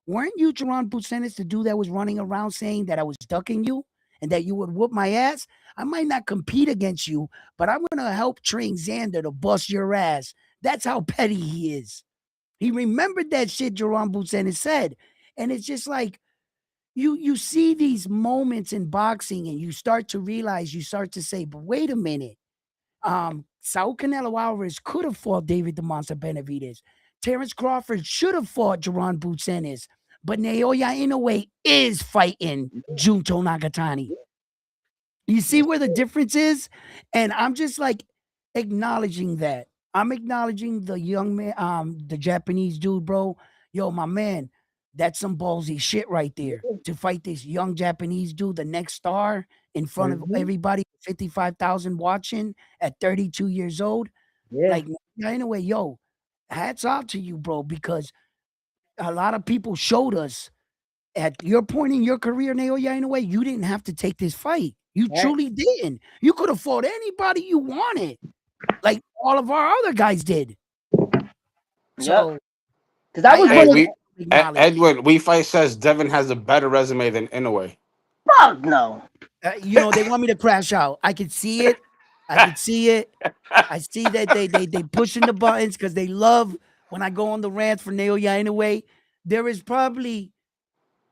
weren't you Jaron Boots Ennis, the dude that was running around saying that I was ducking you and that you would whoop my ass? I might not compete against you, but I'm going to help train Xander to bust your ass. That's how petty he is. He remembered that shit Jaron Boots Ennis said. And it's just like, you see these moments in boxing and you start to realize, you start to say, but wait a minute. Saul Canelo Alvarez could have fought David the Monster Benavidez. Terrence Crawford should have fought Jaron Boots Ennis. But Naoya Inoue is fighting Junto Nagatani. You see where the difference is? And I'm just like acknowledging that. I'm acknowledging the young man, the Japanese dude, bro. Yo, my man, that's some ballsy shit right there. To fight this young Japanese dude, the next star, in front of everybody, 55,000 watching at 32 years old. Like, anyway, yo, hats off to you, bro, because a lot of people showed us at your point in your career, Naoya, in a way, you didn't have to take this fight. You truly didn't. You could have fought anybody you wanted, like all of our other guys did. So, because I was Edward, We Fight says Devin has a better resume than Inoue. Fuck no. They want me to crash out. I can see it. I see that they pushing the buttons because they love when I go on the rant for Naoya Inoue. There is probably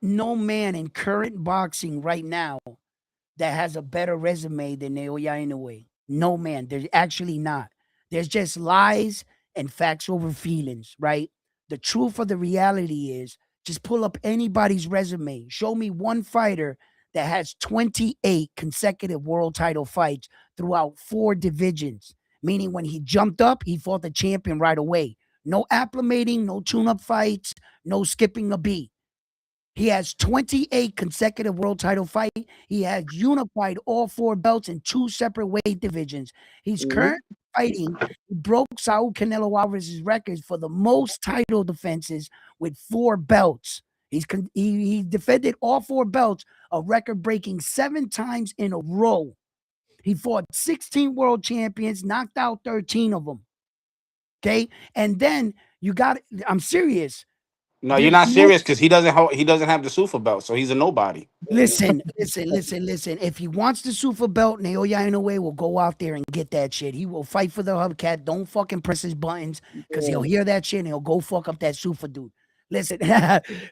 no man in current boxing right now that has a better resume than Naoya Inoue. No man. There's actually not. There's just lies and facts over feelings, right? The truth of the reality is, just pull up anybody's resume. Show me one fighter that has 28 consecutive world title fights throughout 4 divisions, meaning when he jumped up, he fought the champion right away. No acclimating, no tune-up fights, no skipping a beat. He has 28 consecutive world title fights. He has unified all 4 belts in 2 separate weight divisions. He's currently fighting. He broke Saul Canelo Alvarez's records for the most title defenses with 4 belts. He defended all 4 belts, a record-breaking 7 times in a row. He fought 16 world champions, knocked out 13 of them. Okay, and then I'm serious. No, you're not serious because he doesn't have the Zuffa belt, so he's a nobody. Listen. If he wants the Zuffa belt, Naoya Inoue will go out there and get that shit. He will fight for the hubcap. Don't fucking press his buttons because he'll hear that shit and he'll go fuck up that Zuffa dude. Listen,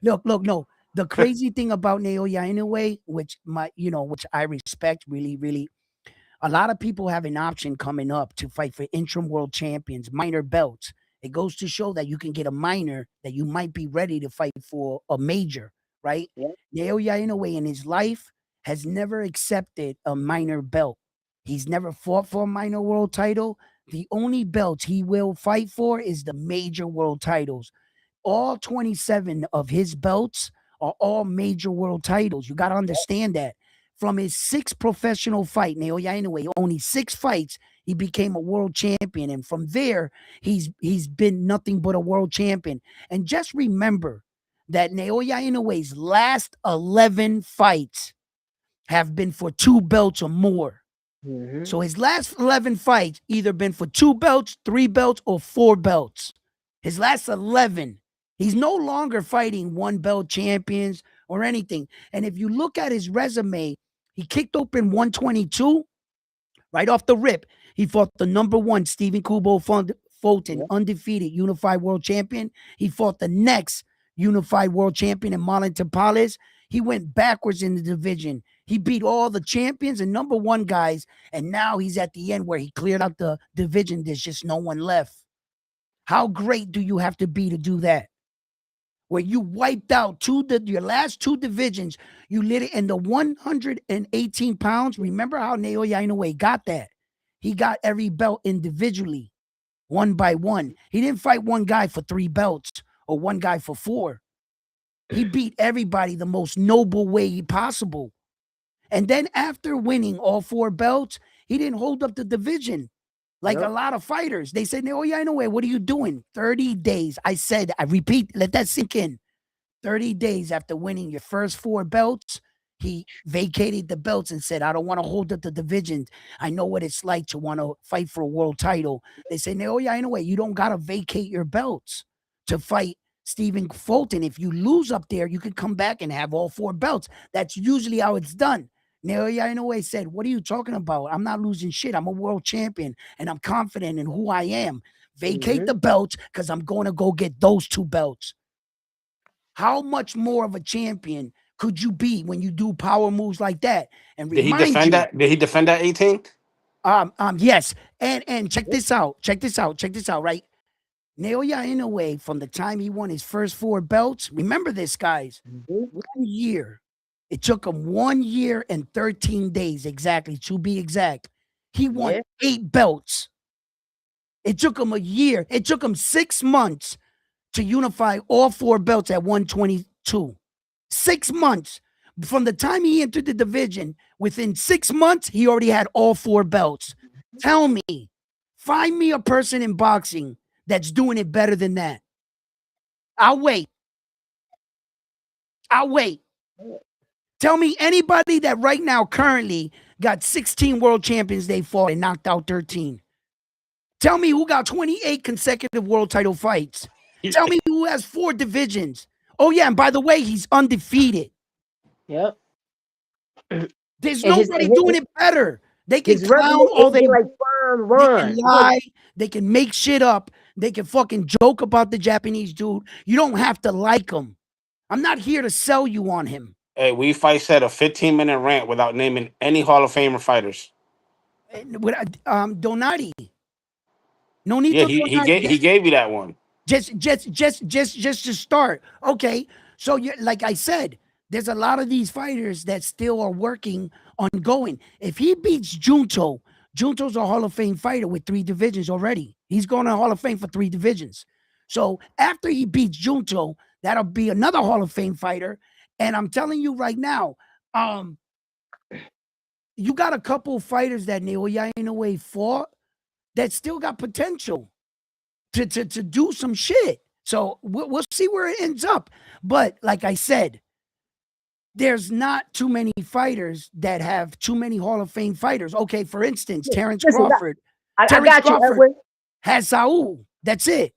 look, no. the crazy thing about Naoya Inoue, which which I respect really, really, a lot of people have an option coming up to fight for interim world champions, minor belts. It goes to show that you can get a minor that you might be ready to fight for a major, right? Yeah. Naoya Inoue in his life has never accepted a minor belt. He's never fought for a minor world title. The only belts he will fight for is the major world titles. All 27 of his belts are all major world titles. You got to understand that. From his 6th professional fight, Naoya Inoue, only 6 fights, he became a world champion. And from there, he's been nothing but a world champion. And just remember that Naoya Inoue's last 11 fights have been for 2 belts or more. Mm-hmm. So his last 11 fights either been for 2 belts, 3 belts, or 4 belts. His last 11. He's no longer fighting 1 belt champions or anything. And if you look at his resume, he kicked open 122 right off the rip. He fought the number 1 Stephen Kubo Fulton, undefeated unified world champion. He fought the next unified world champion in Marlon Tapales. He went backwards in the division. He beat all the champions and number 1 guys. And now he's at the end where he cleared out the division. There's just no one left. How great do you have to be to do that? Where you wiped out your last 2 divisions, you lit it in the 118 pounds. Remember how Naoya Inoue got that? He got every belt individually, one by one. He didn't fight one guy for 3 belts or one guy for 4. He beat everybody the most noble way possible. And then after winning all 4 belts, he didn't hold up the division. Like a lot of fighters, they said, Naoya Inoue, what are you doing? 30 days. I repeat, let that sink in. 30 days after winning your first 4 belts, he vacated the belts and said, I don't want to hold up the division. I know what it's like to want to fight for a world title. They say, Naoya Inoue, you don't got to vacate your belts to fight Stephen Fulton. If you lose up there, you can come back and have all 4 belts. That's usually how it's done. Naoya Inoue said, what are you talking about? I'm not losing shit. I'm a world champion, and I'm confident in who I am. Vacate the belts because I'm going to go get those 2 belts. How much more of a champion could you be when you do power moves like that? And Did he defend that? Did he defend that 18th? Yes. And check this out. Check this out, right? Naoya Inoue, from the time he won his first 4 belts, remember this, guys, 1 year. It took him 1 year and 13 days exactly, to be exact. He won 8 belts. It took him a year. It took him 6 months to unify all 4 belts at 122. 6 months. From the time he entered the division, within 6 months, he already had all 4 belts. Tell me, find me a person in boxing that's doing it better than that. I'll wait. Tell me anybody that right now currently got 16 world champions they fought and knocked out 13. Tell me who got 28 consecutive world title fights. Tell me who has 4 divisions. Oh, yeah, and by the way, he's undefeated. Yep. There's nobody doing it better. They can clown all they like they can lie. They can make shit up. They can fucking joke about the Japanese dude. You don't have to like him. I'm not here to sell you on him. Hey, We Fight said a 15-minute rant without naming any Hall of Famer fighters. Donati. No need Yeah, to. he gave you that one. Just to start. Okay, so like I said, there's a lot of these fighters that still are working ongoing. If he beats Junto's a Hall of Fame fighter with 3 divisions already. He's going to Hall of Fame for 3 divisions. So after he beats Junto, that'll be another Hall of Fame fighter. And I'm telling you right now, you got a couple fighters that Naoya Inoue fought that still got potential to do some shit. So we'll see where it ends up. But like I said, there's not too many fighters that have too many Hall of Fame fighters. Okay, for instance, Terrence Crawford. I got you, Edwin. Has Saul. That's it.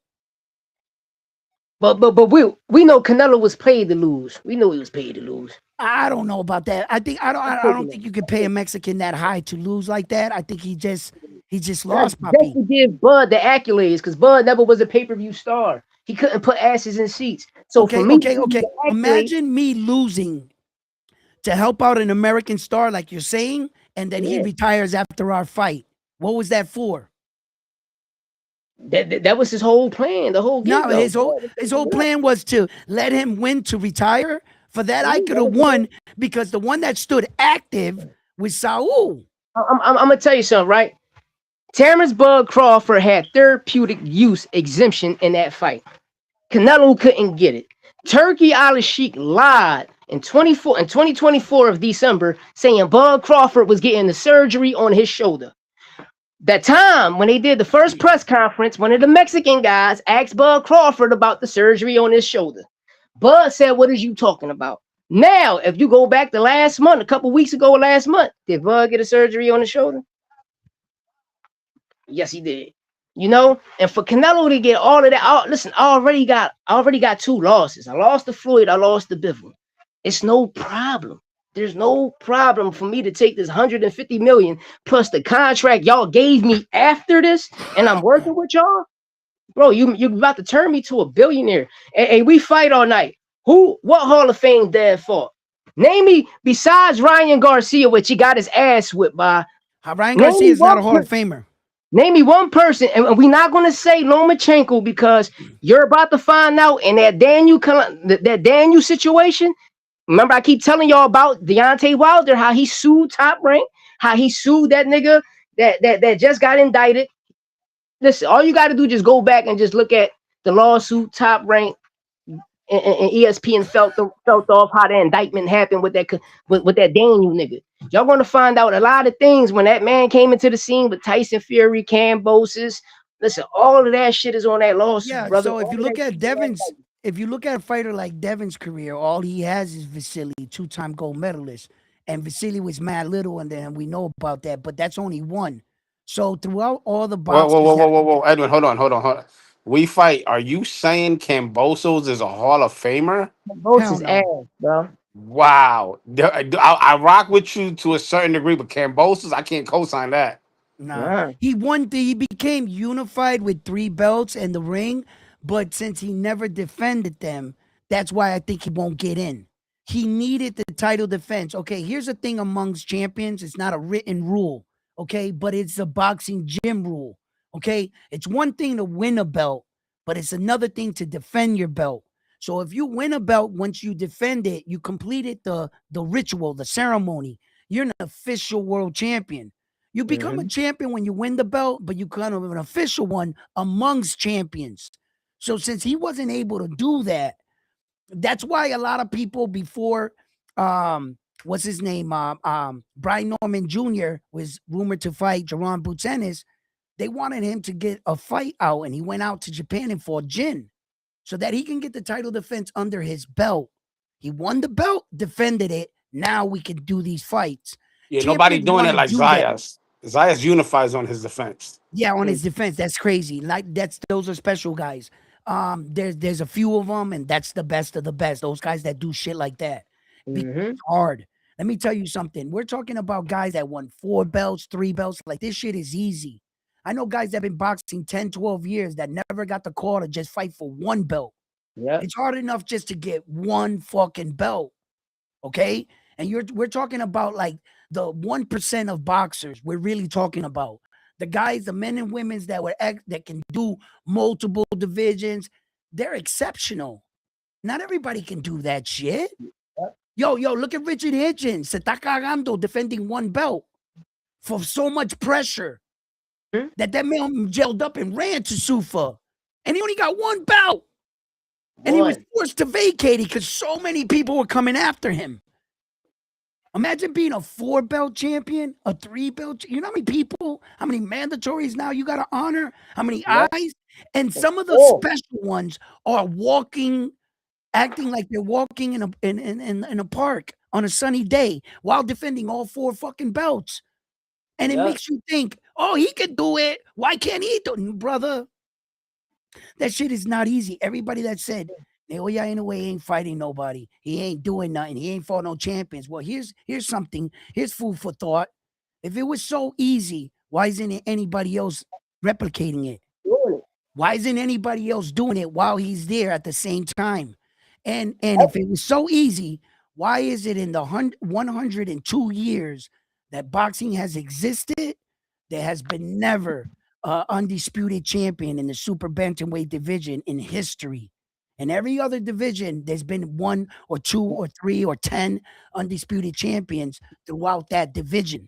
But we know Canelo was paid to lose. We know he was paid to lose. I don't know about that. I don't think you could pay a Mexican that high to lose like that. I think he just lost, puppy. Just to give Bud the accolades, because Bud never was a pay-per-view star. He couldn't put asses in seats. So for Okay, me, okay. actually, Imagine me losing to help out an American star, like you're saying, and then he yeah, retires after our fight. What was that for? that was his whole plan, the whole get No, go. his whole plan was to let him win to retire. For that, I could That have was the whole. won because the one that stood active was Saul. I'm gonna tell you something, right? Terrence Bud Crawford had therapeutic use exemption in that fight. Canelo couldn't get it. Turkey Ali Sheik lied in 2024 of December, saying Bud Crawford was getting the surgery on his shoulder. That time when they did the first press conference, one of the Mexican guys asked Bud Crawford about the surgery on his shoulder. Bud said, "What is you talking about?" Now, if you go back to last month, a couple weeks ago, last month, did Bud get a surgery on his shoulder? Yes, he did. You know, and for Canelo to get all of that, listen, I already got two losses. I lost to Floyd, I lost to Bivol. It's no problem. There's no problem for me to take this 150 million plus the contract y'all gave me after this, and I'm working with y'all. Bro, you about to turn me to a billionaire. And we fight all night. What Hall of Fame dad fought? Name me besides Ryan Garcia, which he got his ass whipped by. Ryan Name Garcia me is not a one Hall of Famer. Name me one person, and we're not going to say Lomachenko because you're about to find out in that Daniel situation. Remember, I keep telling y'all about Deontay Wilder, how he sued Top Rank, how he sued that nigga that just got indicted. Listen, all you got to do is just go back and just look at the lawsuit, Top Rank, and ESPN felt off how the indictment happened with that Daniel nigga. Y'all gonna find out a lot of things when that man came into the scene with Tyson Fury, Cambosis. Listen, all of that shit is on that lawsuit, Yeah. brother. So All of that shit is on that indictment. if you look at a fighter like Devin's career, all he has is Vasily, 2-time gold medalist, and Vasily was mad little, and then we know about that, but that's only one. So throughout all the Whoa, whoa, boxers whoa, that whoa, whoa, whoa, Edwin, hold on. We fight. Are you saying Cambosos is a Hall of Famer? Both hell his ass, no, bro. Wow. I rock with you to a certain degree, but Cambosos, I can't co-sign that. nah, Nah. he became unified with 3 belts and the ring, but since he never defended them, that's why I think he won't get in. He needed the title defense. Okay, here's the thing amongst champions, it's not a written rule, okay, but it's a boxing gym rule. Okay, it's one thing to win a belt, but it's another thing to defend your belt. So if you win a belt, once you defend it, you completed the ritual, the ceremony. You're an official world champion. You become a Mm-hmm. champion when you win the belt, but you kind of an official one amongst champions. So since he wasn't able to do that, that's why a lot of people before what's his name? Brian Norman Jr. was rumored to fight Jerron Butenis. They wanted him to get a fight out, and he went out to Japan and fought Jin so that he can get the title defense under his belt. He won the belt, defended it. Now we can do these fights. Yeah, nobody Champions doing want it to like do that. Zayas. Zayas unifies on his defense. Yeah, on his defense, that's crazy. Like those are special guys. There's a few of them, and that's the best of the best. Those guys that do shit like that. Because Mm-hmm. it's hard. Let me tell you something. We're talking about guys that won 4 belts, 3 belts. Like this shit is easy. I know guys that have been boxing 10, 12 years that never got the call to just fight for 1 belt. Yep. It's hard enough just to get 1 fucking belt. Okay. And we're talking about like the 1% of boxers we're really talking about. The guys, the men and women that can do multiple divisions, they're exceptional. Not everybody can do that shit. Yep. Yo, look at Richard Hitchins. Se está cagando defending 1 belt for so much pressure Mhm. that man gelled up and ran to Zuffa. And he only got 1 belt. And he was One. forced to vacate because so many people were coming after him. Imagine being a 4 belt champion, a 3 belt. You know how many people, how many mandatories now you got to honor, how many Yep. eyes? And some of the Oh, special ones are walking, acting like they're walking in a park on a sunny day while defending all 4 fucking belts. And it yep. makes you think, oh, he can do it. Why can't he do it? Brother, that shit is not easy. Everybody that said, Naoya Inoue ain't fighting nobody. He ain't doing nothing. He ain't fought no champions. Well, here's something. Here's food for thought. If it was so easy, why isn't anybody else replicating it? Doing it. Why isn't anybody else doing it while he's there at the same time? And if it was so easy, why is it in the 102 years that boxing has existed, there has been never a undisputed champion in the super bantamweight division in history? In every other division, there's been 1 or 2 or 3 or 10 undisputed champions throughout that division.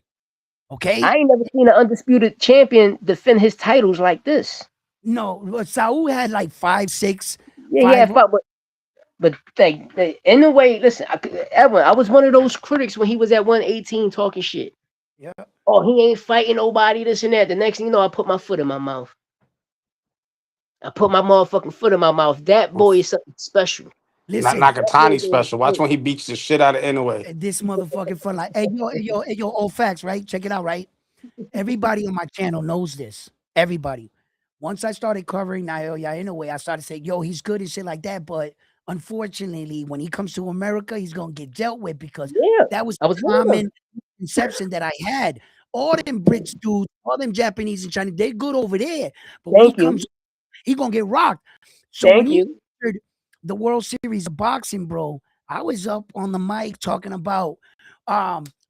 Okay? I ain't never seen an undisputed champion defend his titles like this. No, Saul had like 5, 6, Yeah, 5. yeah, but in a way, listen, Edwin, I was one of those critics when he was at 118 talking shit. Yeah. Oh, he ain't fighting nobody, this and that. The next thing you know, I put my foot in my mouth. I put my motherfucking foot in my mouth. That boy is something special. Not Listen, Nakatani special. Watch when he beats the shit out of anyway. this motherfucking fun like, hey, yo, old facts, right? Check it out, right? Everybody on my channel knows this. Everybody. Once I started covering Naoya Inoue, I started saying, yo, he's good and shit like that. But unfortunately, when he comes to America, he's gonna get dealt with because Yeah, that was I the was one of them. common conception that I had. All them Brits dudes, all them Japanese and Chinese, they're good over there. But when he Thank you. comes, he gonna get rocked. So when Thank he you. entered the World Series of boxing, bro, I was up on the mic talking about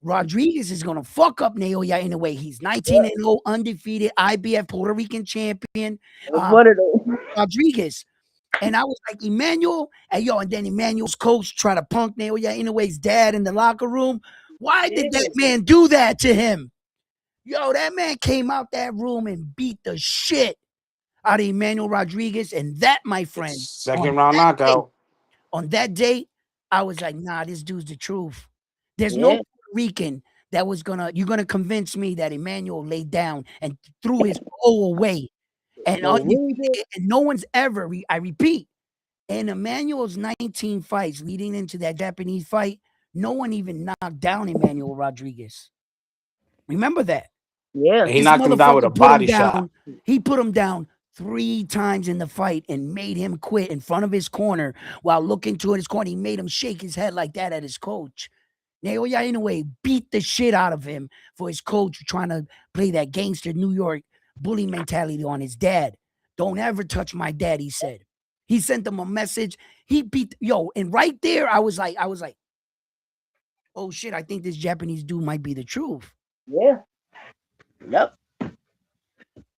Rodriguez is gonna fuck up Naoya Inoue. He's 19-0, undefeated, IBF Puerto Rican champion. I was one of those. Rodriguez. And I was like, Emmanuel, and then Emmanuel's coach tried to punk Naoya Inoue's dad in the locker room. Why did that man do that to him? Yo, that man came out that room and beat the shit out of Emmanuel Rodriguez. And that, my friend, Second round knockout. on that date, I was like, nah, this dude's the truth. There's no Yeah. Puerto Rican that was you're gonna convince me that Emmanuel laid down and threw his soul away. And, No, really did. and no one's ever, I repeat, in Emmanuel's 19 fights leading into that Japanese fight, no one even knocked down Emmanuel Rodriguez. Remember that. Yeah. And he This knocked him down with a motherfucker put him body shot. down. He put him down 3 times in the fight and made him quit in front of his corner while looking to his corner. He made him shake his head like that at his coach. Naoya Inoue beat the shit out of him for his coach trying to play that gangster New York bully mentality on his dad. Don't ever touch my dad, he said. He sent them a message. He beat and right there, I was like, oh shit, I think this Japanese dude might be the truth. Yeah. Yep.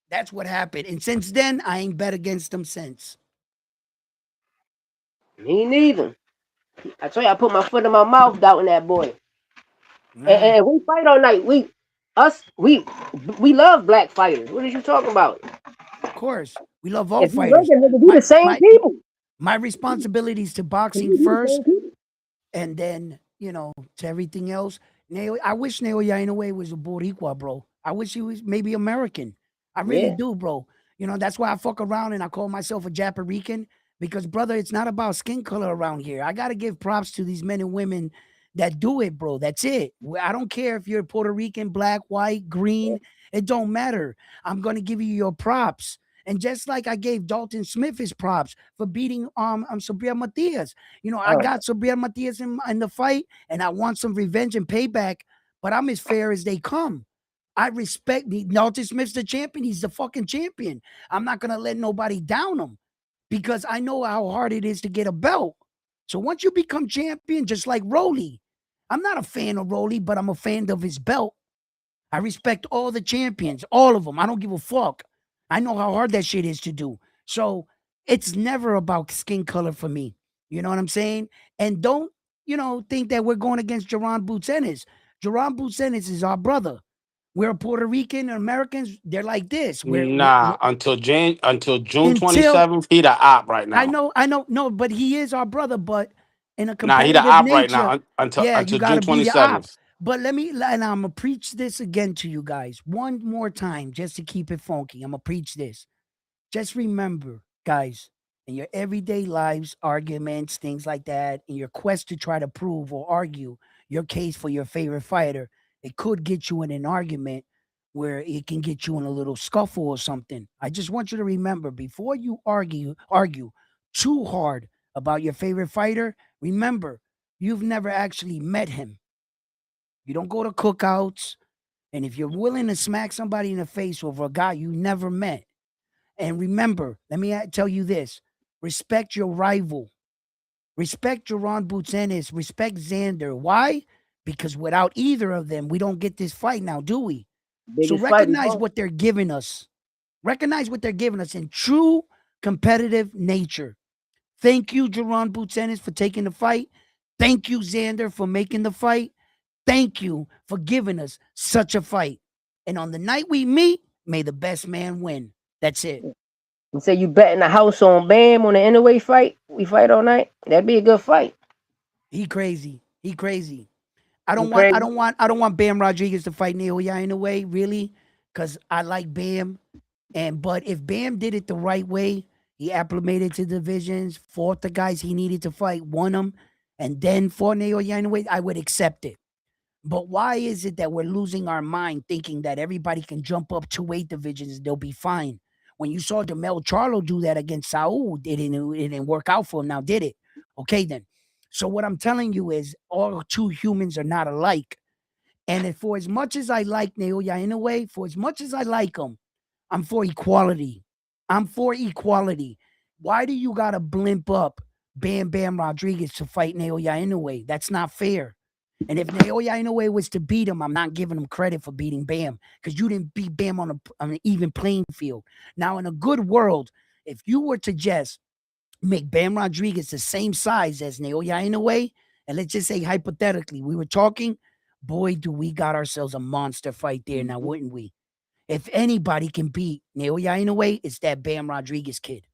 That's what happened. And since then, I ain't bet against him since. Me neither. I tell you, I put my foot in my mouth doubting that boy. And we fight all night. We love black fighters. What are you talking about? Of course, we love all If you fighters. regular, we the same people. My responsibilities to boxing We the first, same people. and then to everything else. I wish Naoya Inoue was a Boricua, bro. I wish he was maybe American. I really Yeah. do, bro. That's why I fuck around and I call myself a Japarican because, brother, it's not about skin color around here. I gotta give props to these men and women that do it, bro. That's it. I don't care if you're Puerto Rican, black, white, green. It don't matter. I'm gonna give you your props. And just like I gave Dalton Smith his props for beating Sabriel Matias. I got Sabriel Matias in the fight, and I want some revenge and payback, but I'm as fair as they come. I respect Dalton Smith's the champion. He's the fucking champion. I'm not gonna let nobody down him because I know how hard it is to get a belt. So once you become champion, just like Rolly, I'm not a fan of Rolly, but I'm a fan of his belt. I respect all the champions, all of them. I don't give a fuck. I know how hard that shit is to do. So it's never about skin color for me. You know what I'm saying? And don't, think that we're going against Jerron Boots Ennis. Jerron Boots Ennis is our brother. We're Puerto Rican and Americans. They're like this. Nah, until June Until- 27th, he the op right now. I know, no, but he is our brother. But in a Nah, he the competitive op nature, right now until you June got to be the op. 27th. But and I'm gonna preach this again to you guys one more time, just to keep it funky. I'm gonna preach this. Just remember, guys, in your everyday lives, arguments, things like that, in your quest to try to prove or argue your case for your favorite fighter, it could get you in an argument where it can get you in a little scuffle or something. I just want you to remember before you argue too hard about your favorite fighter, remember, you've never actually met him. You don't go to cookouts. And if you're willing to smack somebody in the face over a guy you never met, and remember, let me tell you this, respect your rival. Respect Jerron Boots Ennis. Respect Xander. Why? Because without either of them, we don't get this fight now, do we? So Biggest fight. recognize what they're giving us. Recognize what they're giving us in true competitive nature. Thank you, Jerron Boots Ennis, for taking the fight. Thank you, Xander, for making the fight. Thank you for giving us such a fight. And on the night we meet, may the best man win. That's it. You say you betting the house on Bam on the Inouye fight? We fight all night. That'd be a good fight. He crazy. He crazy. I You don't want. I crazy? don't want. I don't want Bam Rodriguez to fight Naoya in a way, really, because I like Bam. But if Bam did it the right way, he acclimated to divisions, fought the guys he needed to fight, won them, and then fought Naoya in a way, I would accept it. But why is it that we're losing our mind thinking that everybody can jump up 2 weight divisions, they'll be fine? When you saw Demel Charlo do that against Saul, it didn't work out for him. Now, did it? Okay, then. So what I'm telling you is all two humans are not alike. And for as much as I like Naoya in a way, for as much as I like him, I'm for equality. I'm for equality. Why do you gotta blimp up Bam Bam Rodriguez to fight Naoya Inoue? That's not fair. And if Naoya Inoue was to beat him, I'm not giving him credit for beating Bam because you didn't beat Bam on an even playing field. Now, in a good world, if you were to just make Bam Rodriguez the same size as Naoya Inoue, and let's just say hypothetically, we were talking, boy, do we got ourselves a monster fight there now, wouldn't we? If anybody can beat Naoya Inoue, it's that Bam Rodriguez kid.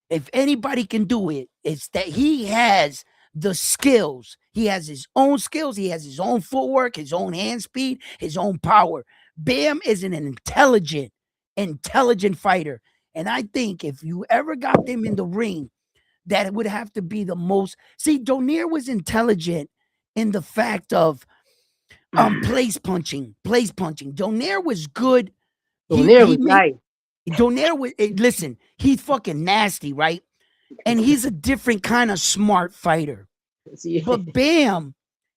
If anybody can do it, it's that he has the skills. He has his own skills. He has his own footwork, his own hand speed, his own power. Bam is an intelligent fighter. And I think if you ever got them in the ring, that would have to be the most. See, Donaire was intelligent in the fact of place punching. Donaire was good. Donaire was nice. Donaire was listen, he's fucking nasty, right? And he's a different kind of smart fighter. But Bam,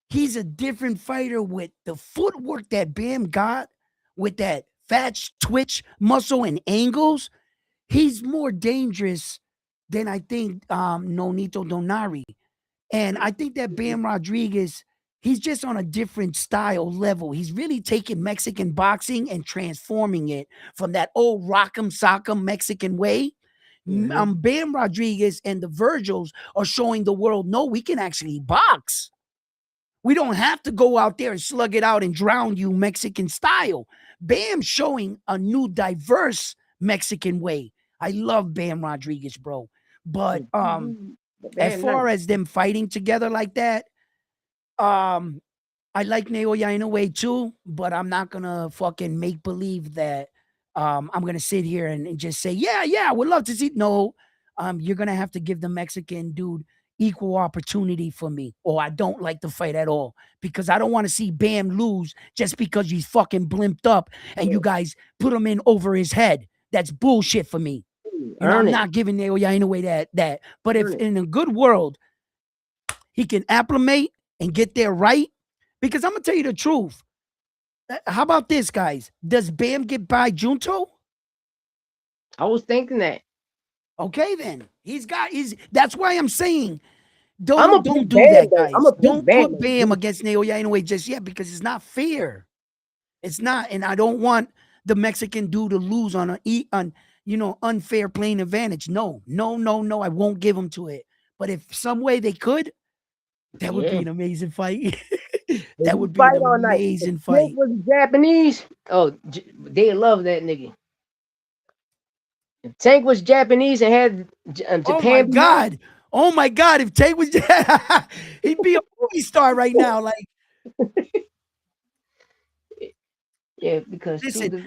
he's a different fighter with the footwork that Bam got, with that fat twitch muscle and angles. He's more dangerous than I think Nonito Donari. And I think that Bam Rodriguez, he's just on a different style level. He's really taking Mexican boxing and transforming it from that old rock'em sock'em Mexican way. Bam Rodriguez and the Virgils are showing the world, no, we can actually box. We don't have to go out there and slug it out and drown you Mexican style. Bam's showing a new diverse Mexican way. I love Bam Rodriguez, bro. But as far as them fighting together like that, I like Naoya in a way too, but I'm not gonna fucking make believe that I'm gonna sit here and just say, yeah, I would love to see. No, you're gonna have to give the Mexican dude equal opportunity for me, or I don't like the fight at all because I don't want to see Bam lose just because he's fucking blimped up and you guys put him in over his head. That's bullshit for me. I'm not giving Naoya in a way that. But if in a good world he can acclimate and get there right, because I'm gonna tell you the truth. How about this, guys? Does Bam get by Junto? I was thinking that. Okay, then that's why I'm saying don't do that, guys. Don't put Bam against Naoya in a way just yet because it's not fair. It's not, and I don't want the Mexican dude to lose on unfair playing advantage. No, I won't give him to it. But if some way they could, that would be an amazing fight. That would be an amazing fight. Tank was Japanese. Oh, they love that nigga. If Tank was Japanese and had Japan. Oh my God! If Tank was, he'd be a movie star right now. Like, yeah, because listen.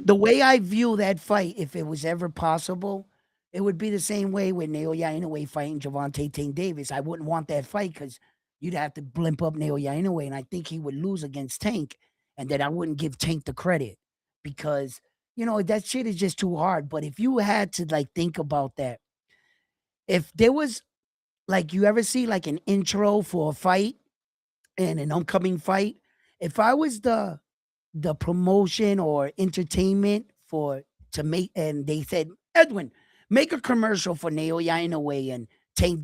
The way I view that fight, if it was ever possible, it would be the same way with Naoya Inoue fighting Gervonta Tank Davis. I wouldn't want that fight because you'd have to blimp up Naoya Inoue, and I think he would lose against Tank, and then I wouldn't give Tank the credit because that shit is just too hard. But if you had to think about that, if there was you ever see an intro for a fight and an upcoming fight, if I was the promotion or entertainment to make, and they said, Edwin, make a commercial for Naoya Inoue and Tank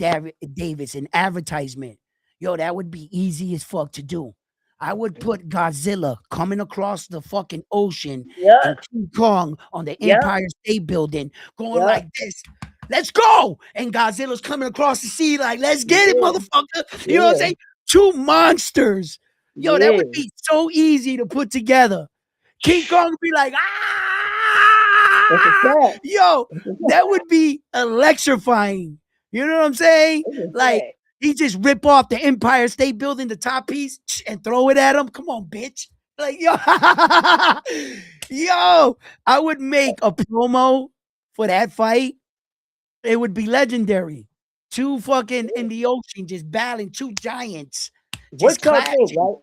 Davis, an advertisement. Yo, that would be easy as fuck to do. I would put Godzilla coming across the fucking ocean Yep, and King Kong on the yep, Empire State Building going yep. like this. Let's go! And Godzilla's coming across the sea like, let's get it, Yeah, motherfucker. You know what I'm yeah, saying? Two monsters. Yo, that yeah. would be so easy to put together. King Kong would be like, That's a ah! fact. Yo, That's a fact. that would be electrifying. You know what I'm saying? That's a Like, fact. he just rip off the Empire State Building, the top piece, and throw it at him. Come on, bitch. Like, yo, yo, I would make a promo for that fight. It would be legendary. Two fucking in the ocean just battling, two giants just What y'all think, clashing. right?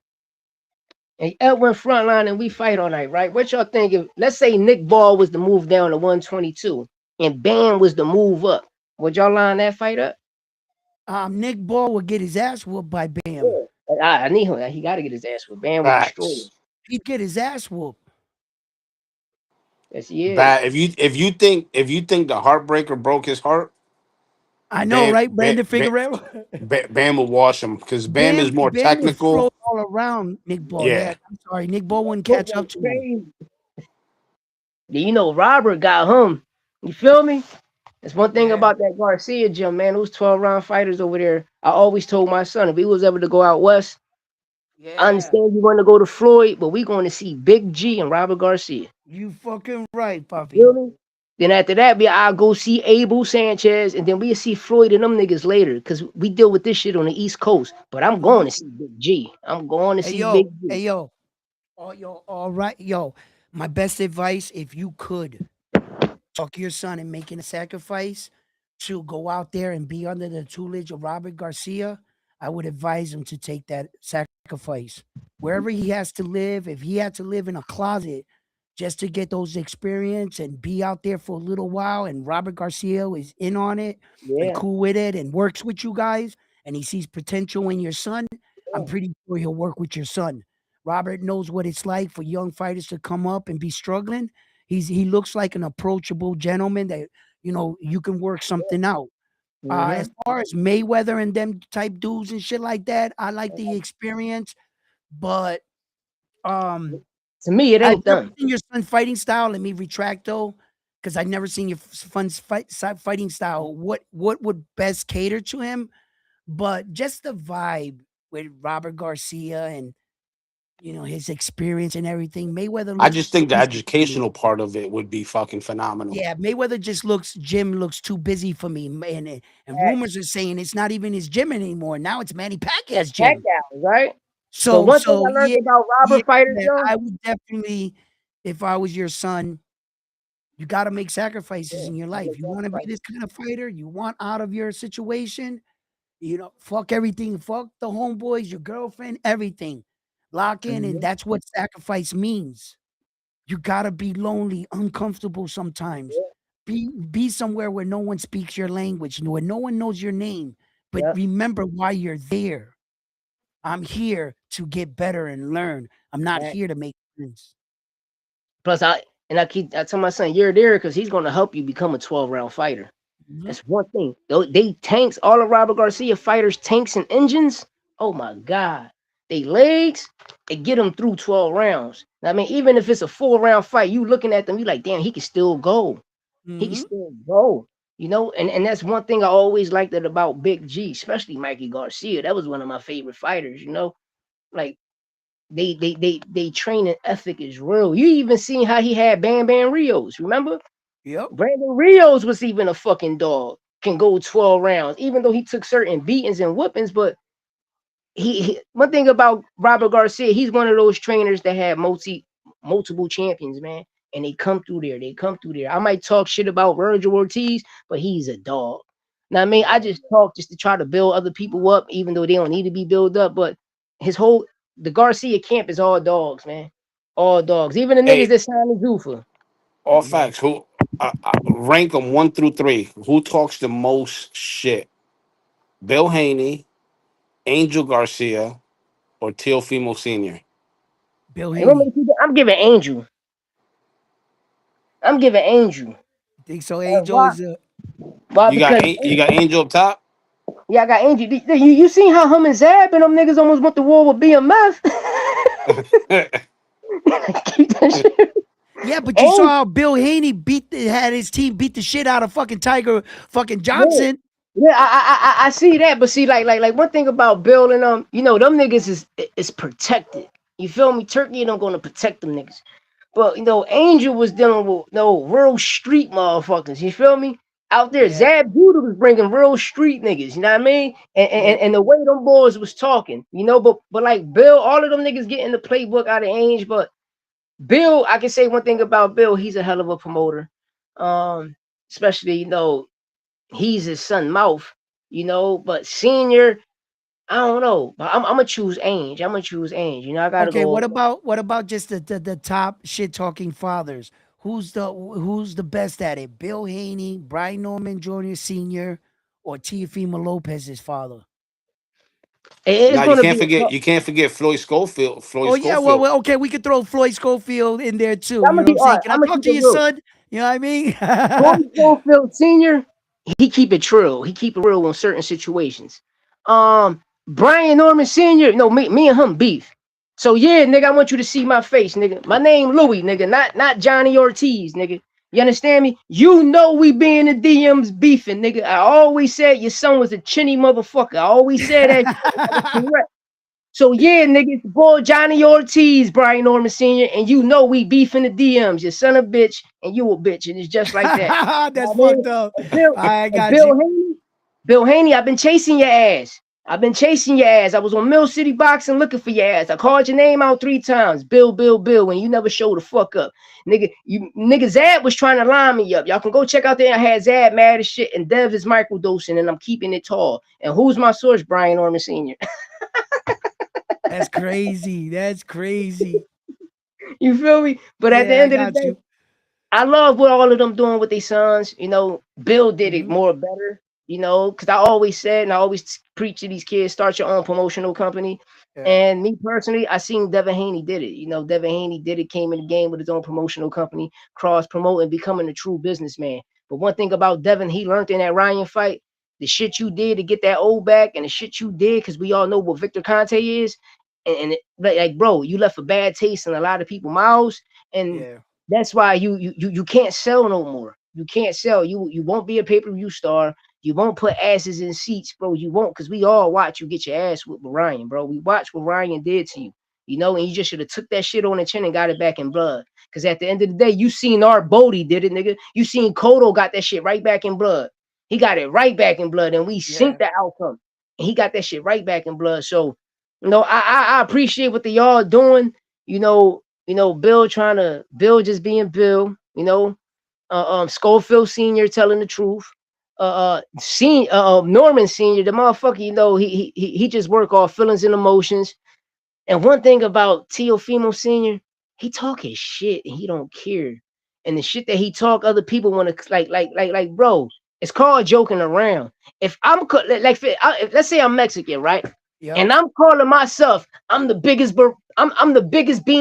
And Edwin frontline and we fight all night, right? What y'all think if, let's say Nick Ball was the move down to 122 and Bam was the move up? Would y'all line that fight up? Nick Ball would get his ass whooped by Bam. Yeah. I need him. He got to get his ass with Bam would destroy him. Facts. He'd get his ass whooped. Yes, he is. Bad. If you think the heartbreaker broke his heart, I know, Bam right? Bam Brandon Bam, Figueroa. Bam will wash him because Bam is more Bam would technical. throw all around Nick Ball. Yeah. Yeah, I'm sorry. Nick Ball wouldn't catch Football up to him. crazy. You know, Robert got him. You feel me? That's one thing Yeah. about that Garcia gym, man. Those 12-round fighters over there. I always told my son if he was ever to go out west, I Yeah. understand you want to go to Floyd, but we going to see Big G and Robert Garcia. You fucking right, Puffy. Feel me? Then after that, I'll go see Abel Sanchez, and then we'll see Floyd and them niggas later, because we deal with this shit on the East Coast. But I'm going to see Big G. I'm going to Hey see Big yo, G. hey yo. Oh yo, all right, yo. My best advice, if you could talk your son and making a sacrifice to go out there and be under the tutelage of Robert Garcia, I would advise him to take that sacrifice. Wherever he has to live, if he had to live in a closet just to get those experience and be out there for a little while, and Robert Garcia is in on it and Yeah. cool with it and works with you guys, and he sees potential in your son, I'm pretty sure he'll work with your son. Robert knows what it's like for young fighters to come up and be struggling. He looks like an approachable gentleman that you can work something out. As Mm-hmm. far as Mayweather and them type dudes and shit like that, I like the experience, but um, To me, it I've ain't never them. seen your son fighting style. Let me retract though, because I've never seen your son's fighting style. What would best cater to him? But just the vibe with Robert Garcia and his experience and everything. Mayweather I looks just think the busy to me. educational part of it would be fucking phenomenal. Yeah, Mayweather just looks Jim looks too busy for me, and rumors are saying it's not even his gym anymore. Now it's Manny Pacquiao's gym. Pacquiao, right? But So one thing I learned yeah, about yeah, Robert fighters, though, I would definitely, if I was your son, you got to make sacrifices yeah, in your I life. get You that want to be fight. this kind of fighter. You want out of your situation. Fuck everything. Fuck the homeboys, your girlfriend, everything. Lock in, and Mm-hmm. that's what sacrifice means. You gotta be lonely, uncomfortable sometimes. Yeah, Be somewhere where no one speaks your language, where no one knows your name. But yeah. remember why you're there. I'm here to get better and learn. I'm not Right. here to make friends. Plus, I tell my son, you're there because he's going to help you become a 12-round fighter. Mhm. That's one thing. They tanks, all of Robert Garcia fighters, tanks and engines. Oh my God. They legs, it get them through 12 rounds. I mean, even if it's a 4-round fight, you looking at them, you like, damn, he can still go. He can Mhm. still go. And that's one thing I always liked it about Big G, especially Mikey Garcia. That was one of my favorite fighters. Like they training ethic is real. You even seen how he had Bam Bam Rios, remember? Yep. Brandon Rios was even a fucking dog. Can go 12 rounds, even though he took certain beatings and whippings. But one thing about Robert Garcia, he's one of those trainers that had multiple champions, man. And they come through there. They come through there. I might talk shit about Virgil Ortiz, but he's a dog. Now, I mean, I just talk just to try to build other people up, even though they don't need to be built up. But the Garcia camp is all dogs, man. All dogs. Even the niggas Hey, that signed the Zuffa. all facts. Who rank them 1 through 3? Who talks the most shit? Bill Haney, Angel Garcia, or Teofimo Senior? Bill You want me Haney. to keep it? I'm giving Angel. I'm giving Angel. Think so? Angel Why? is a Why? You got Because you got Angel up top. Yeah, I got Angel. You seen how him and Zab and them niggas almost went to war with BMF? Keep that shit. Yeah, but you saw And how Bill Haney had his team beat the shit out of fucking Tiger fucking yeah, Johnson. yeah, I see that, but see, like one thing about Bill and you know, them niggas is protected. You feel me? Turkey ain't gonna protect them niggas. But you know, Angel was dealing with no real street motherfuckers. You feel me? Out there, Yeah, Zab Buda was bringing real street niggas. You know what I mean? yeah. And the way them boys was talking, you know. But like Bill, all of them niggas getting the playbook out of Angel. But Bill, I can say one thing about Bill. He's a hell of a promoter. Especially you know he's his son mouth. You know, but Senior, I don't know. But I'm gonna choose Ainge. I'm gonna choose Ainge. You know, I gotta Okay, go. what about just the top shit talking fathers? Who's the best at it? Bill Haney, Brian Norman Jr. Sr., or Teofimo Lopez's father? It's Now you gonna can't be. forget you can't forget Floyd Schofield. Floyd Oh yeah, Schofield. okay, we could throw Floyd Schofield in there too. I'm You gonna know what be I'm all saying? right. Can I I'm gonna talk keep to it your real. son? You know what I mean? Floyd Schofield Senior, he keep it true. He keep it real in certain situations. Brian Norman Senior, no, me and him beef. So yeah, nigga, I want you to see my face, nigga. My name Louis, nigga, not Johnny Ortiz, nigga. You understand me? You know we be in the DMs beefing, nigga. I always said your son was a chinny motherfucker. I always said that. That was correct. So yeah, nigga, it's boy Johnny Ortiz, Brian Norman Sr., and you know we beef in the DMs. Your son a bitch and you a bitch, and it's just like that. You know That's what I mean? fucked up. And Bill I and got you. Bill Haney, I've been chasing your ass. I've been chasing your ass. I was on Mill City Boxing looking for your ass. I called your name out 3 times. Bill, and you never showed the fuck up. Nigga Zab was trying to line me up. Y'all can go check out there. I had Zab mad as shit, and Dev is microdosing, and I'm keeping it tall. And who's my source? Brian Norman Sr. That's crazy. That's crazy. You feel me? But at the Yeah, I end of the got day, you. I love what all of them doing with their sons. You know, Bill did it Hmm. more better. You know, because I always said and I always preach to these kids: start your own promotional company. Yeah, And me personally, I seen Devin Haney did it. You know, Devin Haney did it, came in the game with his own promotional company, cross promoting, becoming a true businessman. But one thing about Devin, he learned in that Ryan fight, the shit you did to get that old back, and the shit you did, because we all know what Victor Conte is. Like, bro, you left a bad taste in a lot of people's mouths. And yeah. that's why you can't sell no more. You can't sell. You won't be a pay-per-view star. You won't put asses in seats, bro. You won't, because we all watch you get your ass with Ryan, bro. We watch what Ryan did to you. You know, and you just should have took that shit on the chin and got it back in blood. Because at the end of the day, you seen our Bodie did it, nigga. You seen Cotto got that shit right back in blood. He got it right back in blood, and we Yeah. synced the outcome. And he got that shit right back in blood. So, you know, I appreciate what the y'all doing. Bill trying to Bill just being Bill, Schofield Senior telling the truth. Norman Senior, the motherfucker, he just work off feelings and emotions. And one thing about Teofimo Senior, he talk his shit and he don't care. And the shit that he talk, other people want to bro. It's called joking around. If I'm if, let's say I'm Mexican, right? Yep. And I'm calling myself, I'm the biggest bean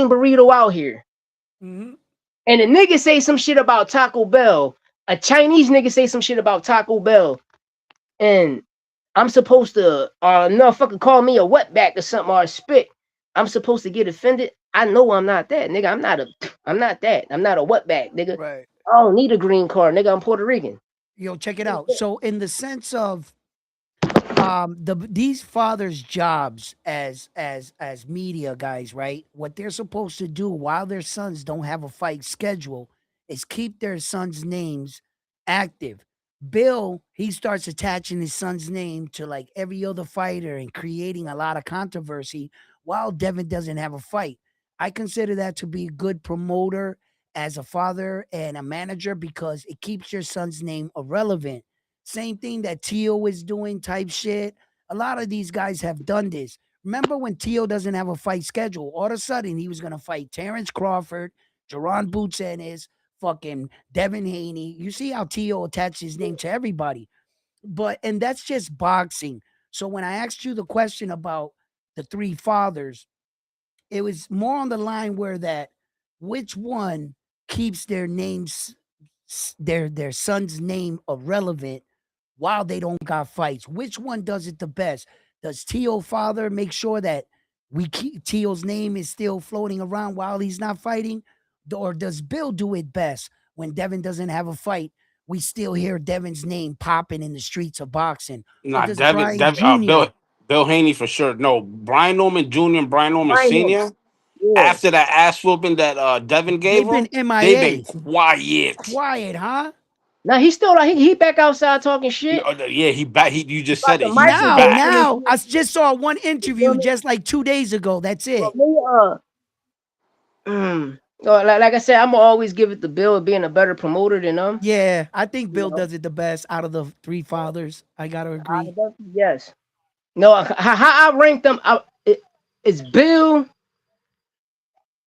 burrito out here. Hmm. And a nigga say some shit about Taco Bell. A Chinese nigga say some shit about Taco Bell. And I'm supposed to, no, fucking call me a wetback or something or a spit. I'm supposed to get offended. I know I'm not that, nigga. I'm not that. I'm not a wetback, nigga. Right. I don't need a green card, nigga. I'm Puerto Rican. Yo, check it out. So, in the sense of these fathers' jobs as media guys, right? What they're supposed to do while their sons don't have a fight schedule is keep their sons' names active. Bill, he starts attaching his son's name to like every other fighter and creating a lot of controversy while Devin doesn't have a fight. I consider that to be a good promoter as a father and a manager because it keeps your son's name irrelevant. Same thing that Tio is doing, type shit. A lot of these guys have done this. Remember when Tio doesn't have a fight schedule? All of a sudden, he was going to fight Terrence Crawford, Jerron Boots Ennis, fucking Devin Haney. You see how Tio attached his name to everybody. And that's just boxing. So when I asked you the question about the three fathers, it was more on the line where that which one keeps their names, their son's name irrelevant while they don't got fights? Which one does it the best? Does Tio father make sure that we keep Tio's name is still floating around while he's not fighting? Or does Bill do it best when Devin doesn't have a fight? We still hear Devin's name popping in the streets of boxing. Or Nah, does Brian Bill Jr. Haney for sure. No, Brian Norman Jr. and Brian Norman Brian Norman. Sr. Yeah. After that ass whooping that Devin gave They've been him, they've MIA. been quiet. Quiet, huh? Now he's still like he back outside talking shit. Yeah, he back. You just About said the it. He's microdosing back. and Now, I shit. just saw one You feel interview me? just like 2 days ago. That's But it. me, like I said, I'm gonna always give it to Bill being a better promoter than them. Yeah, I think You Bill know, does it the best out of the three fathers. I gotta agree. yes. No, how I rank them, it's Bill,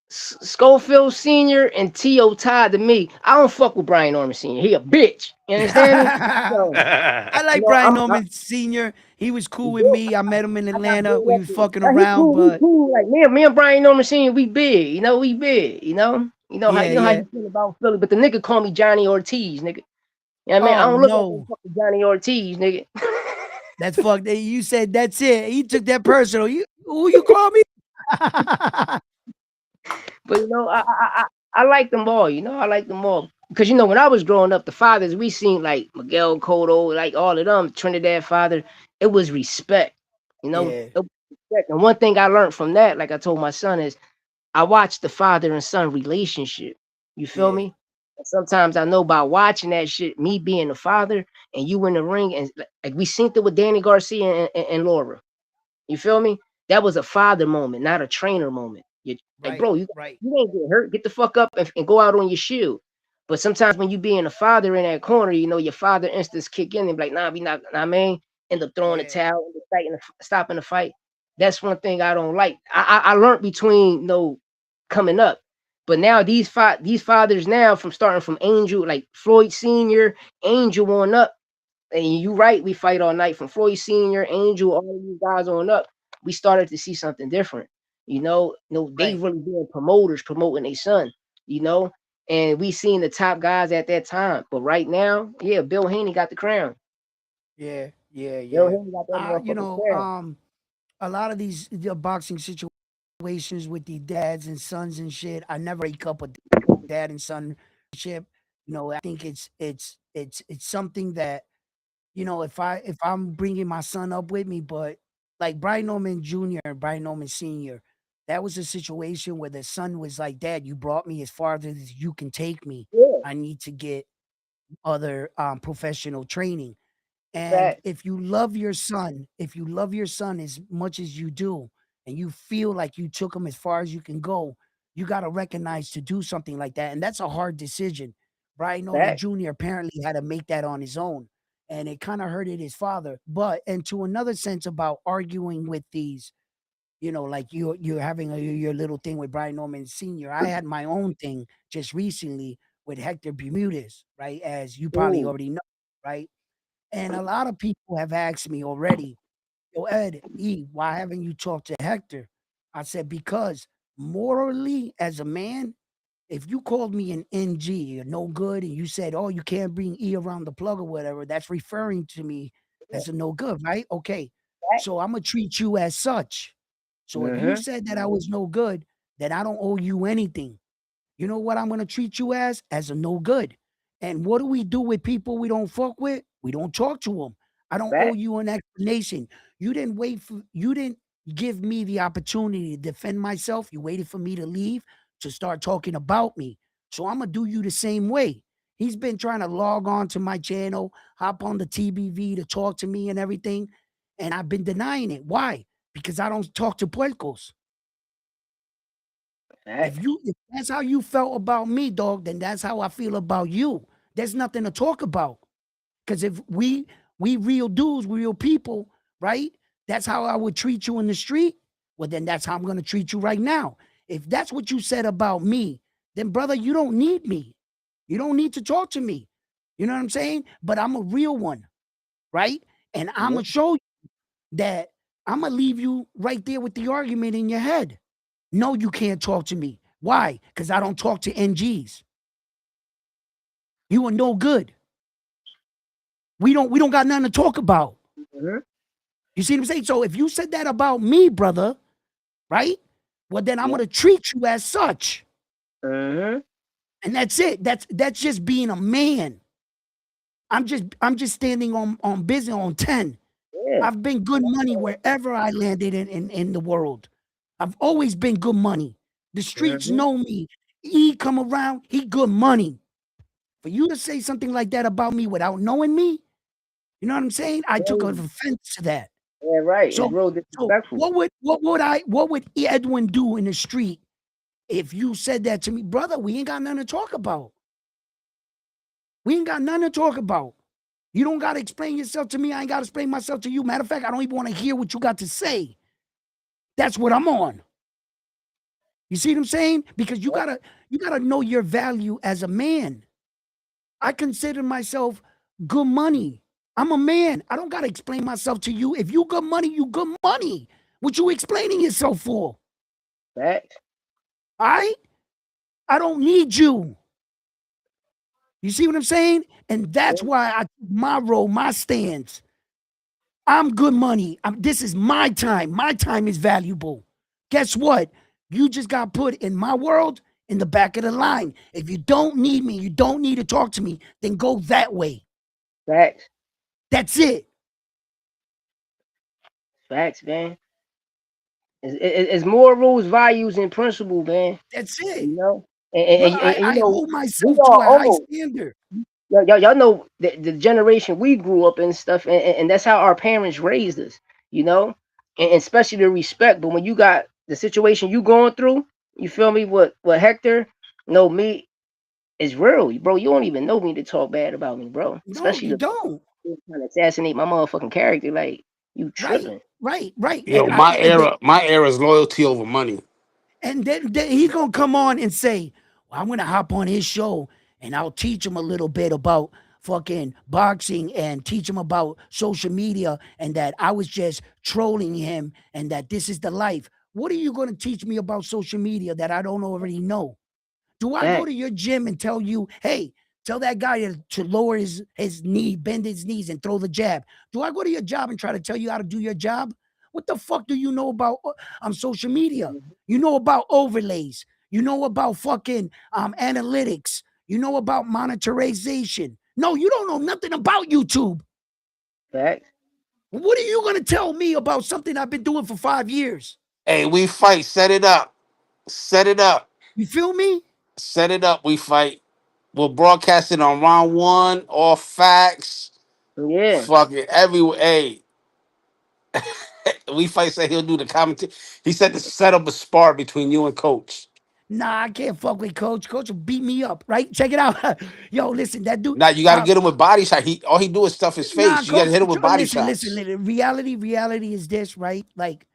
Schofield Senior, and T.O. tied to me. I don't fuck with Brian Norman Senior. He a bitch. You understand me? So, I like Brian I'm, Norman Sr. He was cool with Bill, me. I met him in I got Atlanta. Bill We up was there. fucking Now, he around, cool. He but cool. Like me and Brian Norman Senior, we big. We big. yeah, How yeah. you feel about Philly. But the nigga call me Johnny Ortiz, nigga. You know what I mean? I Oh don't look like no no, fucking Johnny Ortiz, nigga. that's fucked. You said that's it. He took that personal. Who you call me? But I like them all. I like them all because when I was growing up, the fathers we seen like Miguel Cotto, like all of them, Trinidad father. It was respect. Yeah, It was respect. And one thing I learned from that, like I told my son, is I watched the father and son relationship. You feel yeah, me? And sometimes I know by watching that shit, me being the father and you in the ring, and like we synced it with Danny Garcia and Laura. You feel me? That was a father moment, not a trainer moment. Like, right, bro, you right. you ain't get hurt. Get the fuck up and go out on your shield. But sometimes when you being a father in that corner, your father instincts kick in and be like, nah, we not, nah, man, end up throwing the Yeah, towel, end up stopping the fight. That's one thing I don't like. I learned between coming up. But now these fathers now from starting from Angel, like Floyd Senior, Angel on up, and you right, we fight all night from Floyd Senior, Angel, all of you guys on up. We started to see something different. They right. really being promoters promoting their son. You know, and we seen the top guys at that time. But right now, yeah, Bill Haney got the crown. Yeah, yeah, Bill yeah. Haney got that motherfucking crown. A lot of these boxing situations with the dads and sons and shit, I never break up a dad and son relationship. I think it's something that if I'm bringing my son up with me, but like Brian Norman Jr. and Brian Norman Sr., that was a situation where the son was like, "Dad, you brought me as far as you can take me. Yeah, I need to get other professional training." And fact, if you love your son as much as you do, and you feel like you took him as far as you can go, you got to recognize to do something like that. And that's a hard decision. Brian Norman fact. Jr. apparently had to make that on his own. And it kind of hurted his father. But, and to another sense about arguing with these, like you're having your little thing with Brian Norman Sr. I had my own thing just recently with Hector Bermudez, right? As you probably Ooh, already know, right? And a lot of people have asked me already, "Yo, Ed, why haven't you talked to Hector?" I said, because morally, as a man, if you called me an NG or no good and you said, "Oh, you can't bring E around the plug or whatever," that's referring to me as a no good, right? Okay. fact. So I'm gonna treat you as such. So if you Mm-hmm. said that I was no good, then I don't owe you anything. You know what I'm gonna treat you as? As a no good. And what do we do with people we don't fuck with? We don't talk to them. I don't owe Fact. you an explanation. You didn't give me the opportunity to defend myself. You waited for me to leave to start talking about me. So I'm gonna do you the same way. He's been trying to log on to my channel, hop on the TBV to talk to me and everything. And I've been denying it. Why? Because I don't talk to puercos. Fact. If that's how you felt about me, dog, then that's how I feel about you. There's nothing to talk about. Because if we real dudes, we real people, right? That's how I would treat you in the street. Well, then that's how I'm gonna treat you right now. If that's what you said about me, then brother, you don't need me. You don't need to talk to me. You know what I'm saying? But I'm a real one, right? And I'm Yeah. gonna show you that I'm gonna leave you right there with the argument in your head. No, you can't talk to me. Why? Because I don't talk to NGs. You are no good. We don't got nothing to talk about. Mm-hmm. You see what I'm saying? So if you said that about me, brother, right? Well, then I'm Yeah. gonna treat you as such. Mm-hmm. And that's it. That's just being a man. I'm just standing on business on 10. Yeah. I've been good money wherever I landed in the world. I've always been good money. The streets Mm-hmm. know me. He come around, he good money. For you to say something like that about me without knowing me, you know what I'm saying? I took Crazy. offense to that. Yeah, right. It's So real so disrespectful. what would Edwin do in the street if you said that to me, brother? We ain't got nothing to talk about. We ain't got nothing to talk about. You don't got to explain yourself to me. I ain't got to explain myself to you. Matter of fact, I don't even want to hear what you got to say. That's what I'm on. You see what I'm saying? Because you gotta know your value as a man. I consider myself good money. I'm a man. I don't gotta explain myself to you. If you good money, you good money. What you explaining yourself for? Facts. All right? I don't need you. You see what I'm saying? And that's Yeah. why I took my role, my stance. I'm good money. This is my time. My time is valuable. Guess what? You just got put in my world in the back of the line. If you don't need me, you don't need to talk to me, then go that way. Facts. That's it. Facts, man. It's more rules, values, and principle, man. That's You it. know, Bro, and I you know, hold we myself to are a high old. standard. Y'all know the generation we grew up and stuff, and that's how our parents raised us. You know, and especially the respect. But when you got the situation you going through, you feel me? What Hector? No, me is real, bro. You don't even know me to talk bad about me, bro. No, Especially you the don't. trying to assassinate my motherfucking character. Like you Right, tripping. right, right. Yo, my era is loyalty over money. And then he's gonna come on and say, well, I'm gonna hop on his show and I'll teach him a little bit about fucking boxing and teach him about social media and that I was just trolling him and that this is the life. What are you gonna teach me about social media that I don't already know? Do I go Facts. to your gym and tell you, hey, tell that guy to lower his knee, bend his knees, and throw the jab? Do I go to your job and try to tell you how to do your job? What the fuck do you know about social media? You know about overlays. You know about fucking analytics. You know about monetization. No, you don't know nothing about YouTube. Facts. What are you gonna tell me about something I've been doing for 5 years? Hey, we fight. Set it up. Set it up. You feel me? Set it up. We fight. We'll broadcast it on round one. All facts. Yeah. Fuck it. Everywhere. Hey, we fight. Said he'll do the commentary. He said to set up a spar between you and Coach. Nah, I can't fuck with Coach. Coach will beat me up, right? Check it out. Yo, listen, that dude. Now you got to get him with body shot. He all he do is stuff his Nah, face. You got to Coach. hit him with body Listen. shots. Reality is this, right? Like,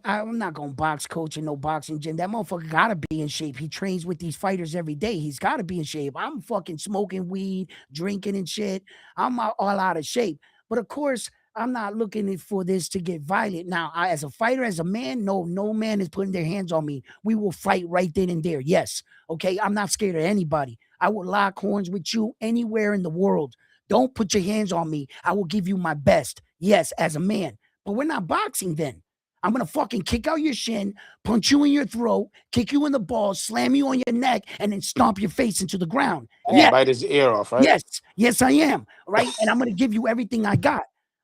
I'm not gonna box Coach in no boxing gym. That motherfucker gotta be in shape. He trains with these fighters every day. He's gotta be in shape. I'm fucking smoking weed, drinking and shit. I'm all out of shape. But of course, I'm not looking for this to get violent. Now, as a fighter, as a man, no man is putting their hands on me. We will fight right then and there. Yes. Okay. I'm not scared of anybody. I will lock horns with you anywhere in the world. Don't put your hands on me. I will give you my best. Yes, as a man. But we're not boxing then. I'm gonna fucking kick out your shin, punch you in your throat, kick you in the balls, slam you on your neck, and then stomp your face into the ground. And Yeah, bite his ear off, right? yes, I am. Right, and I'm gonna give you everything I got.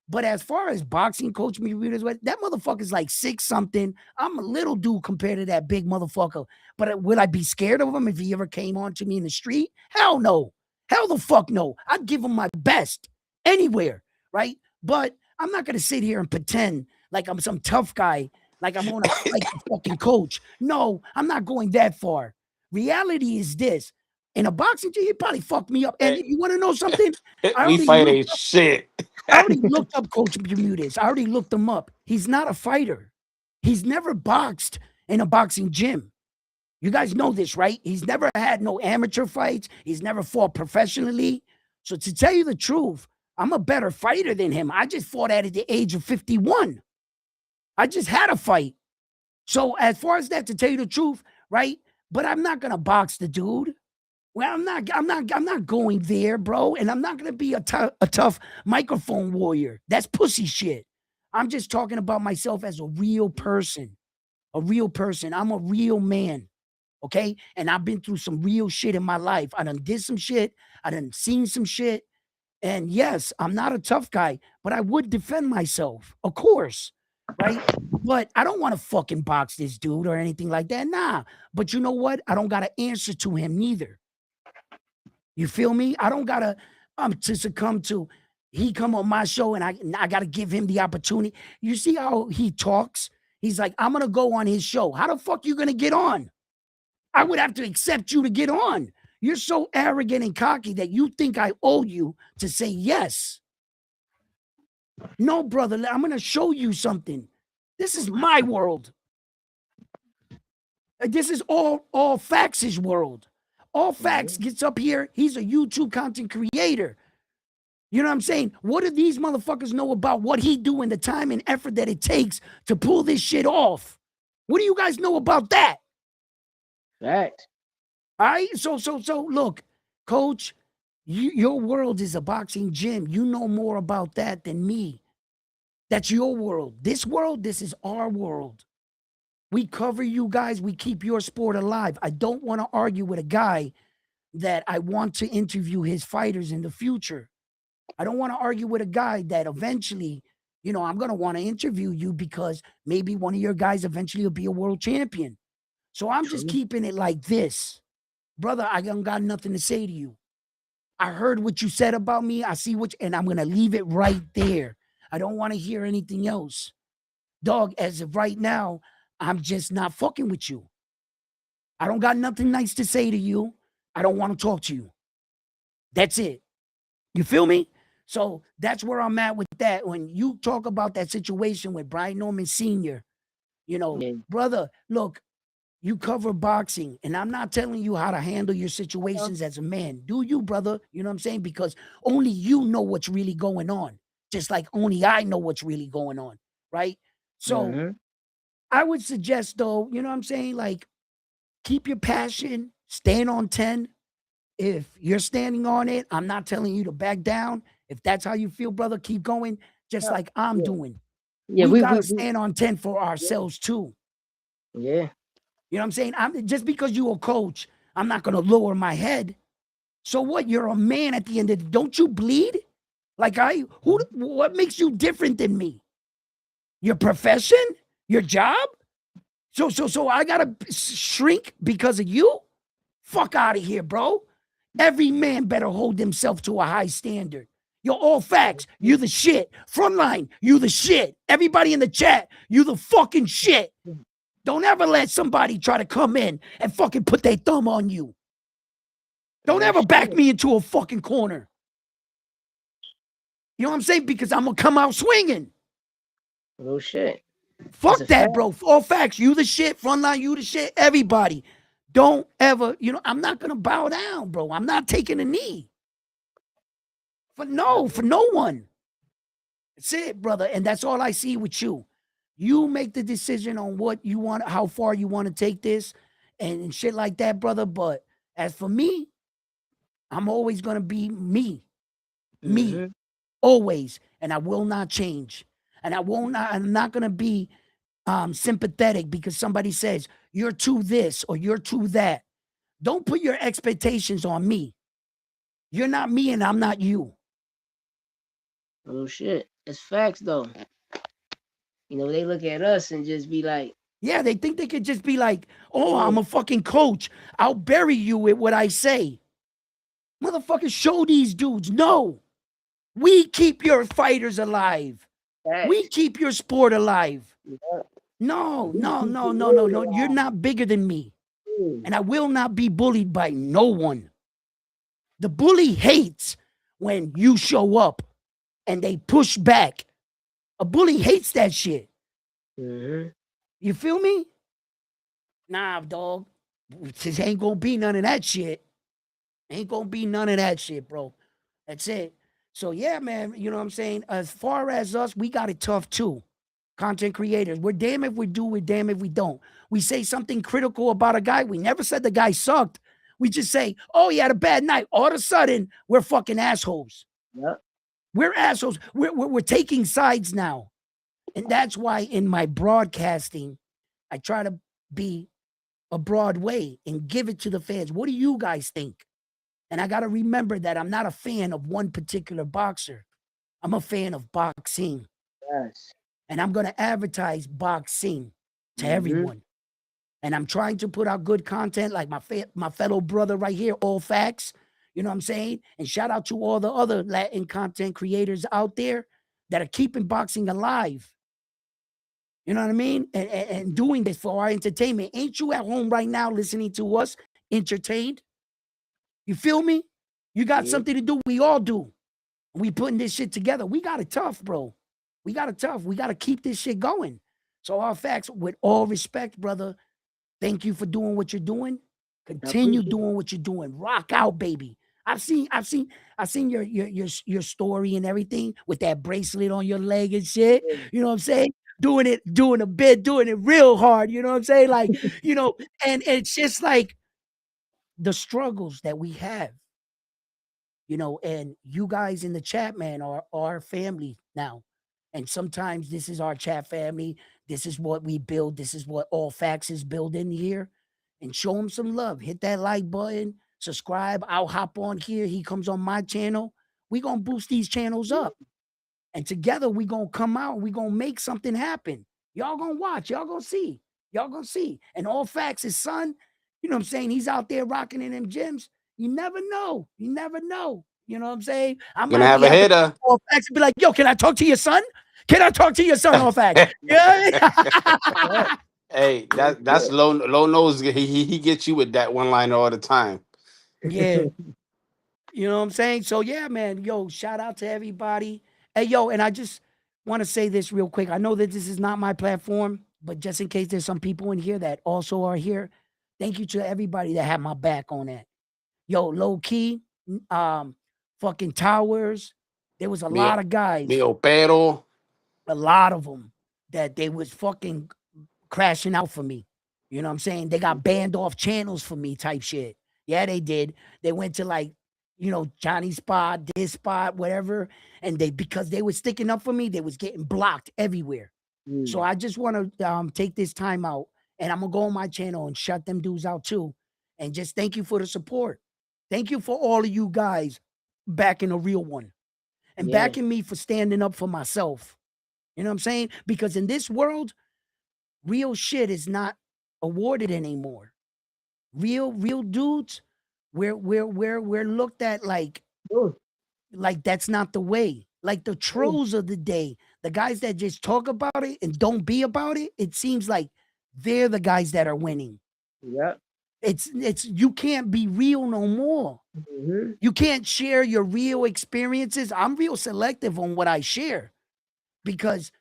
But as far as boxing coach me, that motherfucker's like 6 something. I'm a little dude compared to that big motherfucker. But would I be scared of him if he ever came on to me in the street? Hell no. Hell the fuck no. I'd give him my best anywhere, right? But I'm not gonna sit here and pretend like I'm some tough guy, like I'm gonna fight the fucking coach. No, I'm not going that far. Reality is this. In a boxing gym, he probably fucked me up. And Hey, you want to know something? I we already fight looked ain't shit. I already looked up Coach Bermudez. I already looked him up. He's not a fighter. He's never boxed in a boxing gym. You guys know this, right? He's never had no amateur fights. He's never fought professionally. So to tell you the truth, I'm a better fighter than him. I just fought at the age of 51. I just had a fight. So as far as that, to tell you the truth, right? But I'm not gonna box the dude. Well, I'm not going there, bro. And I'm not gonna be a tough microphone warrior. That's pussy shit. I'm just talking about myself as a real person. A real person. I'm a real man. Okay. And I've been through some real shit in my life. I done did some shit. I done seen some shit. And yes, I'm not a tough guy, but I would defend myself, of course. Right. But I don't want to fucking box this dude or anything like that. Nah. But you know what? I don't got to answer to him neither. You feel me? I don't gotta to succumb to he come on my show and I gotta give him the opportunity. You see how he talks? He's like, I'm gonna go on his show. How the fuck you gonna get on? I would have to accept you to get on. You're so arrogant and cocky that you think I owe you to say yes. No, brother, I'm gonna show you something. This is my world. This is all facts' world. All Facts gets up here. He's a YouTube content creator. You know what I'm saying? What do these motherfuckers know about what he do and the time and effort that it takes to pull this shit off? What do you guys know about that? Facts. All right. So look, coach, your world is a boxing gym. You know more about that than me. That's your world. This is our world. We cover you guys. We keep your sport alive. I don't want to argue with a guy that I want to interview his fighters in the future. I don't want to argue with a guy that eventually, you know, I'm going to want to interview you because maybe one of your guys eventually will be a world champion. So I'm just keeping it like this. Brother, I don't got nothing to say to you. I heard what you said about me. I see and I'm going to leave it right there. I don't want to hear anything else. Dog, as of right now, I'm just not fucking with you. I don't got nothing nice to say to you. I don't want to talk to you. That's it. You feel me? So that's where I'm at with that. When you talk about that situation with Brian Norman Sr., you know, brother, look, you cover boxing, and I'm not telling you how to handle your situations as a man. Do you, brother? You know what I'm saying? Because only you know what's really going on, just like only I know what's really going on, right? So I would suggest, though, you know what I'm saying? Like, keep your passion, stand on 10. If you're standing on it, I'm not telling you to back down. If that's how you feel, brother, keep going, just like I'm doing. Yeah, we got to stand on 10 for ourselves, too. Yeah. You know what I'm saying? Just because you're a coach, I'm not going to lower my head. So what? You're a man at the end of the day. Don't you bleed? Like what makes you different than me? Your profession? Your job? So I gotta shrink because of you? Fuck out of here, bro. Every man better hold himself to a high standard. You're All Facts. You the shit. Frontline, you the shit. Everybody in the chat, you the fucking shit. Don't ever let somebody try to come in and fucking put their thumb on you. Don't ever back me into a fucking corner. You know what I'm saying? Because I'm gonna come out swinging. Oh shit. Fuck that, bro. All Facts. You the shit. Frontline, you the shit. Everybody. Don't ever, you know, I'm not going to bow down, bro. I'm not taking a knee. For no one. That's it, brother. And that's all I see with you. You make the decision on what you want, how far you want to take this and shit like that, brother. But as for me, I'm always going to be me. Me. Always. And I will not change. And I'm not going to be sympathetic because somebody says you're too this or you're too that. Don't put your expectations on me. You're not me and I'm not you. Oh shit. It's facts though. You know, they look at us and just be like, yeah, they think they could just be like, oh, I'm a fucking coach. I'll bury you with what I say. Motherfuckers, show these dudes. No. We keep your fighters alive. We keep your sport alive. No. You're not bigger than me. And I will not be bullied by no one. The bully hates when you show up and they push back. A bully hates that shit. You feel me? Nah, dog. This ain't gonna be none of that shit. Ain't gonna be none of that shit, bro. That's it. So yeah, man, you know what I'm saying? As far as us, we got it tough too. Content creators. We're damn if we do, we're damn if we don't. We say something critical about a guy. We never said the guy sucked. We just say, oh, he had a bad night. All of a sudden, we're fucking assholes. Yeah. We're assholes. We're taking sides now. And that's why in my broadcasting, I try to be a broad way and give it to the fans. What do you guys think? And I got to remember that I'm not a fan of one particular boxer. I'm a fan of boxing. Yes. And I'm going to advertise boxing to Mhm. everyone. And I'm trying to put out good content like my fellow brother right here, All Facts. You know what I'm saying? And shout out to all the other Latin content creators out there that are keeping boxing alive. You know what I mean? And doing this for our entertainment. Ain't you at home right now listening to us entertained? You feel me? You got Yeah. something to do. We all do. We putting this shit together. We got it tough, bro. We got it tough. We got to keep this shit going. So All Facts, with all respect, brother, thank you for doing what you're doing. Continue appreciate it. doing what you're doing. Rock out, baby. I've seen your story and everything with that bracelet on your leg and shit. Yeah. You know what I'm saying? Doing it real hard. You know what I'm saying? Like, you know, and it's just like the struggles that we have, you know, and you guys in the chat, man, are our family now. And sometimes this is our chat family. This is what we build. This is what All Facts is building here. And show him some love. Hit that like button, subscribe. I'll hop on here. He comes on my channel. We gonna boost these channels up. And together we gonna come out. We gonna make something happen. Y'all gonna watch. Y'all gonna see. Y'all gonna see. And All Facts, his son, you know what I'm saying? He's out there rocking in them gyms. You never know. You never know. You know what I'm saying? I Gonna might have be a at the hitter. All Facts and be like, yo, can I talk to your son? Can I talk to your son, All Facts? Yeah. Hey, that's Yeah. low nose. He gets you with that one liner all the time. Yeah. You know what I'm saying? So yeah, man. Yo, shout out to everybody. Hey, yo, and I just want to say this real quick. I know that this is not my platform, but just in case there's some people in here that also are here, thank you to everybody that had my back on that. Yo, low key, fucking Towers. There was a Mi, lot of guys, mi opero. a lot of them that they was fucking crashing out for me. You know what I'm saying? They got banned off channels for me type shit. Yeah, they did. They went to like, you know, Johnny spot, this spot, whatever. And they, because they were sticking up for me, they was getting blocked everywhere. So Mm. I just want to take this time out and I'm gonna go on my channel and shut them dudes out too. And just thank you for the support. Thank you for all of you guys backing a real one and Yeah. backing me for standing up for myself. You know what I'm saying? Because in this world, real shit is not awarded anymore. Real dudes, we're looked at Oh, like that's not the way. Like the oh, trolls of the day, the guys that just talk about it and don't be about it, it seems like they're the guys that are winning. yeah. It's you can't be real no more. Mhm. You can't share your real experiences. I'm real selective on what I share because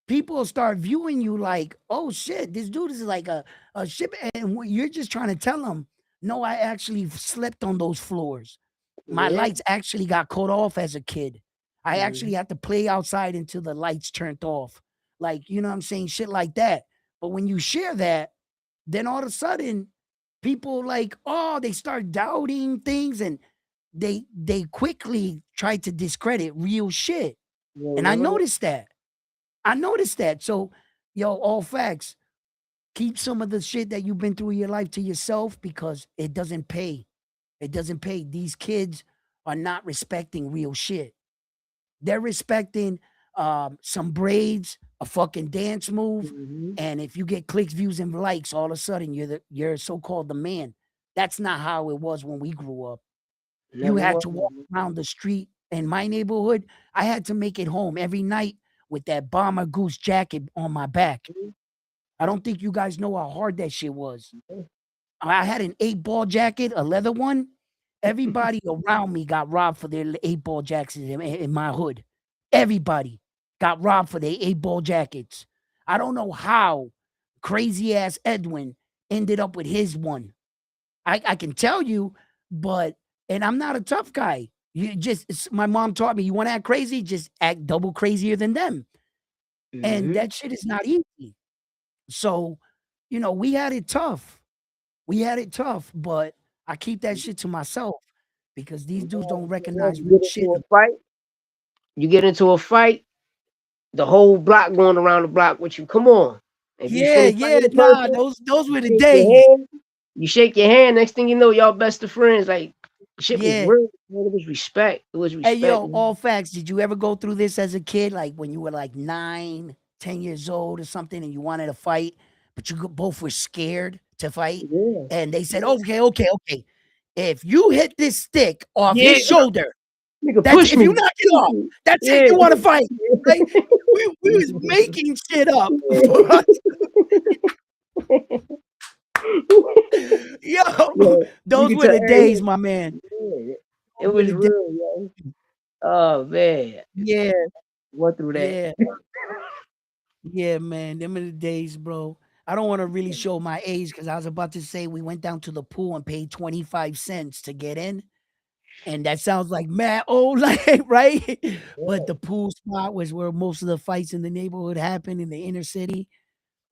people start viewing you like, oh shit, this dude is like a ship. And you're just trying to tell them, no, I actually slept on those floors. My Yeah. lights actually got cut off as a kid. I actually Mhm. had to play outside until the lights turned off. Like, you know what I'm saying? Shit like that. But when you share that, then all of a sudden, people like, oh, they start doubting things and they quickly try to discredit real shit. Yeah, you And I never know. noticed that. I noticed that. So, yo, All Facts, keep some of the shit that you've been through in your life to yourself because it doesn't pay. It doesn't pay. These kids are not respecting real shit. They're respecting some braids, a fucking dance move, Mhm. and if you get clicks, views, and likes, all of a sudden you're so-called the man. That's not how it was when we grew up. You Never had was. to walk around the street in my neighborhood. I had to make it home every night with that bomber goose jacket on my back. Mhm. I don't think you guys know how hard that shit was. Yeah. I had an 8-ball jacket, a leather one. Everybody around me got robbed for their 8-ball jackets in my hood. Everybody got robbed for their 8-ball jackets. I don't know how crazy ass Edwin ended up with his one. I can tell you, but and I'm not a tough guy. You just my mom taught me you want to act crazy, just act double crazier than them. And Mhm. that shit is not easy. So, you know, we had it tough. We had it tough, but I keep that shit to myself because these dudes don't Yeah, recognize you real get shit. into a fight. You get into a fight. The whole block going around the block with you. Come on. If you Yeah, finish yeah, fighting the nah, person, those were the shake your days. hand. You shake your hand. Next thing you know, y'all best of friends. Like shit was Yeah. real. Man, it was respect. It was Hey, respect. yo, Man. all facts. Did you ever go through this as a kid, like when you were like 9, 10 years old or something, and you wanted to fight, but you both were scared to fight, Yeah. and they said, "Okay, okay, okay, if you hit this stick off his Yeah. shoulder, Nigga, that's push if you me. knock it Push off, me. that's it. Yeah. You want to fight, right?" We was making shit up for us. Yo, Yeah. You those can were tell the days, every my man. yeah. It Those were was the days. real, yo. Oh man. Yeah, Went through that. yeah. Yeah, man, them are the days, bro. I don't want to really show my age because I was about to say we went down to the pool and paid 25 cents to get in. And that sounds like mad old, like, right? But the pool spot was where most of the fights in the neighborhood happen in the inner city.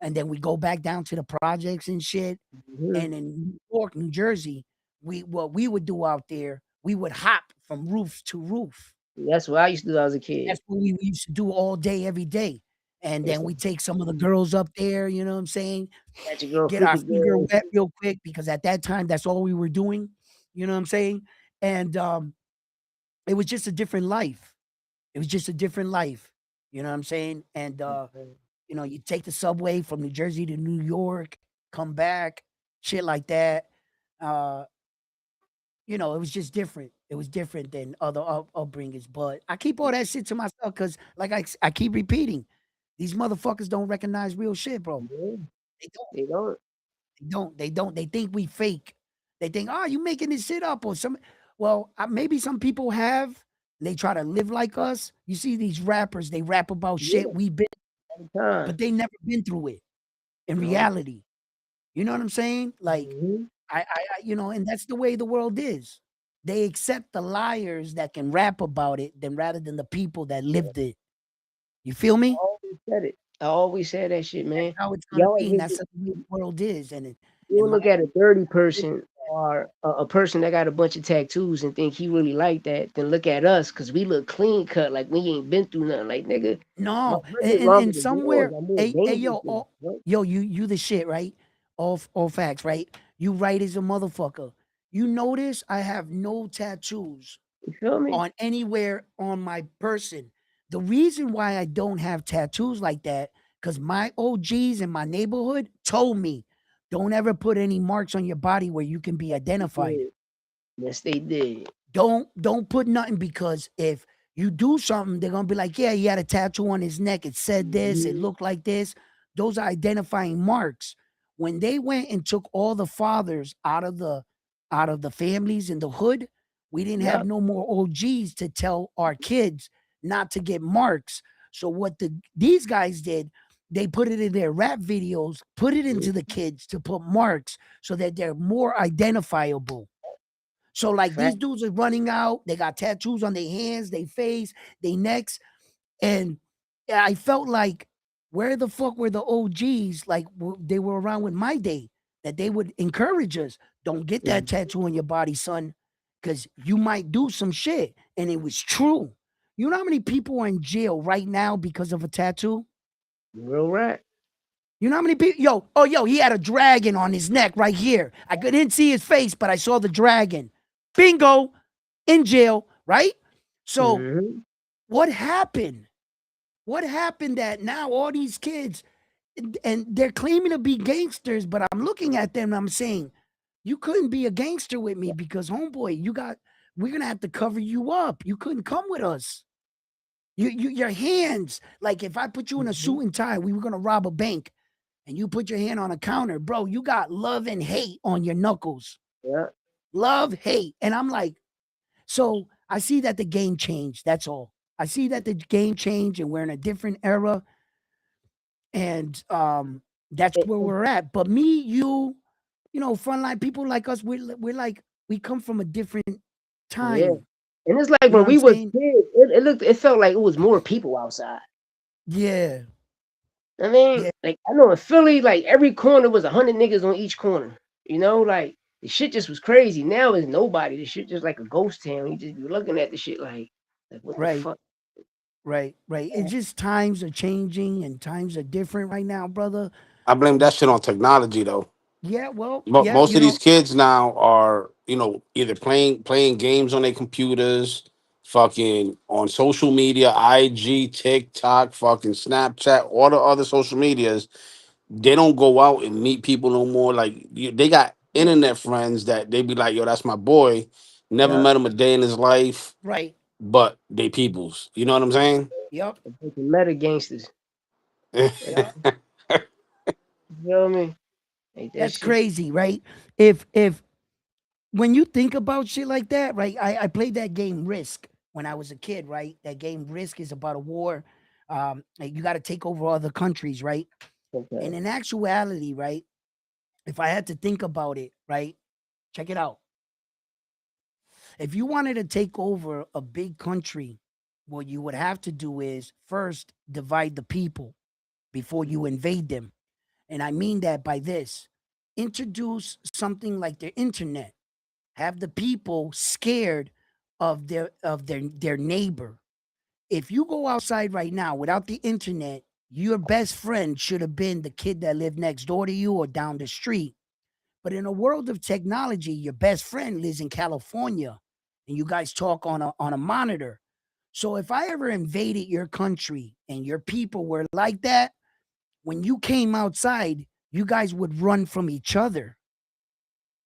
And then we go back down to the projects and shit. Mhm. And in New York, New Jersey, what we would do out there, we would hop from roof to roof. That's what I used to do when I was a kid. That's what we used to do all day, every day. And It's then we take some of the girls up there, you know what I'm saying? catch a girl, Get freak our a finger girl. wet real quick because at that time, that's all we were doing, you know what I'm saying? And it was just a different life. It was just a different life, you know what I'm saying? And, you know, you take the subway from New Jersey to New York, come back, shit like that. Uh, you know, it was just different. It was different than other upbringings. But I keep all that shit to myself because, like I keep repeating, these motherfuckers don't recognize real shit, bro. Yeah, They don't. they don't. They don't. They don't. They think we fake. They think, oh, you making this shit up or some. Well, maybe some people have. They try to live like us. You see these rappers, they rap about shit Yeah, we've been, all the time. but they never been through it in No. reality. You know what I'm saying? Like, Mhm. you know, and that's the way the world is. They accept the liars that can rap about it than rather than the people that lived it. You feel I me? always said it. I always said that shit, That's man. how it's gonna Y'all be, and just that's the way the world is. you And don't my look at a dirty person or a person that got a bunch of tattoos and think he really like that. Then look at us because we look clean cut, like we ain't been through nothing. Like nigga, my no, hood is longer and than yours. somewhere, I'm more hey, dangerous yo, than you. What? yo, you the shit, right? All facts, right? You right as a motherfucker. You notice I have no tattoos You feel me? on anywhere on my person. The reason why I don't have tattoos like that, because my OGs in my neighborhood told me, don't ever put any marks on your body where you can be They identified. did. Yes, they did. Don't put nothing because if you do something, they're gonna be like, yeah, he had a tattoo on his neck. It said this, it Mhm. looked like this. Those are identifying marks. When they went and took all the fathers out of the families in the hood, we didn't have Yup. no more OGs to tell our kids not to get marks. So what these guys did, they put it in their rap videos, put it into the kids to put marks so that they're more identifiable. So like these Fact. dudes are running out, they got tattoos on their hands, their face, their necks, and I felt like where the fuck were the OGs like they were around with my day that they would encourage us, don't get that Mhm. tattoo on your body, son, because you might do some shit, and it was true. You know how many people are in jail right now because of a tattoo? Real right. You know how many people? Yo, he had a dragon on his neck right here. I didn't see his face, but I saw the dragon. Bingo, in jail, right? So Mm-hmm. what happened? What happened that now all these kids and they're claiming to be gangsters, but I'm looking at them and I'm saying, you couldn't be a gangster with me because homeboy, we're gonna have to cover you up. You couldn't come with us. Your hands, like if I put you in a Mm-hmm. suit and tie, we were gonna rob a bank and you put your hand on a counter, bro, you got love and hate on your knuckles. Yeah. Love, hate. And I'm like, so I see that the game changed. That's all. I see that the game changed and we're in a different era. And that's It, where we're at. But me, you know, frontline people like us, we're like, we come from a different yeah. time. And it's like You know when what I'm we was saying? kids, it felt like it was more people outside. Yeah. I mean, Yeah. like I know in Philly, like every corner was 100 niggas on each corner. You know, like The shit just was crazy. Now it's nobody. The shit just like a ghost town. You just be looking at the shit like what the Right, fuck? right, right. It's just times are changing and times are different right now, brother. I blame that shit on technology though. Yeah, well, But yeah, most you of these know, kids now are, either playing games on their computers, fucking on social media, IG, TikTok, fucking Snapchat, all the other social medias. They don't go out and meet people no more. Like they got internet friends that they be like, yo, that's my boy. Never Yeah, met him a day in his life, right. but they peoples. You know what I'm saying? Yep, a bunch of meta gangsters. Like, yep. you know what I mean? Like that That's shit. crazy, right? If when you think about shit like that, right? I played that game Risk when I was a kid, right? That game Risk is about a war. Like, you got to take over other countries, right? Okay. And in actuality, right? If I had to think about it, right? Check it out. If you wanted to take over a big country, what you would have to do is first divide the people before you invade them. And I mean that by this: introduce something like the internet. Have the people scared of their neighbor. If you go outside right now without the internet, your best friend should have been the kid that lived next door to you or down the street. But in a world of technology, your best friend lives in California and you guys talk on a monitor. So if I ever invaded your country and your people were like that, when you came outside, you guys would run from each other.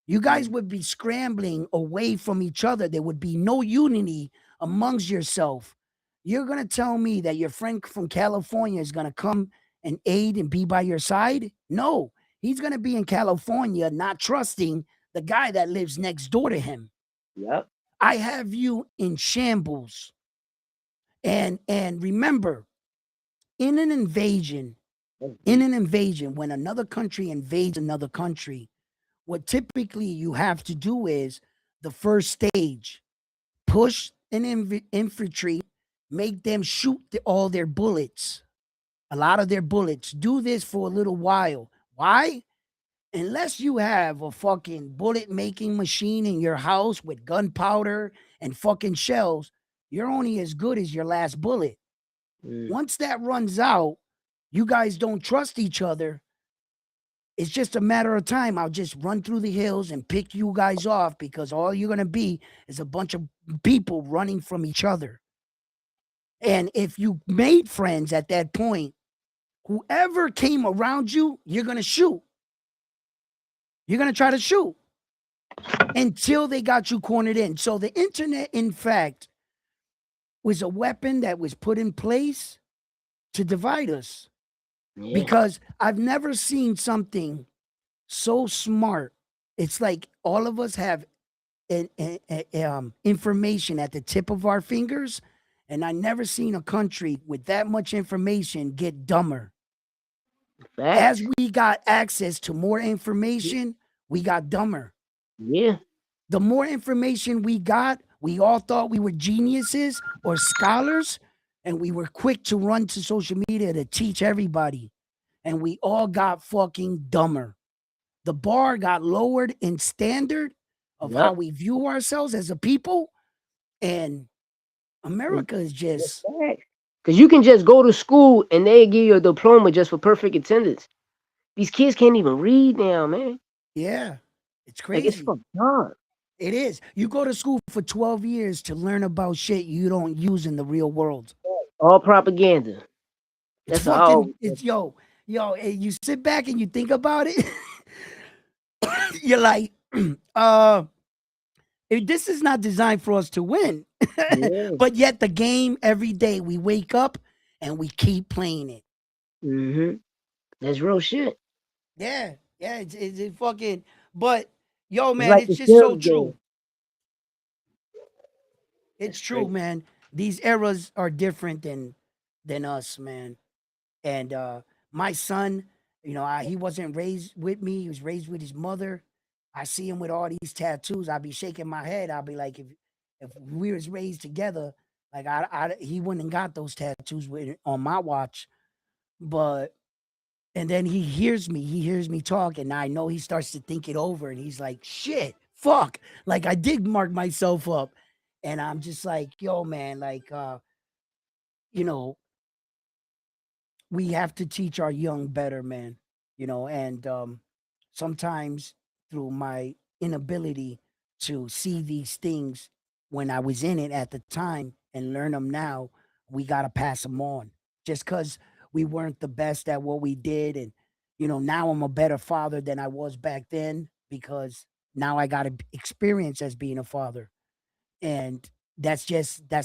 You guys would be scrambling away from each other. There would be no unity amongst yourself. You're going to tell me that your friend from California is going to come and aid and be by your side? No, he's going to be in California not trusting the guy that lives next door to him. Yep. I have you in shambles. And remember, in an invasion, That's in deep. an invasion, when another country invades another country, what typically you have to do is the first stage: push an infantry, make them shoot all their bullets, a lot of their bullets. Do this for a little while. Why? Unless you have a fucking bullet making machine in your house with gunpowder and fucking shells, you're only as good as your last bullet. Mm. Once that runs out, you guys don't trust each other. It's just a matter of time. I'll just run through the hills and pick you guys off because all you're going to be is a bunch of people running from each other. And if you made friends at that point, whoever came around you, you're going to shoot. You're going to try to shoot until they got you cornered in. So the internet, in fact, was a weapon that was put in place to divide us, Yeah. because I've never seen something so smart. It's like all of us have information at the tip of our fingers, and I never seen a country with that much information get dumber. As Facts. we got access to more information, we got dumber. Yeah. The more information we got, we all thought we were geniuses or scholars, and we were quick to run to social media to teach everybody. And we all got fucking dumber. The bar got lowered in standard of how Yep. we view ourselves as a people. And America is just, Because you can just go to school and they give you a diploma just for perfect attendance. These kids can't even read now, man. yeah, it's Like it's crazy. fucked up. It is. You go to school for 12 years to learn about shit you don't use in the real world. All propaganda. It's That's all. fucking, it's yo, you sit back and you think about it. You're like, uh, this is not designed for us to win. Yeah. But yet the game, every day we wake up and we keep playing it. Mm-hmm. That's real shit. Yeah, yeah, it's fucking. But yo, It's man, like it's the just so Sims game. true. It's That's true, crazy. man. These eras are different than us, man. And my son, he wasn't raised with me. He was raised with his mother. I see him with all these tattoos. I'll be shaking my head. I'll be like, if we was raised together, like he wouldn't have got those tattoos on my watch. But And then he hears me talk, and I know he starts to think it over, and he's like, shit, fuck. Like I did mark myself up. And I'm just like, yo, man, like you know, we have to teach our young better, man. And sometimes through my inability to see these things when I was in it at the time and learn them now, we got to pass them on. Just because we weren't the best at what we did. And, now I'm a better father than I was back then because now I got experience as being a father. And that's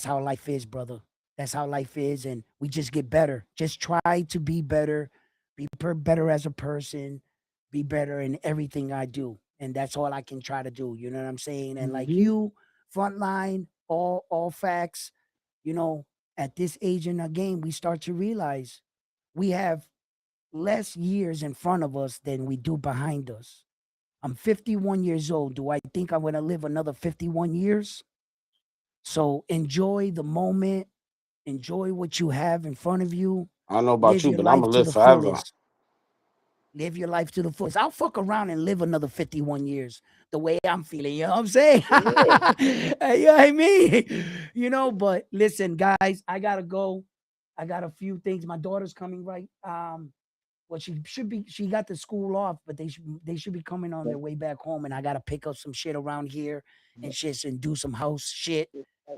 how life is, brother. That's how life is. And we just get better. Just try to be better, better as a person, be better in everything I do. And that's all I can try to do. You know what I'm saying? And like you, frontline, all facts, you know, at this age in the game, we start to realize we have less years in front of us than we do behind us. I'm 51 years old. Do I think I'm going to live another 51 years? So enjoy the moment, enjoy what you have in front of you, I don't know about live you, your but I'm life gonna to live the forever. fullest. Live your life to the fullest. I'll fuck around and live another 51 years the way I'm feeling. You know what I'm saying? You know what I mean? But listen, guys, I gotta go. I got a few things. My daughter's coming right. Well, she got the school off, but they should be coming on their way back home, and I gotta pick up some shit around here and shit and do some house shit.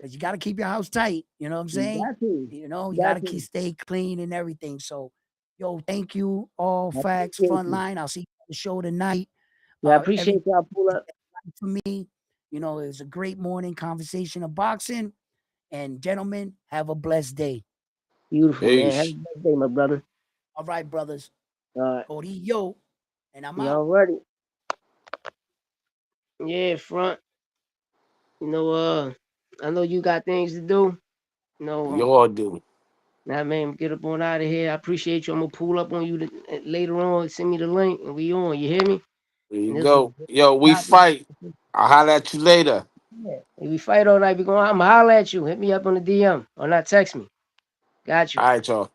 Cause you gotta keep your house tight. You know what I'm You saying? got to. You You got gotta to. stay clean and everything. So, yo, thank you, all I facts, appreciate you. frontline. I'll see you on the show tonight. Yeah, I Every appreciate y'all pull up. for me, it was a great morning conversation of boxing. And gentlemen, have a blessed day. Beautiful, man. Have a Peace. blessed day, my brother. All right, brothers. Uh, Corillo, and I'm out. y'all ready? Yeah, front. You know, I know you got things to do. You You know, all do. now, man, get up on out of here. I appreciate you. I'm gonna pull up on you later on. Send me the link, and we on. You hear me? There you And this was go. Yo, we not. fight. I'll holler at you later. Yeah. If we fight all night, we going. I'ma holler at you. Hit me up on the DM or not text me. Got you. All right, y'all.